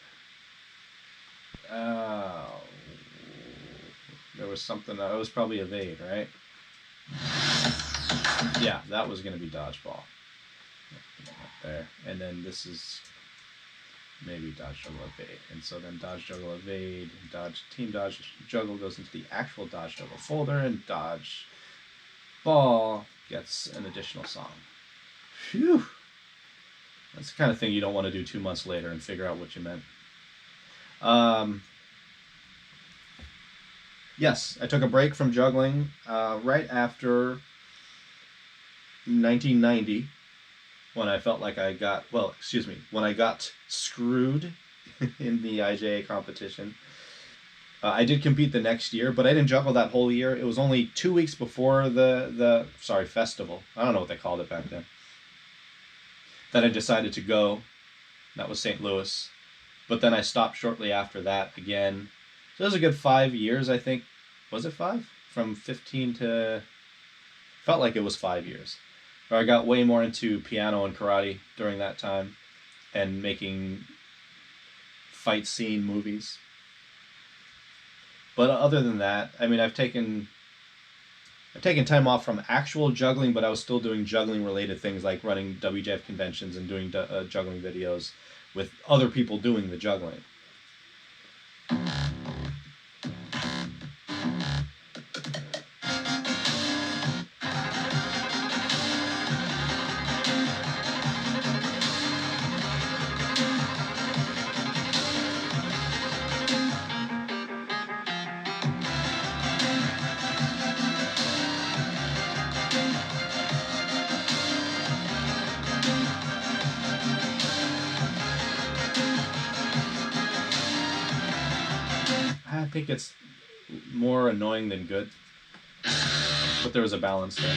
Oh. There was something, it was probably evade, right? Yeah, that was going to be dodgeball. There. And then this is maybe dodge juggle evade. And so then dodge juggle evade, team dodge juggle goes into the actual dodge juggle folder, and dodge ball gets an additional song. Phew. That's the kind of thing you don't want to do 2 months later and figure out what you meant. Yes, I took a break from juggling right after 1990, when I felt like I got, when I got screwed in the IJA competition. I did compete the next year, but I didn't juggle that whole year. It was only 2 weeks before the festival. I don't know what they called it back then. That I decided to go. That was St. Louis. But then I stopped shortly after that again. So it was a good 5 years, I think. Was it 5? From 15 to... Felt like it was 5 years. Where I got way more into piano and karate during that time. And making fight scene movies. But other than that, I mean, I've taken time off from actual juggling, but I was still doing juggling-related things like running WJF conventions and doing juggling videos with other people doing the juggling. I think it's more annoying than good, but there was a balance there.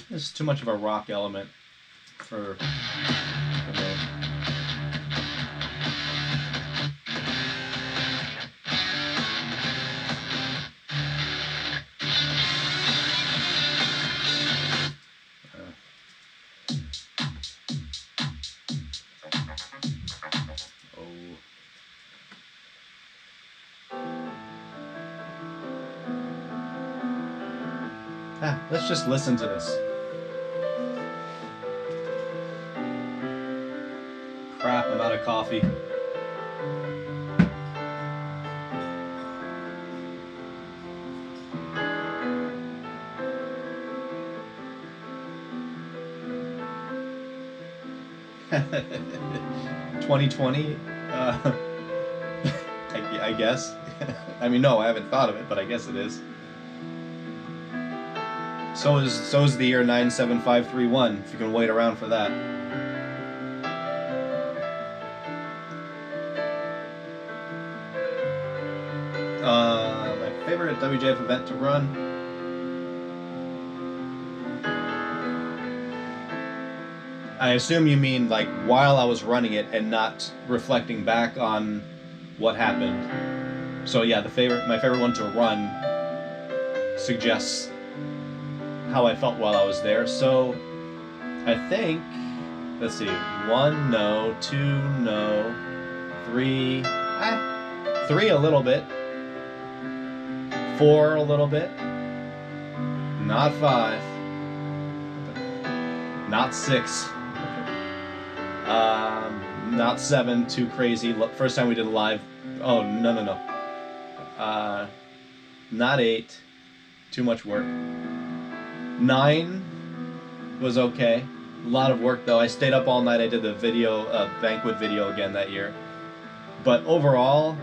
There's too much of a rock element for me. Let's just listen to this. Crap, I'm out of coffee. (2020) I guess. I mean, no, I haven't thought of it, but I guess it is. So is the year 97531, if you can wait around for that. My favorite WJF event to run. I assume you mean like while I was running it and not reflecting back on what happened. So yeah, my favorite one to run suggests how I felt while I was there. So I think, let's see, 1 no, 2 no, 3 3 a little bit, 4 a little bit, not 5, not 6, not 7, too crazy. First time we did a live, oh no, not 8, too much work. 9 was okay. A lot of work though. I stayed up all night. I did the video, banquet video again that year. But overall,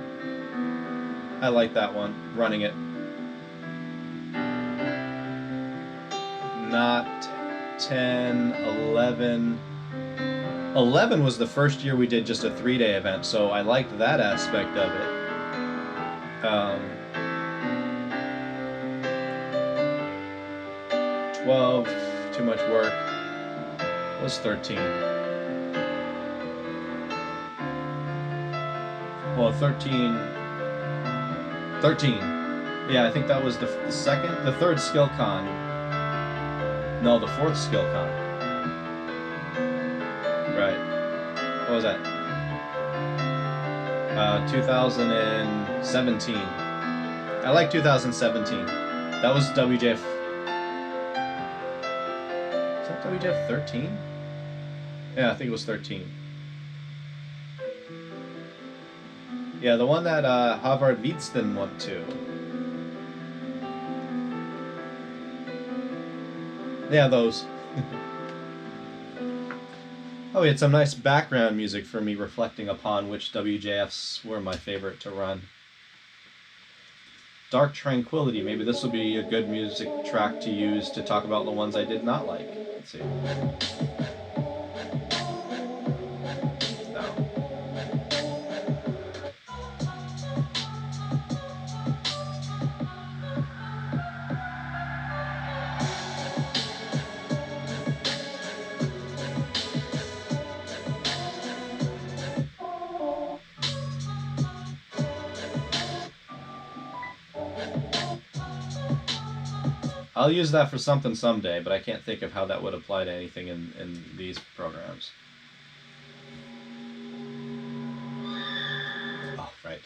I like that one, running it. Not 10, 11. 11 was the first year we did just a 3-day event, so I liked that aspect of it. 12, too much work. It was 13. Well, 13. Yeah, I think that was the third skill con. No, the fourth skill con. Right. What was that? 2017. I like 2017. That was WJF. Is that WJF 13? Yeah, I think it was 13. Yeah, the one that Havard Wietzden went to. Yeah, those. Oh, we had some nice background music for me reflecting upon which WJFs were my favorite to run. Dark Tranquility. Maybe this will be a good music track to use to talk about the ones I did not like. Let's see. I'll use that for something someday, but I can't think of how that would apply to anything in these programs. Oh, right.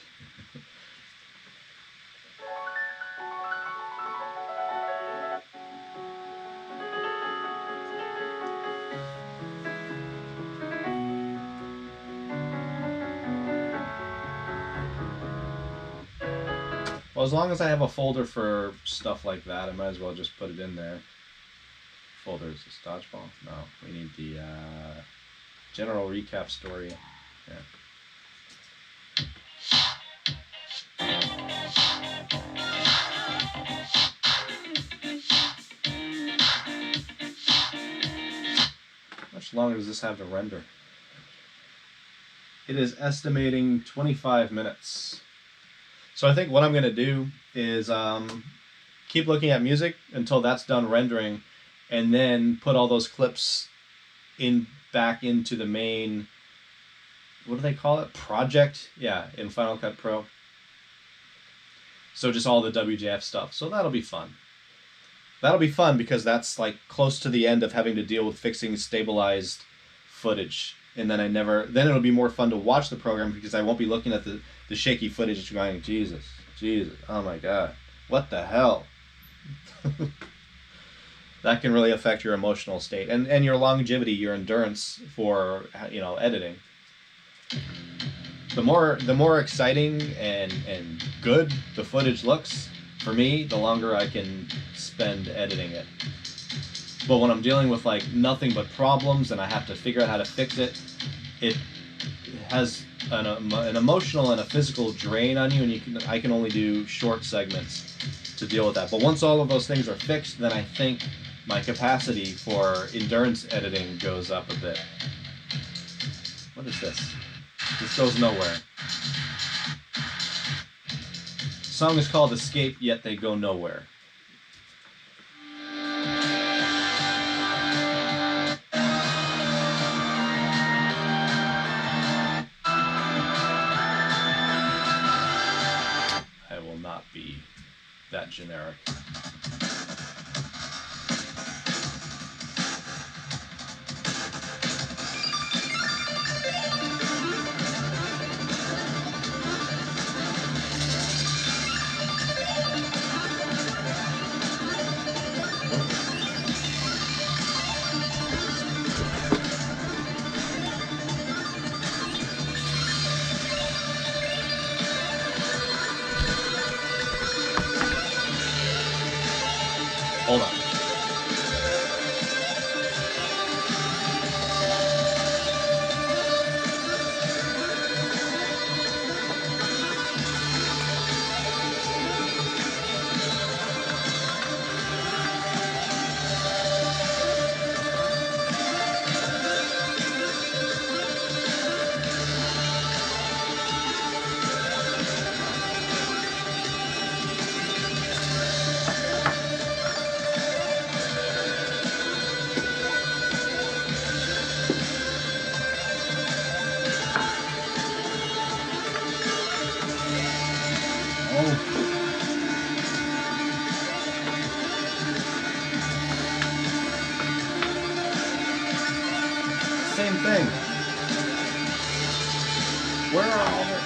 Well, as long as I have a folder for stuff like that, I might as well just put it in there. Folder is this dodgeball? No, we need the general recap story. Yeah. How much longer does this have to render? It is estimating 25 minutes. So I think what I'm going to do is keep looking at music until that's done rendering, and then put all those clips back into the main, what do they call it? Project? Yeah, in Final Cut Pro. So just all the WJF stuff. So that'll be fun. That'll be fun because that's like close to the end of having to deal with fixing stabilized footage. And then then it'll be more fun to watch the program because I won't be looking at the shaky footage and going, Jesus, oh my God, what the hell? That can really affect your emotional state and your longevity, your endurance for, editing. The more exciting and good the footage looks, for me, the longer I can spend editing it. But when I'm dealing with like nothing but problems and I have to figure out how to fix it, it has an emotional and a physical drain on you, and I can only do short segments to deal with that. But once all of those things are fixed, then I think my capacity for endurance editing goes up a bit. What is this? This goes nowhere. The song is called Escape, Yet They Go Nowhere. I will not be that generic. same thing. Where are all the...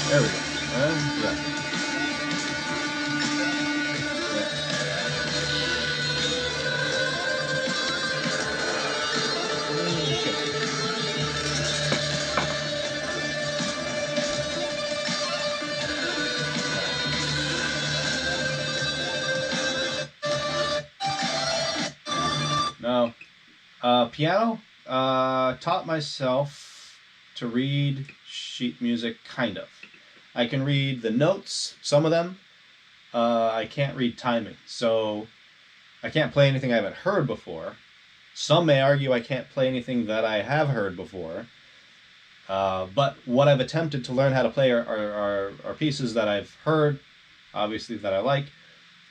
There we go. Yeah. No. Piano, taught myself to read sheet music, kind of. I can read the notes, some of them. I can't read timing, so I can't play anything I haven't heard before. Some may argue I can't play anything that I have heard before. But what I've attempted to learn how to play are pieces that I've heard, obviously, that I like,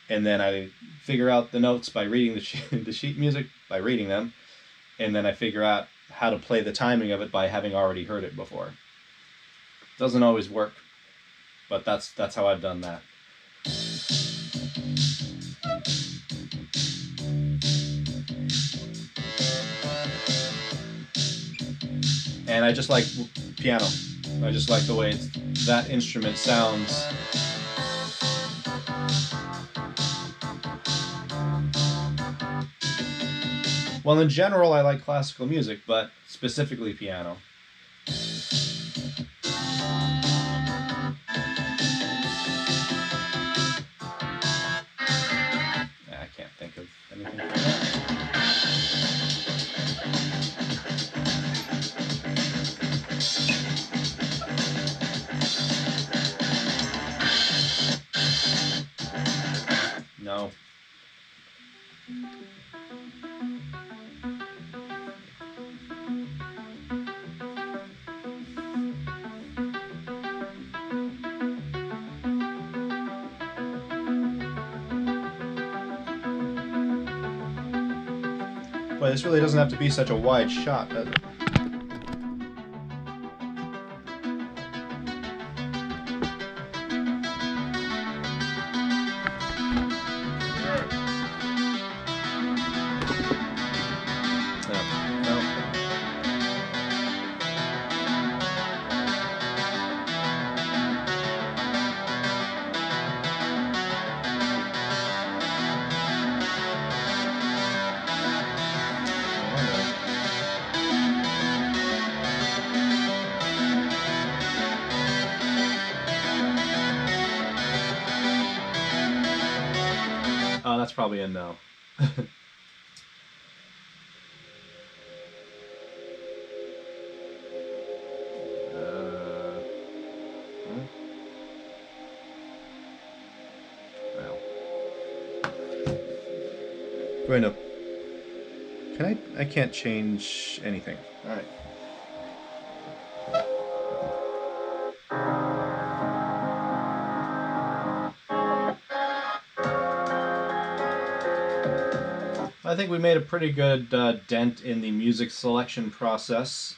and then I figure out the notes by reading the sheet music, by reading them, and then I figure out how to play the timing of it by having already heard it before. Doesn't always work, but that's how I've done that. And I just like piano. I just like the way that instrument sounds. Well, in general, I like classical music, but specifically piano. I can't think of anything for that. No. Boy, this really doesn't have to be such a wide shot, does it? Oh, that's probably a no. Well. Going to... Can I can't change anything. All right. I think we made a pretty good dent in the music selection process.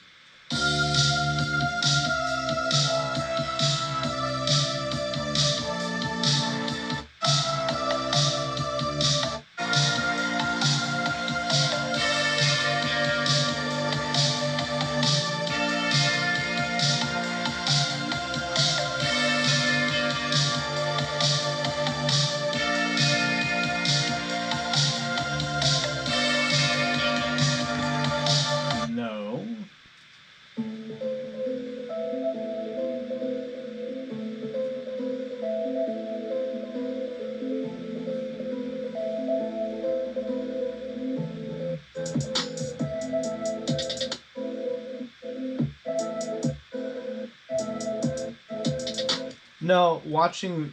No, watching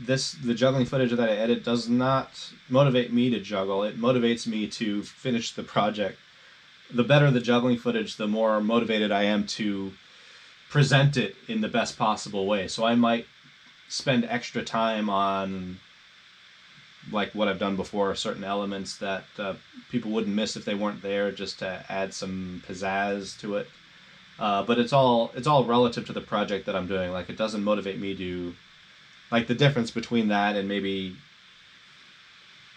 the juggling footage that I edit does not motivate me to juggle. It motivates me to finish the project. The better the juggling footage, the more motivated I am to present it in the best possible way. So I might spend extra time on, like what I've done before, certain elements that people wouldn't miss if they weren't there, just to add some pizzazz to it. But it's all relative to the project that I'm doing. Like, it doesn't motivate me to, like, the difference between that and maybe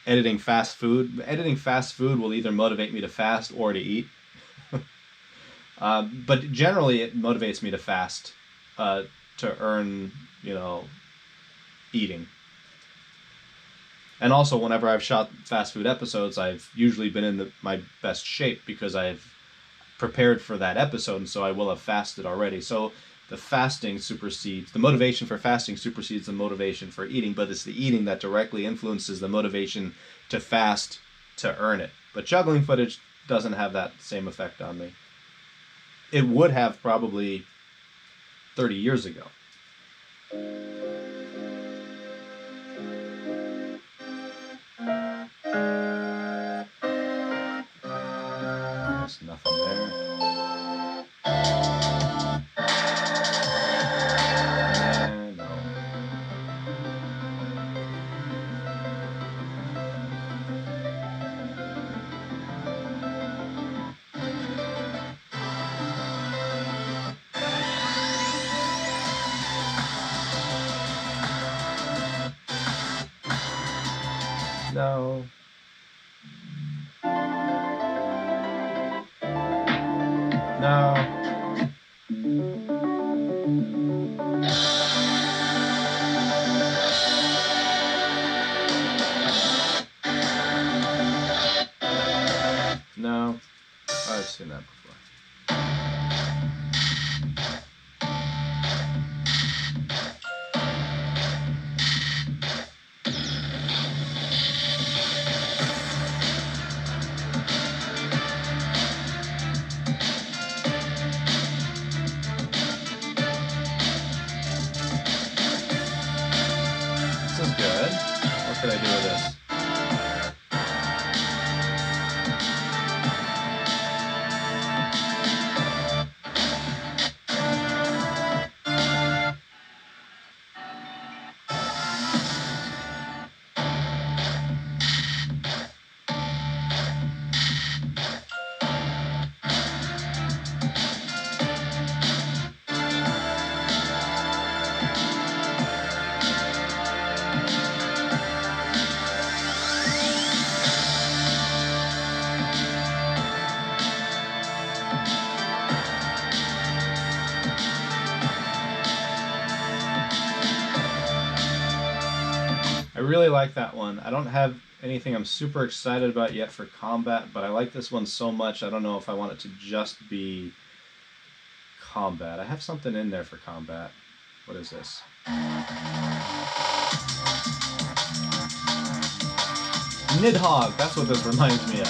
editing fast food. Editing fast food will either motivate me to fast or to eat. But generally, it motivates me to fast, to earn, eating. And also, whenever I've shot fast food episodes, I've usually been in my best shape because I've prepared for that episode, and so I will have fasted already. So the motivation for fasting supersedes the motivation for eating, but it's the eating that directly influences the motivation to fast to earn it. But juggling footage doesn't have that same effect on me. It would have probably 30 years ago. There's nothing there. No. No. No. No. I've seen that before. This is good. What could I do with this? I really like that one. I don't have anything I'm super excited about yet for combat, but I like this one so much I don't know if I want it to just be combat. I have something in there for combat. What is this? Nidhogg! That's what this reminds me of.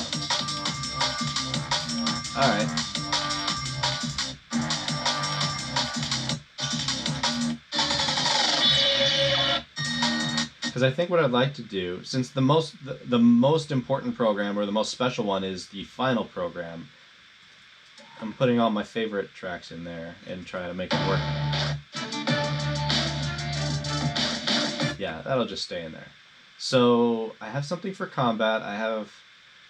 Alright. Because I think what I'd like to do, since the most important program, or the most special one, is the final program, I'm putting all my favorite tracks in there and trying to make it work. Yeah, that'll just stay in there. So I have something for combat. I have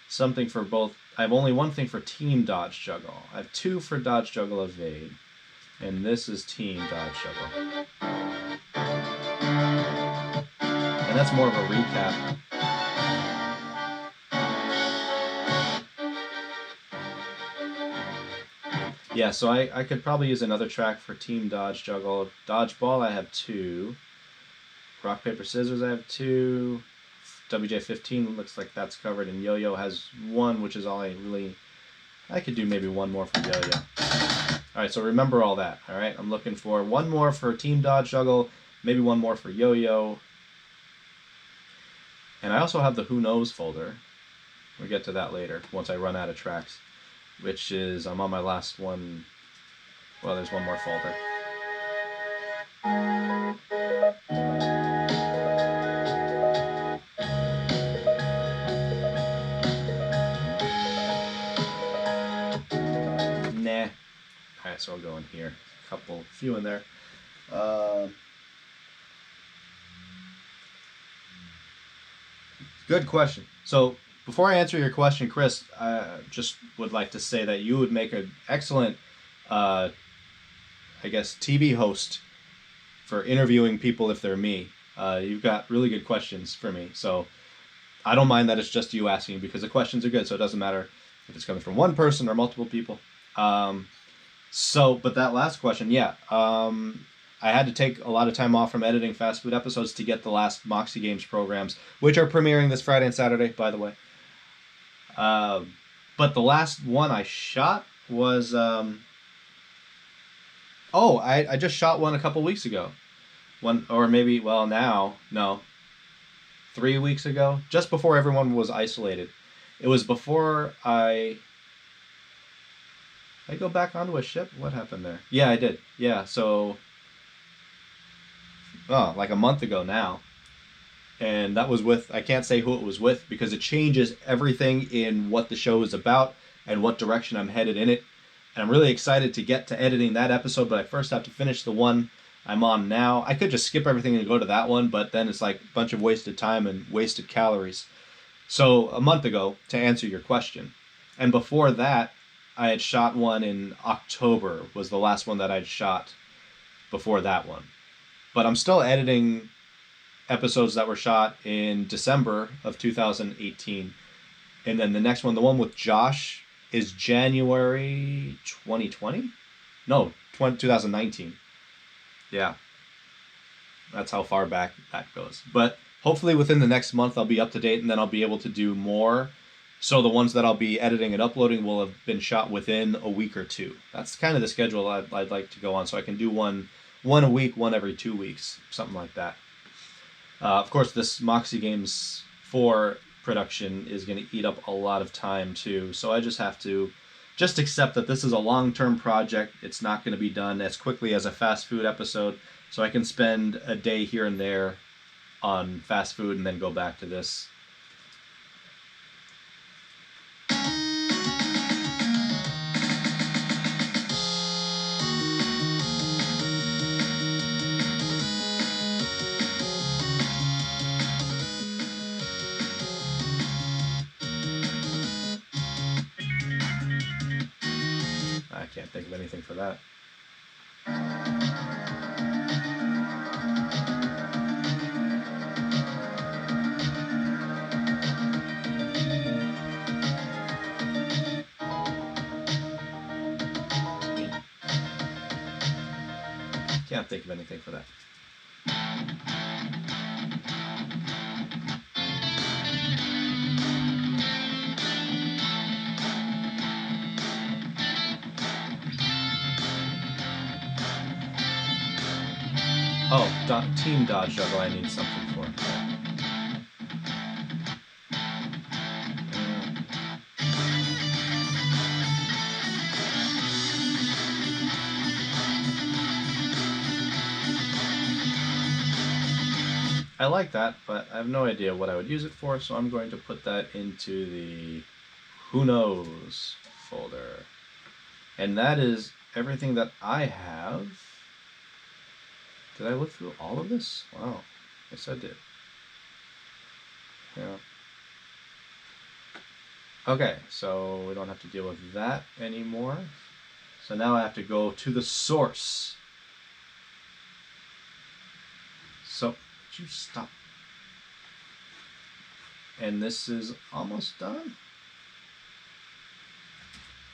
something for both. I have only one thing for team dodge juggle. I have two for dodge juggle evade, and this is team dodge juggle. And that's more of a recap. Yeah, so I could probably use another track for team dodge juggle. Dodgeball, I have two. Rock, paper, scissors, I have two. WJ15 looks like that's covered, and Yo-Yo has one, which is all I could do maybe one more for Yo-Yo. Alright, so remember all that, alright? I'm looking for one more for team dodge juggle, maybe one more for Yo-Yo. And I also have the Who Knows folder. We'll get to that later, once I run out of tracks. Which is, I'm on my last one. Well, there's one more folder. Nah. Alright, so I'll go in here. Few in there. Good question. So, before I answer your question, Chris, I just would like to say that you would make an excellent uh, I guess, TV host for interviewing people if they're me. You've got really good questions for me, so I don't mind that it's just you asking because the questions are good, so it doesn't matter if it's coming from one person or multiple people. But that last question, yeah. I had to take a lot of time off from editing fast food episodes to get the last Moxie Games programs, which are premiering this Friday and Saturday, by the way. But the last one I shot was... I just shot one a couple weeks ago. Or maybe, now, no. 3 weeks ago, just before everyone was isolated. It was before I go back onto a ship? What happened there? Yeah, I did. Yeah, so... like a month ago now. And that was with... I can't say who it was with because it changes everything in what the show is about and what direction I'm headed in it. And I'm really excited to get to editing that episode, but I first have to finish the one I'm on now. I could just skip everything and go to that one, but then it's like a bunch of wasted time and wasted calories. So a month ago, to answer your question. And before that, I had shot one in October, was the last one that I'd shot before that one. But I'm still editing episodes that were shot in December of 2018. And then the next one, the one with Josh, is January 2020? No, 2019. Yeah. That's how far back that goes. But hopefully within the next month I'll be up to date and then I'll be able to do more. So the ones that I'll be editing and uploading will have been shot within a week or two. That's kind of the schedule I'd like to go on. So I can do one a week, one every 2 weeks, something like that. Of course, this Moxie Games 4 production is going to eat up a lot of time too. So I just have to accept that this is a long-term project. It's not going to be done as quickly as a fast food episode. So I can spend a day here and there on fast food and then go back to this. I can't think of anything for that. Can't think of anything for that. Oh, Team Dodge Juggle I need something for. Yeah. I like that, but I have no idea what I would use it for, so I'm going to put that into the Who Knows folder. And that is everything that I have. Did I look through all of this? Wow. Yes, I did. Yeah. Okay, so we don't have to deal with that anymore. So now I have to go to the source. So, would you stop? And this is almost done.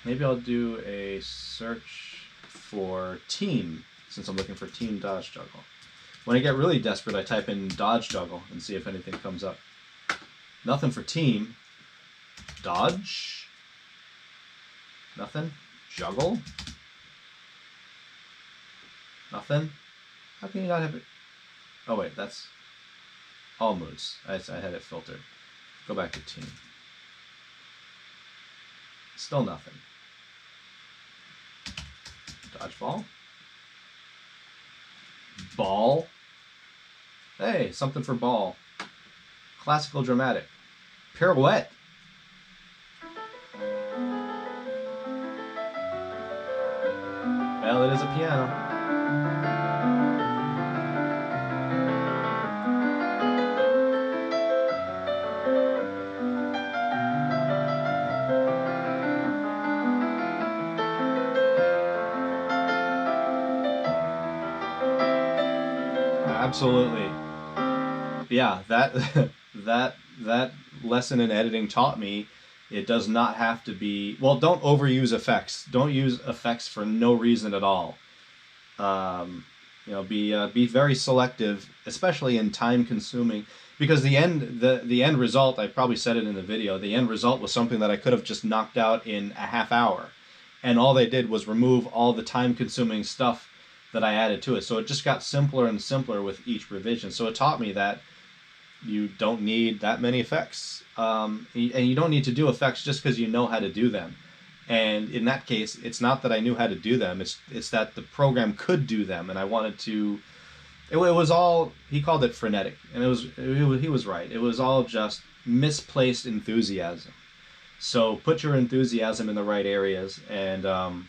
Maybe I'll do a search for team, since I'm looking for Team Dodge Juggle. When I get really desperate, I type in Dodge Juggle and see if anything comes up. Nothing for team. Dodge? Nothing? Juggle? Nothing? How can you not have it? Oh wait, that's all moods. I had it filtered. Go back to team. Still nothing. Dodgeball? Ball? Hey, something for ball. Classical dramatic. Pirouette. Well, it is a piano. absolutely. Yeah, that that lesson in editing taught me it does not have to be, well, don't overuse effects. Don't use effects for no reason at all. Um, be very selective, especially in time consuming, because the end result, I probably said it in the video, the end result was something that I could have just knocked out in a half hour, and all they did was remove all the time consuming stuff that I added to it. So it just got simpler and simpler with each revision. So it taught me that you don't need that many effects, and you don't need to do effects just because you know how to do them. And in that case, it's not that I knew how to do them; it's that the program could do them, and I wanted to. It was all, he called it frenetic, and he was right. It was all just misplaced enthusiasm. So put your enthusiasm in the right areas, and none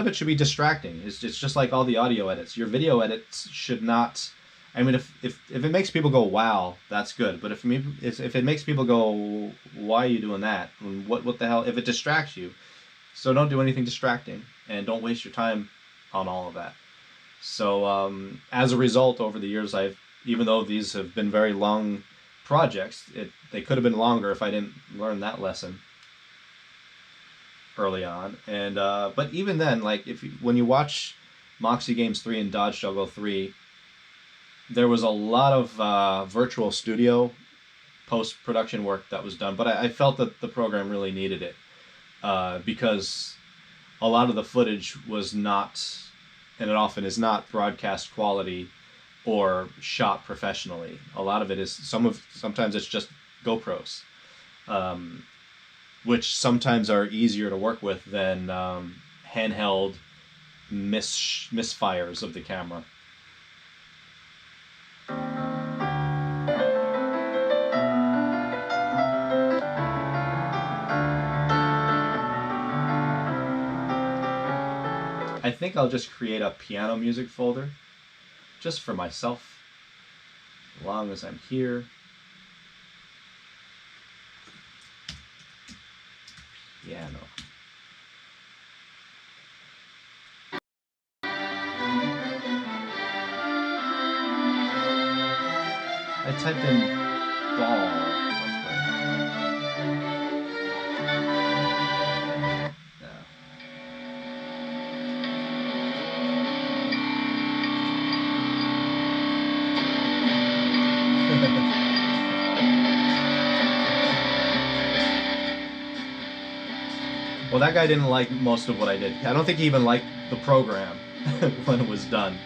of it should be distracting. It's just like all the audio edits. Your video edits should not. I mean, if it makes people go, wow, that's good. But if it makes people go, why are you doing that? And what the hell? If it distracts you, so don't do anything distracting, and don't waste your time on all of that. So as a result, over the years, even though these have been very long projects, they could have been longer if I didn't learn that lesson early on. And but even then, like when you watch Moxie Games 3 and Dodge Juggle 3, there was a lot of virtual studio post-production work that was done, but I felt that the program really needed it because a lot of the footage was not, and it often is not, broadcast quality or shot professionally. A lot of it is sometimes it's just GoPros, which sometimes are easier to work with than handheld misfires of the camera. I think I'll just create a piano music folder just for myself, as long as I'm here. Piano. I typed in ball. Well, that guy didn't like most of what I did. I don't think he even liked the program when it was done.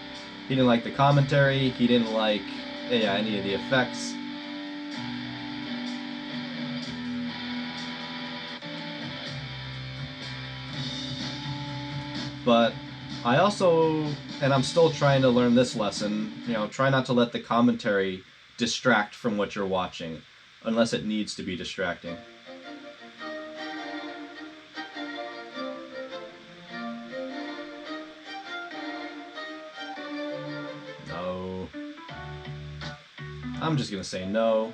He didn't like the commentary. He didn't like any of the effects. But I also, and I'm still trying to learn this lesson, try not to let the commentary distract from what you're watching, unless it needs to be distracting. No. I'm just gonna say no.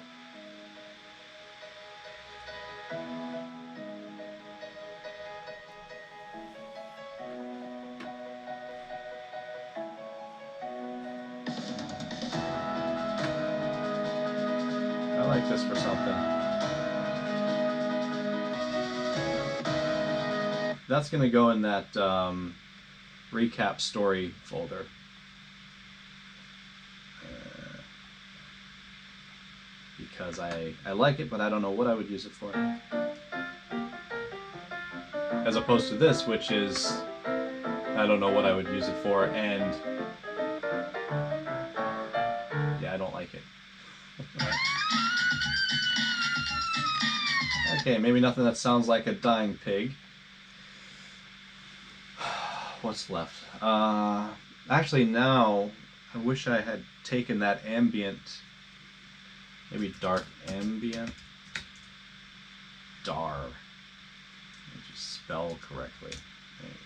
I like this for something. That's gonna go in that recap story folder. Because I like it, but I don't know what I would use it for. As opposed to this, which is, I don't know what I would use it for, and yeah, I don't like it. Okay, maybe nothing that sounds like a dying pig. What's left? Actually, now I wish I had taken that ambient, maybe dark ambient. Dar. Let me just spell correctly. There you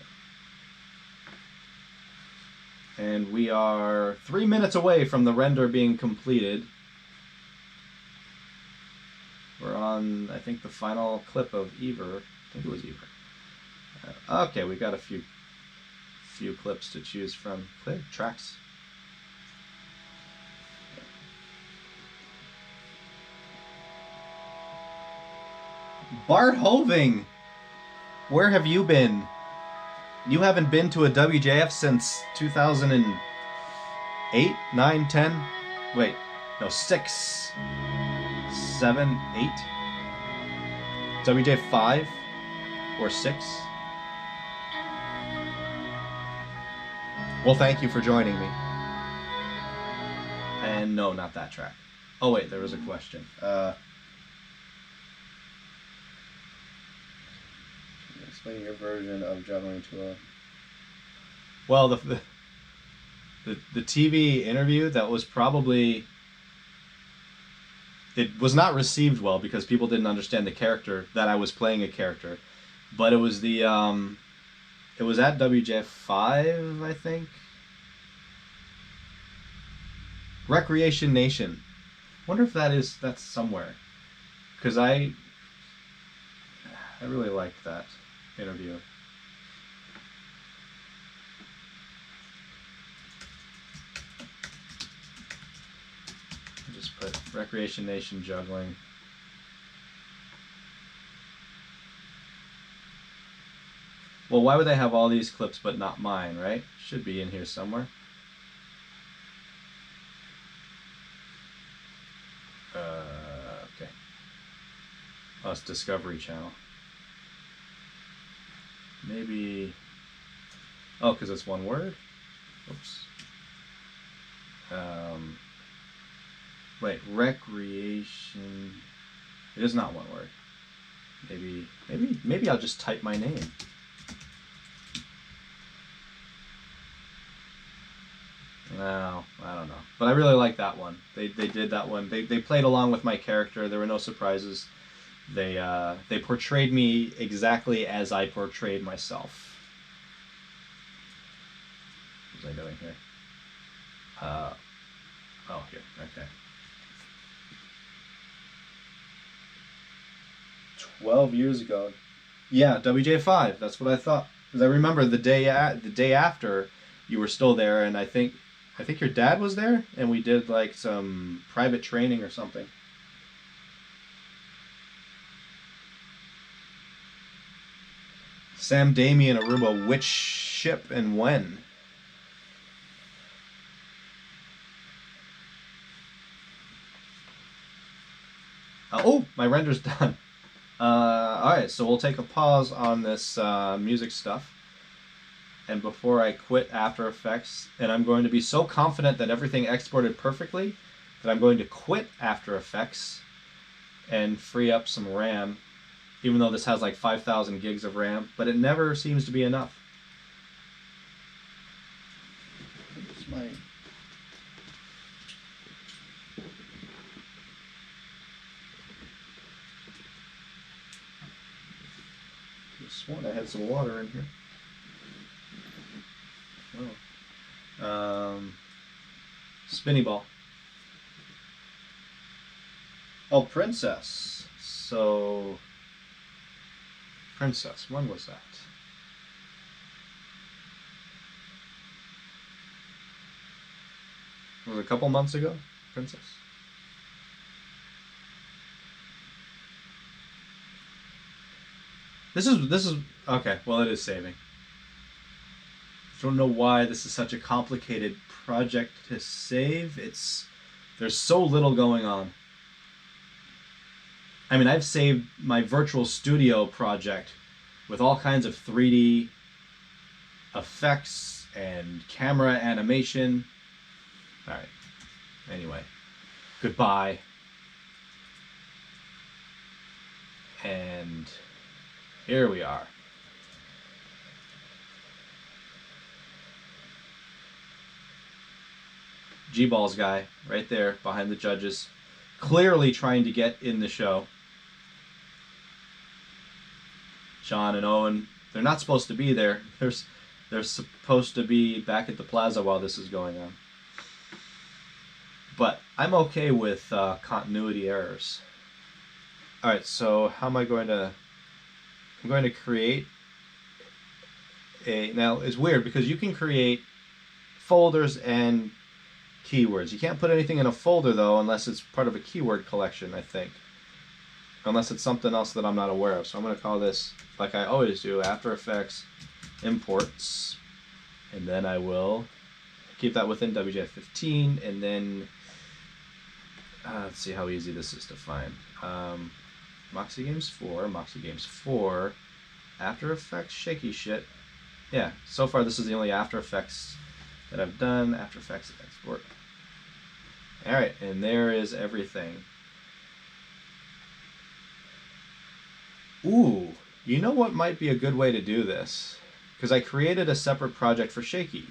go. And we are 3 minutes away from the render being completed. We're on, I think, the final clip of Ever. I think it was Ever. Okay, we've got a few clips to choose from. Tracks. Bart Hoving! Where have you been? You haven't been to a WJF since 2008, 9, 10? Wait, no, 6, 7, 8? WJF 5 or 6? Well, thank you for joining me. And no, not that track. Oh wait, there was a question. Explain your version of juggling to a... Well, the TV interview, that was probably... It was not received well because people didn't understand the character, that I was playing a character. But it was the... it was at WJF 5, I think. Recreation Nation. Wonder if that's somewhere. Because I really liked that interview. I just put Recreation Nation juggling. Well, why would they have all these clips but not mine, right? Should be in here somewhere. Okay. Oh, it's Discovery Channel. Maybe... Oh, because it's one word? Oops. Wait, recreation... It is not one word. Maybe I'll just type my name. No, I don't know. But I really like that one. They did that one. They played along with my character. There were no surprises. They portrayed me exactly as I portrayed myself. What was I doing here? Oh, here. Okay. 12 years ago. Yeah, WJ5. That's what I thought. Because I remember the day after you were still there, and I think your dad was there, and we did like some private training or something. Sam Damien Aruba, which ship and when? Oh, my render's done. Alright, so we'll take a pause on this music stuff. And before I quit After Effects, and I'm going to be so confident that everything exported perfectly that I'm going to quit After Effects and free up some RAM, even though this has like 5,000 gigs of RAM, but it never seems to be enough. It's my... I sworn I had some water in here. Oh. Spinny ball. Oh, Princess. So, Princess, when was that? Was it a couple months ago, Princess? This is okay. Well, it is saving. I don't know why this is such a complicated project to save. There's so little going on. I mean, I've saved my virtual studio project with all kinds of 3D effects and camera animation. All right. Anyway, goodbye. And here we are. G-Balls guy, right there, behind the judges, clearly trying to get in the show. Sean and Owen, they're not supposed to be there. They're supposed to be back at the plaza while this is going on. But I'm okay with continuity errors. Alright, so how am I going to... I'm going to create a... Now, it's weird because you can create folders and keywords. You can't put anything in a folder, though, unless it's part of a keyword collection, I think. unless it's something else that I'm not aware of. So I'm going to call this, like I always do, After Effects imports, and then I will keep that within WJF 15, and then let's see how easy this is to find. Moxie Games 4, After Effects shaky shit. Yeah, so far this is the only After Effects that I've done. After Effects export. Alright, and there is everything. Ooh, you know what might be a good way to do this? Because I created a separate project for Shaky.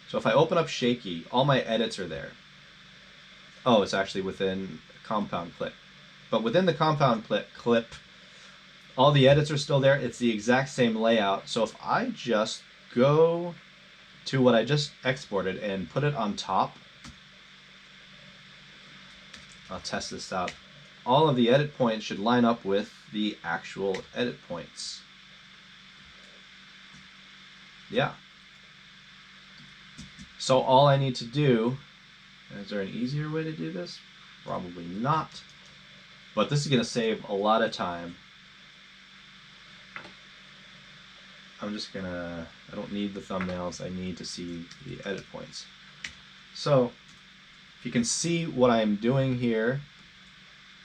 So if I open up Shaky, all my edits are there. Oh, it's actually within compound clip. But within the compound clip, all the edits are still there. It's the exact same layout. So if I just go to what I just exported and put it on top, I'll test this out. All of the edit points should line up with the actual edit points. Yeah. So all I need to do, is there an easier way to do this? Probably not. But this is going to save a lot of time. I'm just going to, I don't need the thumbnails, I need to see the edit points. So, if you can see what I'm doing here,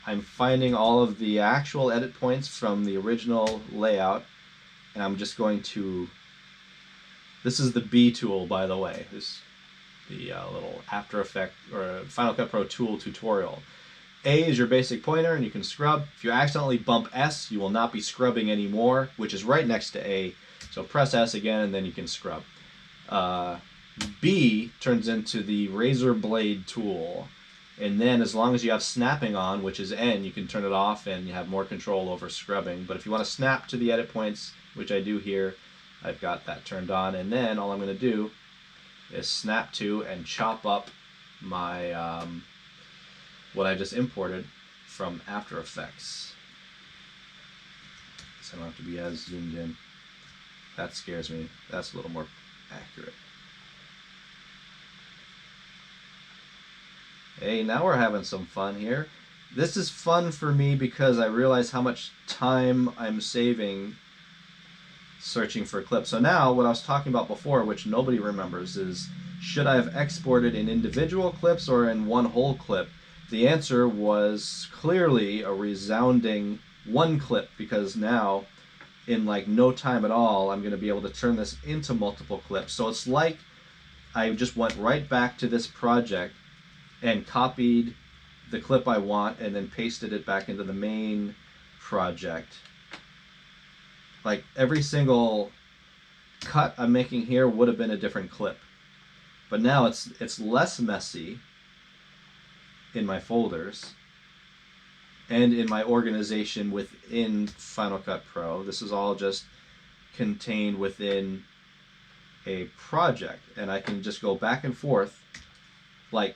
I'm finding all of the actual edit points from the original layout, and I'm just going to, this is the B tool, by the way, this the little After Effects or Final Cut Pro tool tutorial. A is your basic pointer, and you can scrub. If you accidentally bump S, you will not be scrubbing anymore, which is right next to A. So press S again, and then you can scrub. B turns into the razor blade tool. And then as long as you have snapping on, which is N, you can turn it off and you have more control over scrubbing. But if you want to snap to the edit points, which I do here, I've got that turned on. And then all I'm going to do is snap to and chop up my what I just imported from After Effects. So I don't have to be as zoomed in. That scares me. That's a little more accurate. Hey, now we're having some fun here. This is fun for me because I realize how much time I'm saving searching for clips. So now, what I was talking about before, which nobody remembers, is should I have exported in individual clips or in one whole clip? The answer was clearly a resounding one clip, because now, in like no time at all, I'm going to be able to turn this into multiple clips. So it's like I just went right back to this project and copied the clip I want and then pasted it back into the main project. Like every single cut I'm making here would have been a different clip. But now it's less messy in my folders and in my organization within Final Cut Pro. This is all just contained within a project, and I can just go back and forth. Like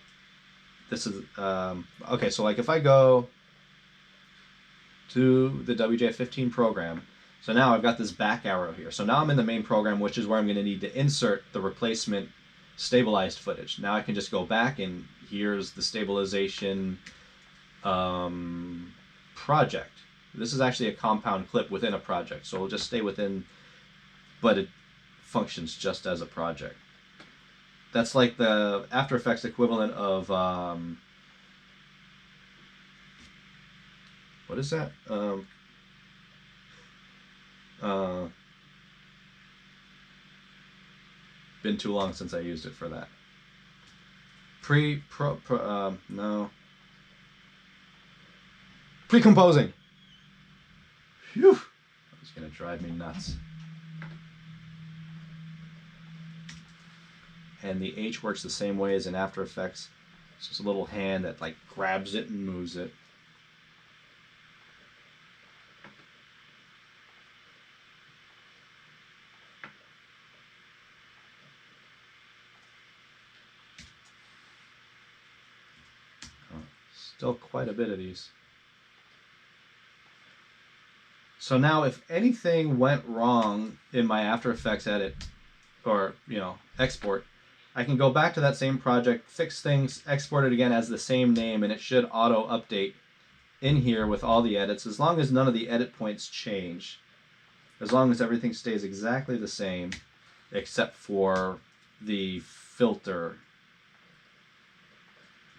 this is okay, so like if I go to the WJF 15 program, so now I've got this back arrow here. So now I'm in the main program, which is where I'm going to need to insert the replacement stabilized footage. Now I can just go back, and here's the stabilization project. This is actually a compound clip within a project, so it'll just stay within, but it functions just as a project. That's like the After Effects equivalent of what is that? Been too long since I used it for that. No. Pre-composing. Phew. It's gonna drive me nuts. And the H works the same way as in After Effects. It's just a little hand that like grabs it and moves it. Still quite a bit of these. So now if anything went wrong in my After Effects edit, or export, I can go back to that same project, fix things, export it again as the same name, and it should auto update in here with all the edits, as long as none of the edit points change, as long as everything stays exactly the same, except for the filter.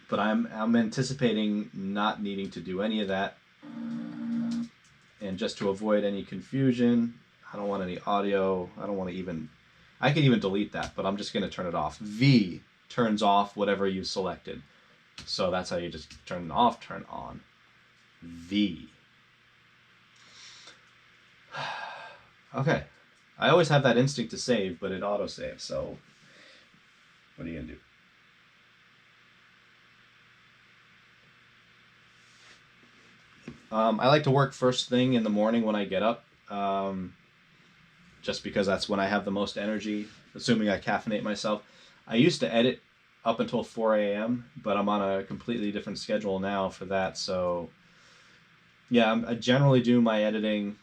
But I'm anticipating not needing to do any of that. And just to avoid any confusion, I don't want any audio. I don't want to even... I can even delete that, but I'm just going to turn it off. V turns off whatever you selected. So that's how you just turn it off, turn on. V. Okay. I always have that instinct to save, but it autosaves, so what are you going to do? I like to work first thing in the morning when I get up, just because that's when I have the most energy, assuming I caffeinate myself. I used to edit up until 4 a.m., but I'm on a completely different schedule now for that, so yeah, I generally do my editing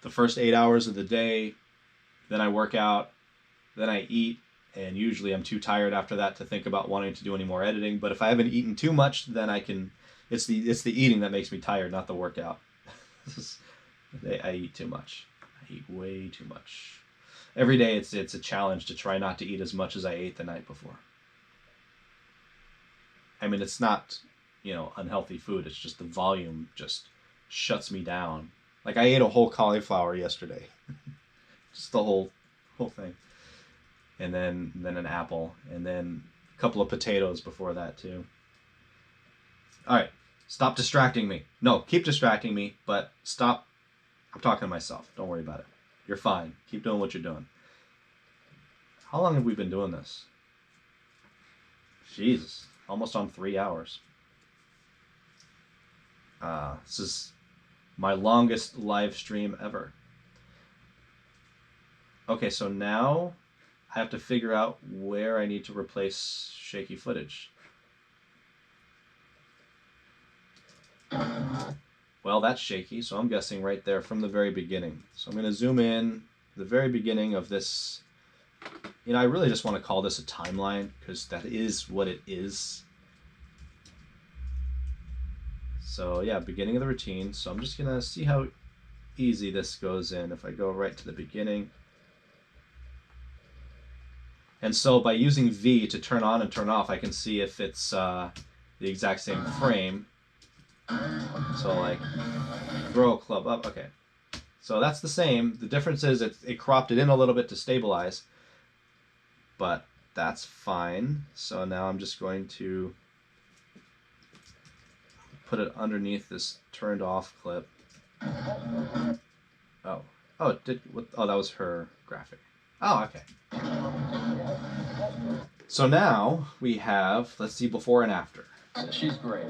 the first 8 hours of the day, then I work out, then I eat, and usually I'm too tired after that to think about wanting to do any more editing, but if I haven't eaten too much, then I can... It's the eating that makes me tired, not the workout. I eat too much. I eat way too much. Every day it's a challenge to try not to eat as much as I ate the night before. I mean, it's not, unhealthy food. It's just the volume just shuts me down. Like I ate a whole cauliflower yesterday. Just the whole thing. And then an apple, and then a couple of potatoes before that too. All right, stop distracting me. No, keep distracting me, but stop. I'm talking to myself. Don't worry about it. You're fine. Keep doing what you're doing. How long have we been doing this? Jesus, almost on 3 hours. This is my longest live stream ever. Okay, so now I have to figure out where I need to replace shaky footage. Well, that's shaky, so I'm guessing right there from the very beginning. So I'm going to zoom in the very beginning of this. I really just want to call this a timeline because that is what it is. So yeah, beginning of the routine. So I'm just going to see how easy this goes in if I go right to the beginning. And so by using V to turn on and turn off, I can see if it's the exact same frame. So like throw a club up. Okay, so that's the same. The difference is it cropped it in a little bit to stabilize, but that's fine. So now I'm just going to put it underneath this turned off clip. Oh, that was her graphic. Oh, okay. So now we have, let's see, before and after. She's great.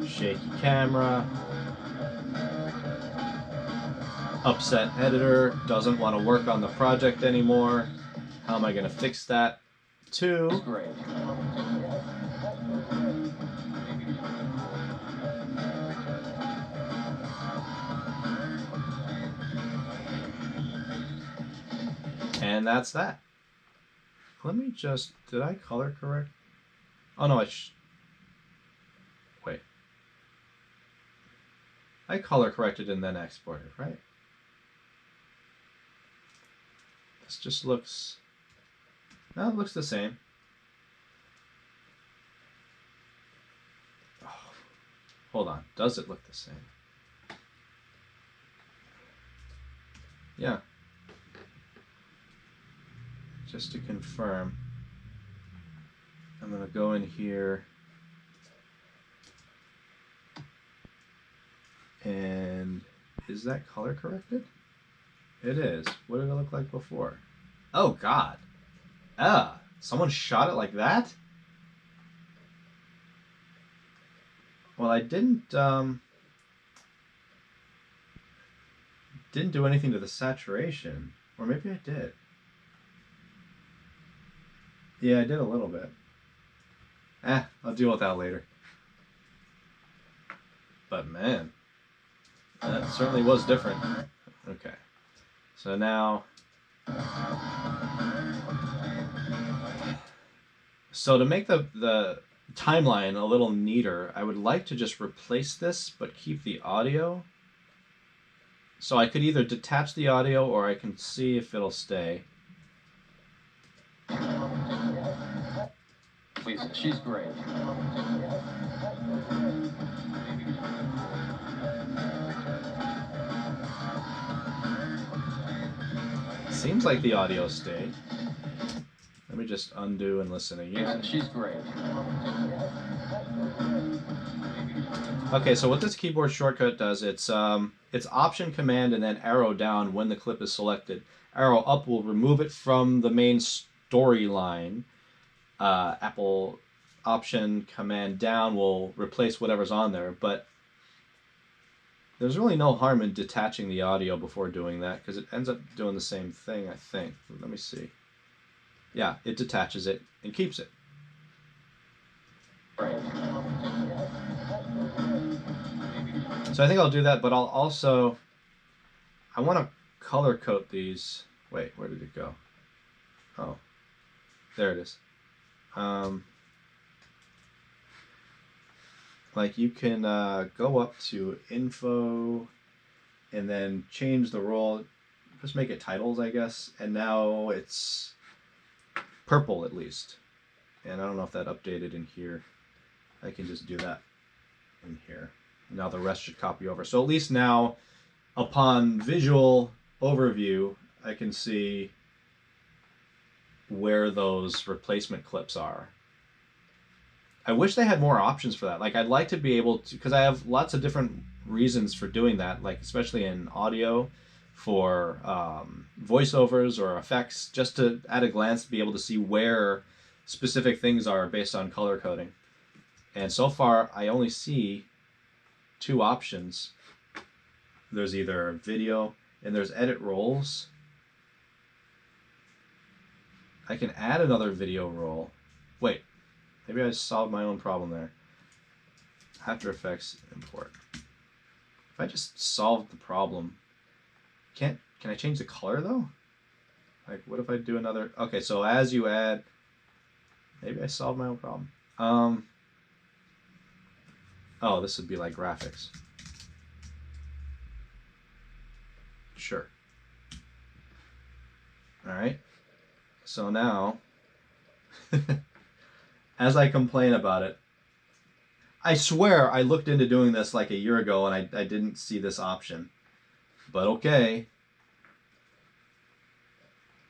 Shaky camera. Upset editor. Doesn't want to work on the project anymore. How am I going to fix that? She's great. And that's that. Let me just... Did I color correct? Oh, no, wait. I color corrected and then exported, right? This just looks... No, it looks the same. Oh, hold on. Does it look the same? Yeah. Just to confirm, I'm going to go in here and is that color corrected? It is. What did it look like before? Oh God. Someone shot it like that? Well, I didn't do anything to the saturation, or maybe I did. Yeah, I did a little bit. I'll deal with that later. But man, that certainly was different. Okay, so now, so to make the timeline a little neater, I would like to just replace this but keep the audio. So I could either detach the audio or I can see if it'll stay. Lisa, she's great. Seems like the audio stayed. Let me just undo and listen again. Lisa, she's great. Okay, so what this keyboard shortcut does, it's Option Command and then arrow down when the clip is selected. Arrow up will remove it from the main storyline. Apple Option Command down will replace whatever's on there, but there's really no harm in detaching the audio before doing that because it ends up doing the same thing, I think. Let me see. Yeah, it detaches it and keeps it. Right. So I think I'll do that, but I'll also, I want to color code these. Wait, where did it go? Oh, there it is. Like you can go up to info and then change the role, just make it titles, I guess. And now it's purple at least. And I don't know if that updated in here. I can just do that in here. Now the rest should copy over. So at least now, upon visual overview, I can see where those replacement clips are. I wish they had more options for that. Like I'd like to be able to, because I have lots of different reasons for doing that, like especially in audio, for voiceovers or effects, just to at a glance be able to see where specific things are based on color coding. And so far, I only see two options. There's either video and there's edit roles. I can add another video role. Wait, maybe I solved my own problem there. After Effects import. If I just solved the problem, can I change the color though? Like, what if I do another? Okay, so as you add, maybe I solved my own problem. Oh, this would be like graphics. Sure. All right. So now, as I complain about it, I swear I looked into doing this like a year ago and I didn't see this option. But okay.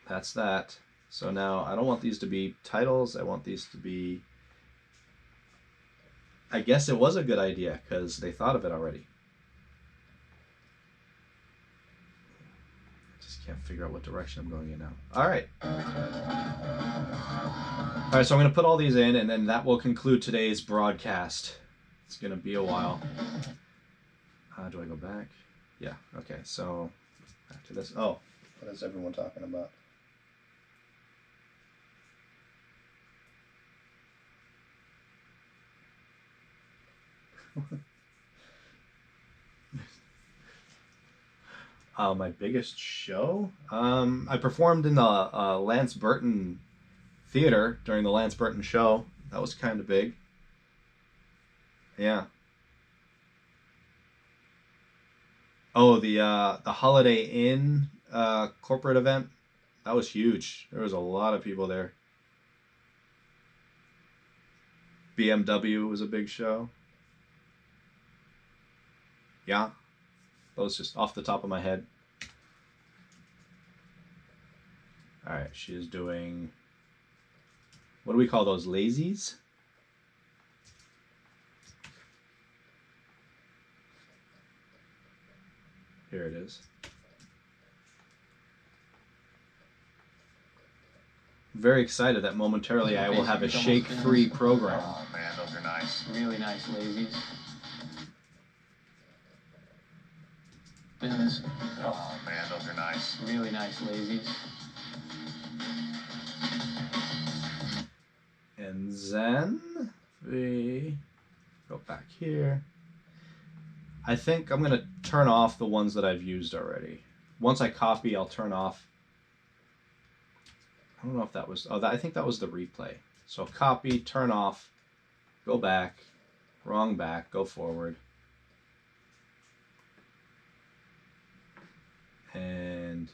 That's that. So now I don't want these to be titles. I want these to be... I guess it was a good idea because they thought of it already. Just can't figure out what direction I'm going in now. All right. All right, so I'm going to put all these in and then that will conclude today's broadcast. It's going to be a while. Do I go back? Yeah, okay, so back to this. Oh, what is everyone talking about? My biggest show? I performed in the Lance Burton Theater during the Lance Burton show. That was kind of big. Yeah. Oh, the Holiday Inn corporate event. That was huge. There was a lot of people there. BMW was a big show. Yeah. Those just off the top of my head. All right, she is doing, what do we call those, lazies? Here it is. Very excited that momentarily I will have a shake-free program. Oh man, those are nice. Really nice lazies. Spins. Oh man, those are nice. Really nice lazies. And then we go back here. I think I'm going to turn off the ones that I've used already. Once I copy, I'll turn off. I don't know if that was, I think that was the replay. So copy, turn off, go back, wrong back, go forward. And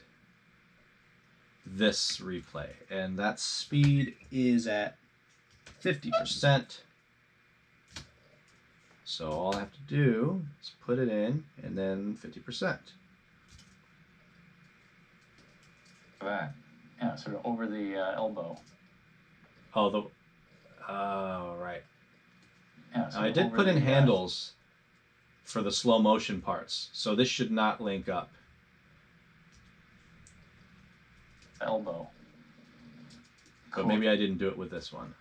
this replay. And that speed is at 50%. So all I have to do is put it in and then 50%. That. Yeah, sort of over the elbow. Oh, right. Yeah, I did put in handles for the slow motion parts, so this should not link up. Elbow. But maybe I didn't do it with this one.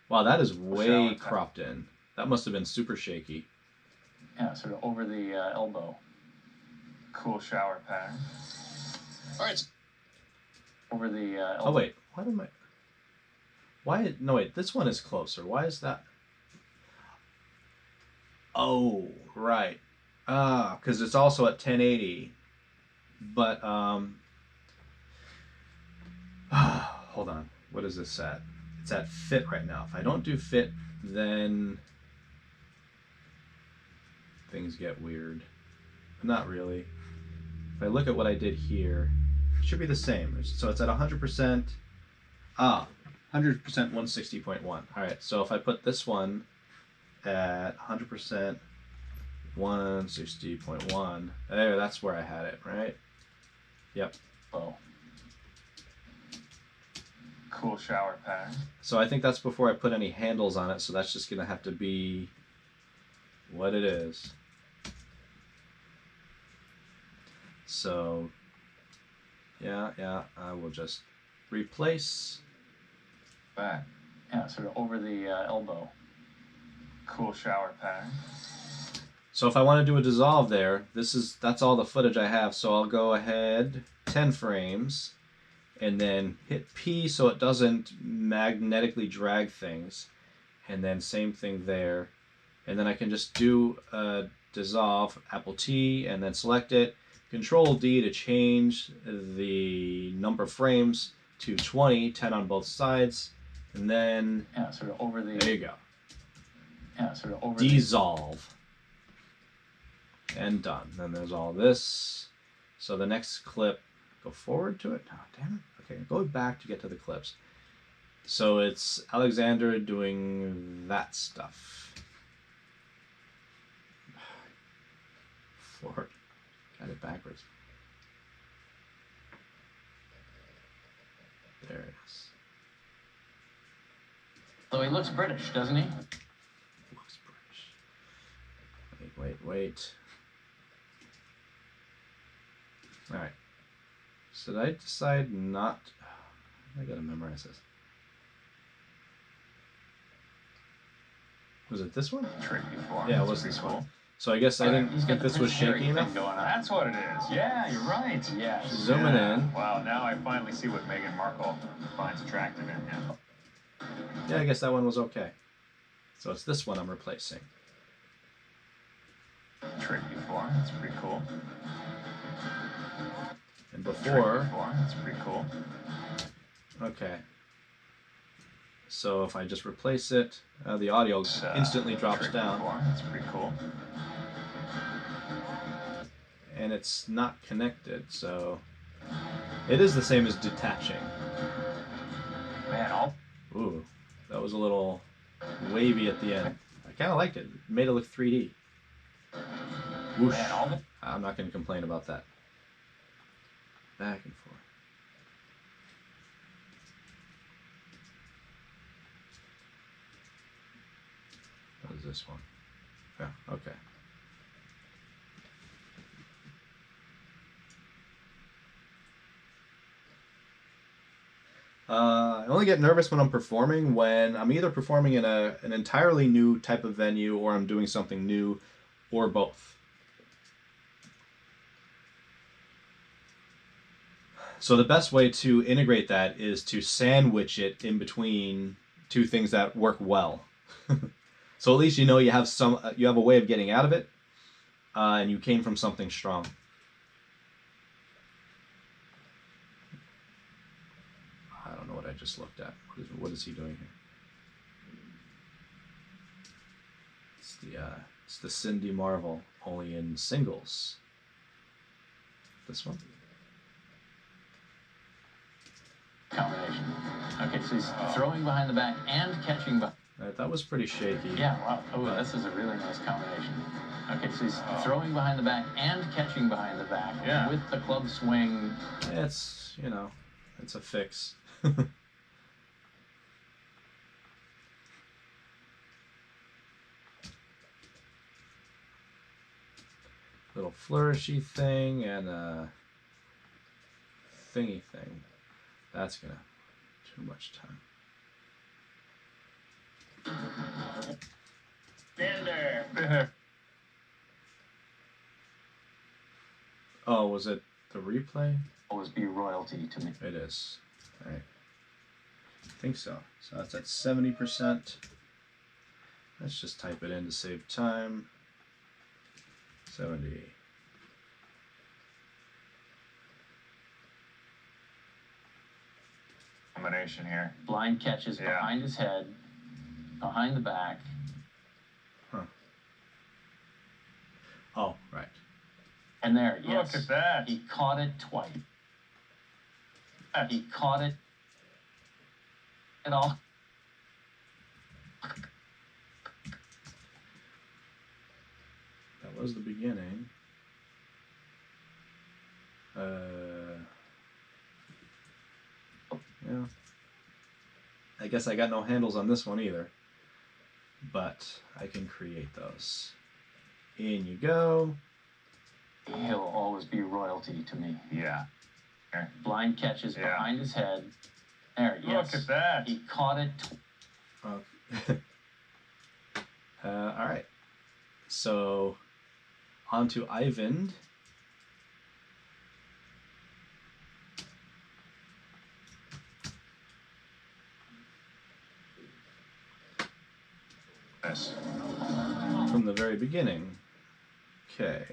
Wow, that is way cropped in. That must have been super shaky. Yeah, sort of over the elbow. Cool shower pattern. All right. Over the elbow. Oh wait, what am I? Why? No wait, this one is closer. Why is that? Oh, right. Because it's also at 1080. But hold on. What is this at? It's at fit right now. If I don't do fit, then things get weird. Not really. If I look at what I did here, it should be the same. So it's at 100%. 100% 160.1. All right, so if I put this one at 100% 160.1, there, that's where I had it, right? Yep. Oh. Cool shower pattern. So I think that's before I put any handles on it, so that's just going to have to be what it is. So, yeah, I will just replace. Back. Yeah, sort of over the elbow. Cool shower pattern. So if I want to do a dissolve there, that's all the footage I have. So I'll go ahead 10 frames and then hit P so it doesn't magnetically drag things. And then same thing there. And then I can just do a dissolve, Apple T, and then select it. Control D to change the number of frames to 20, 10 on both sides. And then, yeah, sort of over the. There you go. Yeah, sort of over. Dissolve. And done. Then there's all this. So the next clip, go forward to it. Oh, damn it. Okay, go back to get to the clips. So it's Alexander doing that stuff. Forward. Got it backwards. There it is. So he looks British, doesn't he? Looks British. Wait. Alright. So did I decide not... I gotta memorize this. Was it this one? Tricky form. Yeah, it was this one. So I guess I didn't think this was shaky enough. That's what it is. Yeah, you're right. Yeah. Zooming in. Wow, now I finally see what Meghan Markle finds attractive in him. Yeah, I guess that one was okay. So it's this one I'm replacing. Tricky form. That's pretty cool. And before... That's pretty cool. Okay. So if I just replace it, the audio instantly drops down. That's pretty cool. And it's not connected, so it is the same as detaching. Man, Ooh, that was a little wavy at the end. I kind of liked it. It made it look 3D. Whoosh. Man, I'm not going to complain about that. Back and forth. What is this one? Yeah, okay. I only get nervous when I'm performing, when I'm either performing in an entirely new type of venue or I'm doing something new, or both. So the best way to integrate that is to sandwich it in between two things that work well. So at least you know you have a way of getting out of it, and you came from something strong. I don't know what I just looked at. What is he doing here? It's the Cindy Marvel, only in singles. This one. Combination. Okay, so he's throwing behind the back and catching behind. That was pretty shaky. Yeah, wow. Oh, this is a really nice combination. Okay, so he's throwing behind the back and catching behind the back with the club swing. It's, you know, it's a fix. Little flourishy thing and a thingy thing. That's gonna too much time. Stand there. Oh, was it the replay? Always be royalty to me. It is. All right. I think so. So that's at 70%. Let's just type it in to save time. 70. Combination here. Blind catches behind his head, behind the back. Huh. Oh, right. And there, yes. Look at that. He caught it twice. He caught it at all. That was the beginning. Yeah. I guess I got no handles on this one either. But I can create those. In you go. He'll always be royalty to me. Yeah. Blind catches behind his head. There, yes. Look at that. He caught it. All right. So, on to Ivan. Yes. From the very beginning. Okay.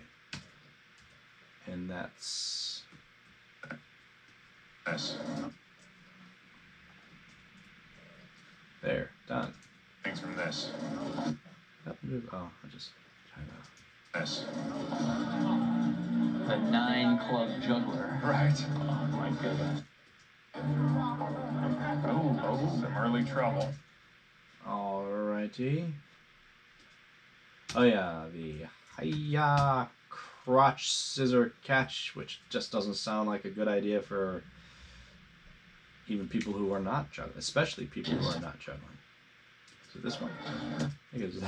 And that's... Yes. There. Done. Things from this. Oh, I just tried to... Yes. The 9-club juggler. Right. Oh my goodness. Oh, some early trouble. Alrighty. Oh yeah, the hiya crotch scissor catch, which just doesn't sound like a good idea for even people who are not juggling, especially people who are not juggling. So this one, I think it's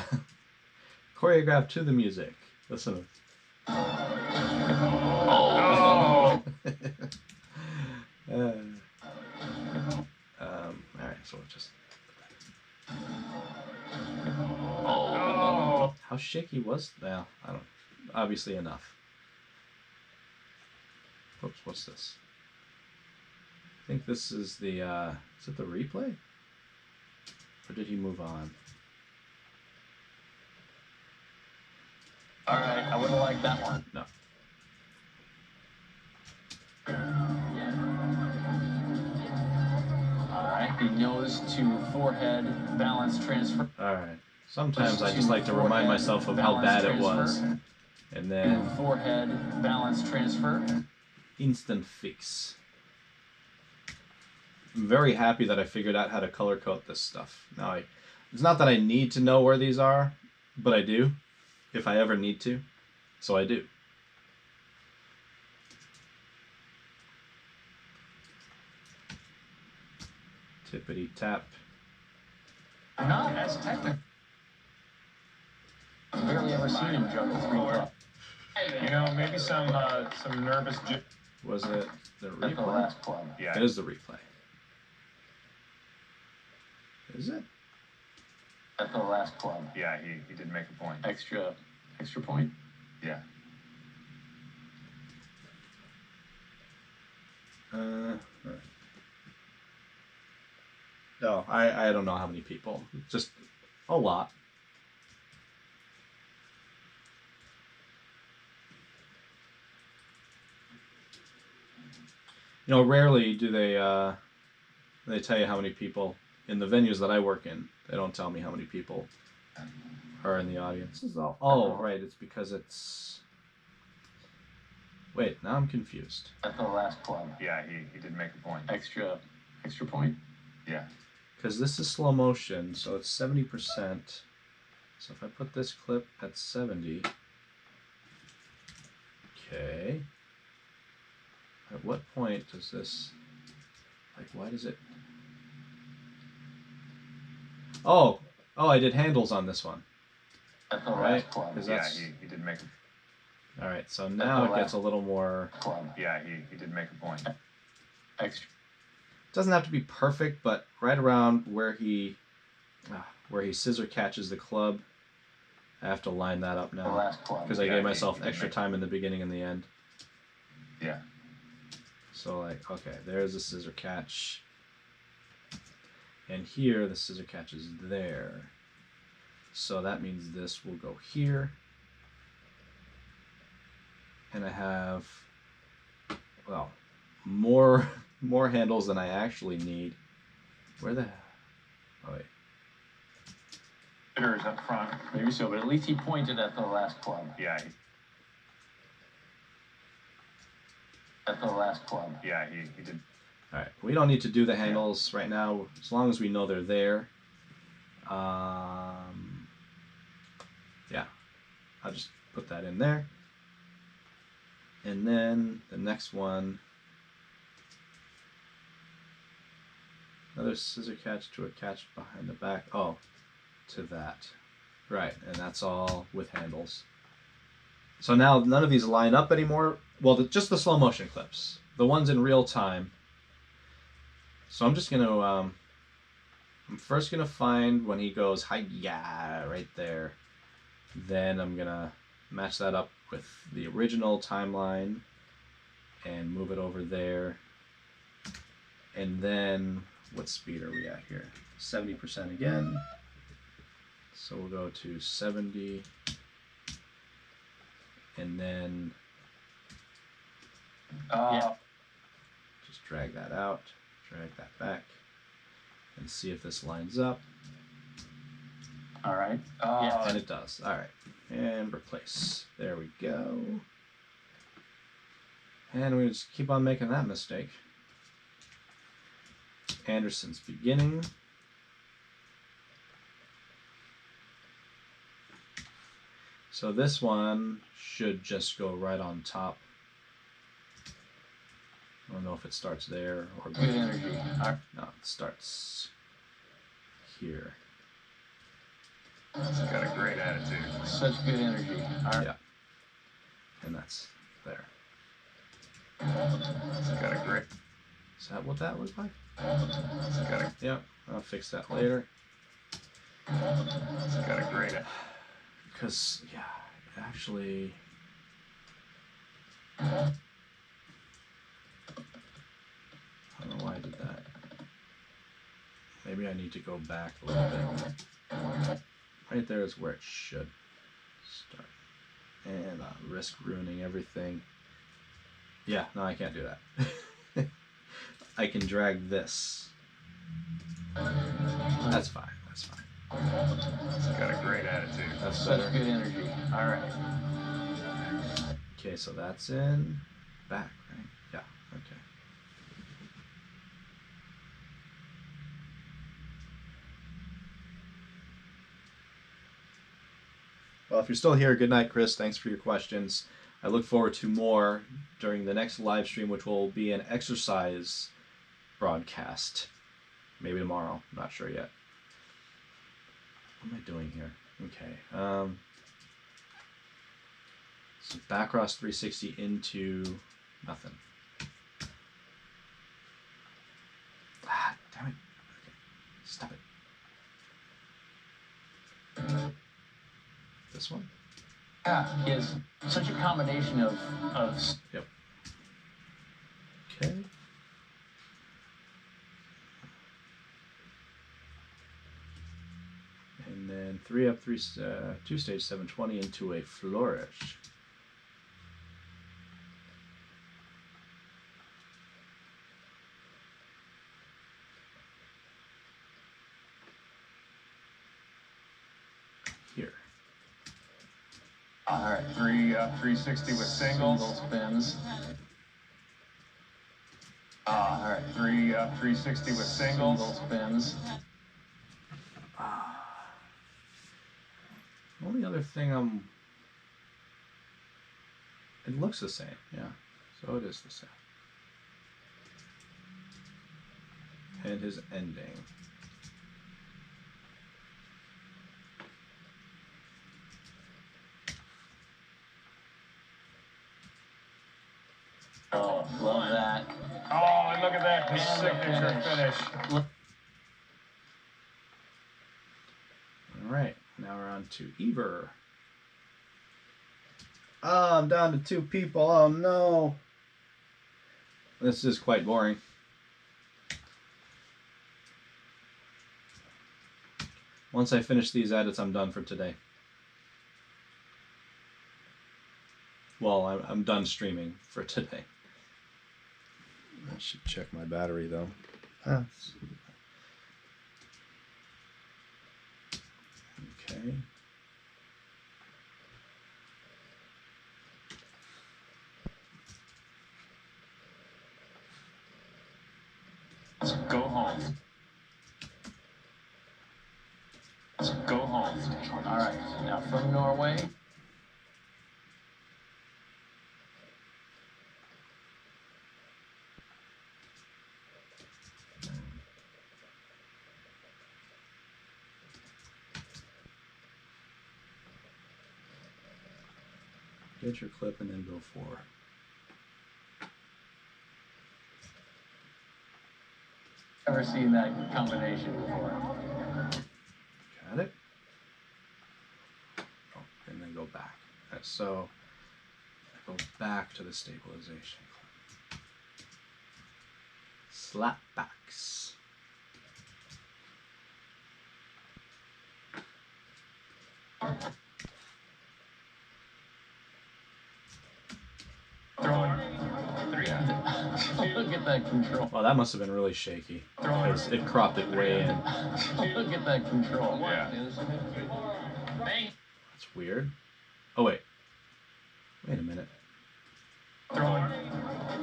choreographed to the music. Listen. Oh. Alright, so we'll just... Oh. How shaky was that? Well, I don't... Obviously enough. Oops, what's this? I think this is the, is it the replay? Or did he move on? Alright, I wouldn't like that one. No. Alright, the nose to forehead balance transfer. Alright. Sometimes I just like to remind myself of how bad it was. And then... Forehead balance transfer. Instant fix. I'm very happy that I figured out how to color code this stuff. Now, it's not that I need to know where these are, but I do, if I ever need to. So I do. Tippity tap. Not as technical. I've barely ever seen him juggle 3 clubs. You know, maybe some nervous. Was it the At the replay? last club. Yeah. It is the replay. Is it? At the last club. Yeah, he did make a point. Extra point. Yeah. Right. No, I don't know how many people. Just a lot. You know, rarely do they tell you how many people in the venues that I work in. They don't tell me how many people Or in the audience. This is all. Oh, right. It's because it's. Wait, now I'm confused. At the last club. Yeah, he did make a point. Extra point. Yeah. Because this is slow motion, so it's 70%. So if I put this clip at 70. Okay. At what point does this. Like, why does it. Oh! Oh, I did handles on this one. At the Right? last club. Because Yeah, that's. he did make a Alright, so now it gets a little more. Club. Yeah, he did make a point. Extra. Doesn't have to be perfect, but right around where he scissor catches the club. I have to line that up The now last club. because I Yeah, gave he myself did extra make- time in the beginning and the end. Yeah. So like, okay, there's the scissor catch. And here the scissor catch is there. So that means this will go here. And I have, well, more handles than I actually need. Where the, oh wait. Hitters up front. Maybe so, but at least he pointed at the last club. Yeah, At the last club. yeah, he did. Alright, we don't need to do the handles right now, as long as we know they're there. Yeah, I'll just put that in there. And then the next one, another scissor catch to a catch behind the back. Oh, to that. Right, and that's all with handles. So now none of these line up anymore. Well, just the slow motion clips. The ones in real time. So I'm just going to, I'm first going to find when he goes, hi-ya, right there. Then I'm going to match that up with the original timeline and move it over there. And then, what speed are we at here? 70% again. So we'll go to 70. And then just drag that out, drag that back, and see if this lines up. All right. And it does. All right. And replace. There we go. And we just keep on making that mistake. Anderson's beginning. So this one should just go right on top. I don't know if it starts there or Good energy. no, it starts here. He's got a great attitude. Such good energy. All right. Yeah. And that's there. He's got a great. Is that what that looks like? He's got a. Yeah, I'll fix that later. He's got a great. Because, yeah, actually... I don't know why I did that. Maybe I need to go back a little bit. Right there is where it should start. And risk ruining everything. Yeah, no, I can't do that. I can drag this. That's fine, that's fine. He's got a great attitude. That's Such better. good energy. All right. Okay, so that's in back, right? Yeah, okay. Well, if you're still here, good night, Chris. Thanks for your questions. I look forward to more during the next live stream, which will be an exercise broadcast. Maybe tomorrow. I'm not sure yet. What am I doing here? Okay. So backcross 360 into nothing. Ah, damn it. Okay. Stop it. This one? Yeah, he has such a combination of Yep. Okay. And then 3 up, 2 stage 720 into a flourish. Here. All right. 360 with singles. Single spins. All right. 360 with singles. Single spins. Only other thing it looks the same, yeah. So it is the same. And his ending. Oh, love that. Oh, and look at that. His And the signature finish. All right, now we're on to Ever. Oh, I'm down to 2 people. Oh no. This is quite boring. Once I finish these edits, I'm done for today. Well, I'm done streaming for today. I should check my battery though. Okay. Let's go home. Let's go home. All right. Now from Norway. Get your clip and then go 4. Never seen that combination before. Got it? Oh, and then go back. So I go back to the stabilization clip. Slapbacks. Throwing 3. Look at that control. Well, that must have been really shaky because it cropped it way in. Look at that control. Yeah. Bang. That's weird. Oh, wait. Wait a minute. Throwing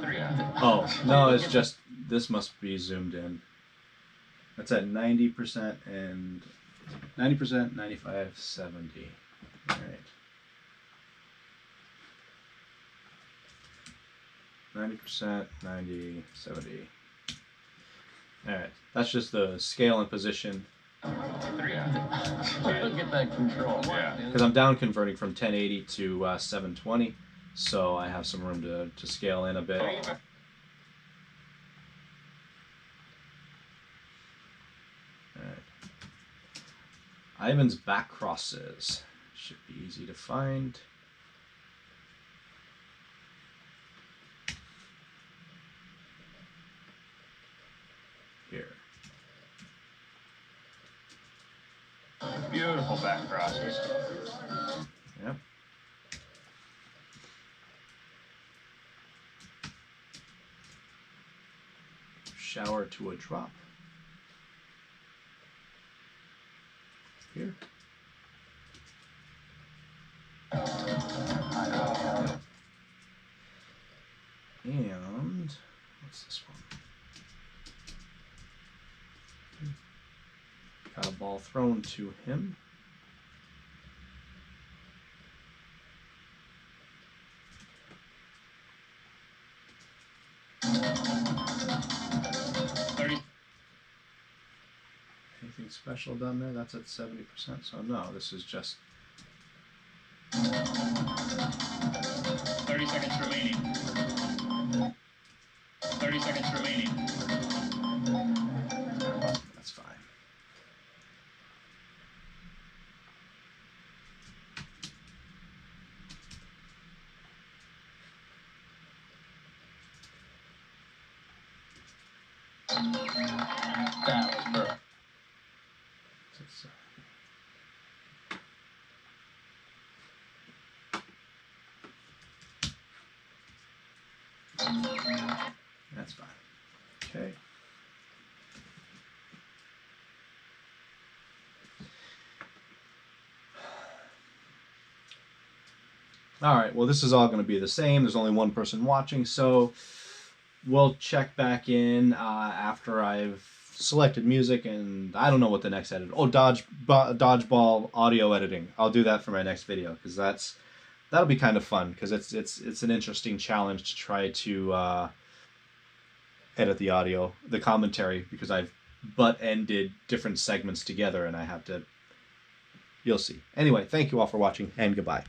3. Oh, no, it's just, this must be zoomed in. That's at 90% and 90%, 95, 70. All right. 90%, 90, 70. All right, that's just the scale and position. 3. Look at that control. Yeah. Because I'm down converting from 1080 to 720, so I have some room to scale in a bit. All right. Ivan's back crosses should be easy to find. Here. Beautiful back crosses. Yep. Shower to a drop. Here. And what's this one? Got a ball thrown to him. Anything special done there? That's at 70%. So no, this is just 30 seconds remaining. 30 seconds remaining. that's fine. That was perfect. It's, that's fine. Okay. All right, well, this is all going to be the same. There's only one person watching, so we'll check back in after I've selected music, and I don't know what the next edit. Oh, dodgeball audio editing. I'll do that for my next video because that'll be kind of fun because it's an interesting challenge to try to edit the audio, the commentary, because I've butt-ended different segments together, and I have to. You'll see. Anyway, thank you all for watching, and goodbye.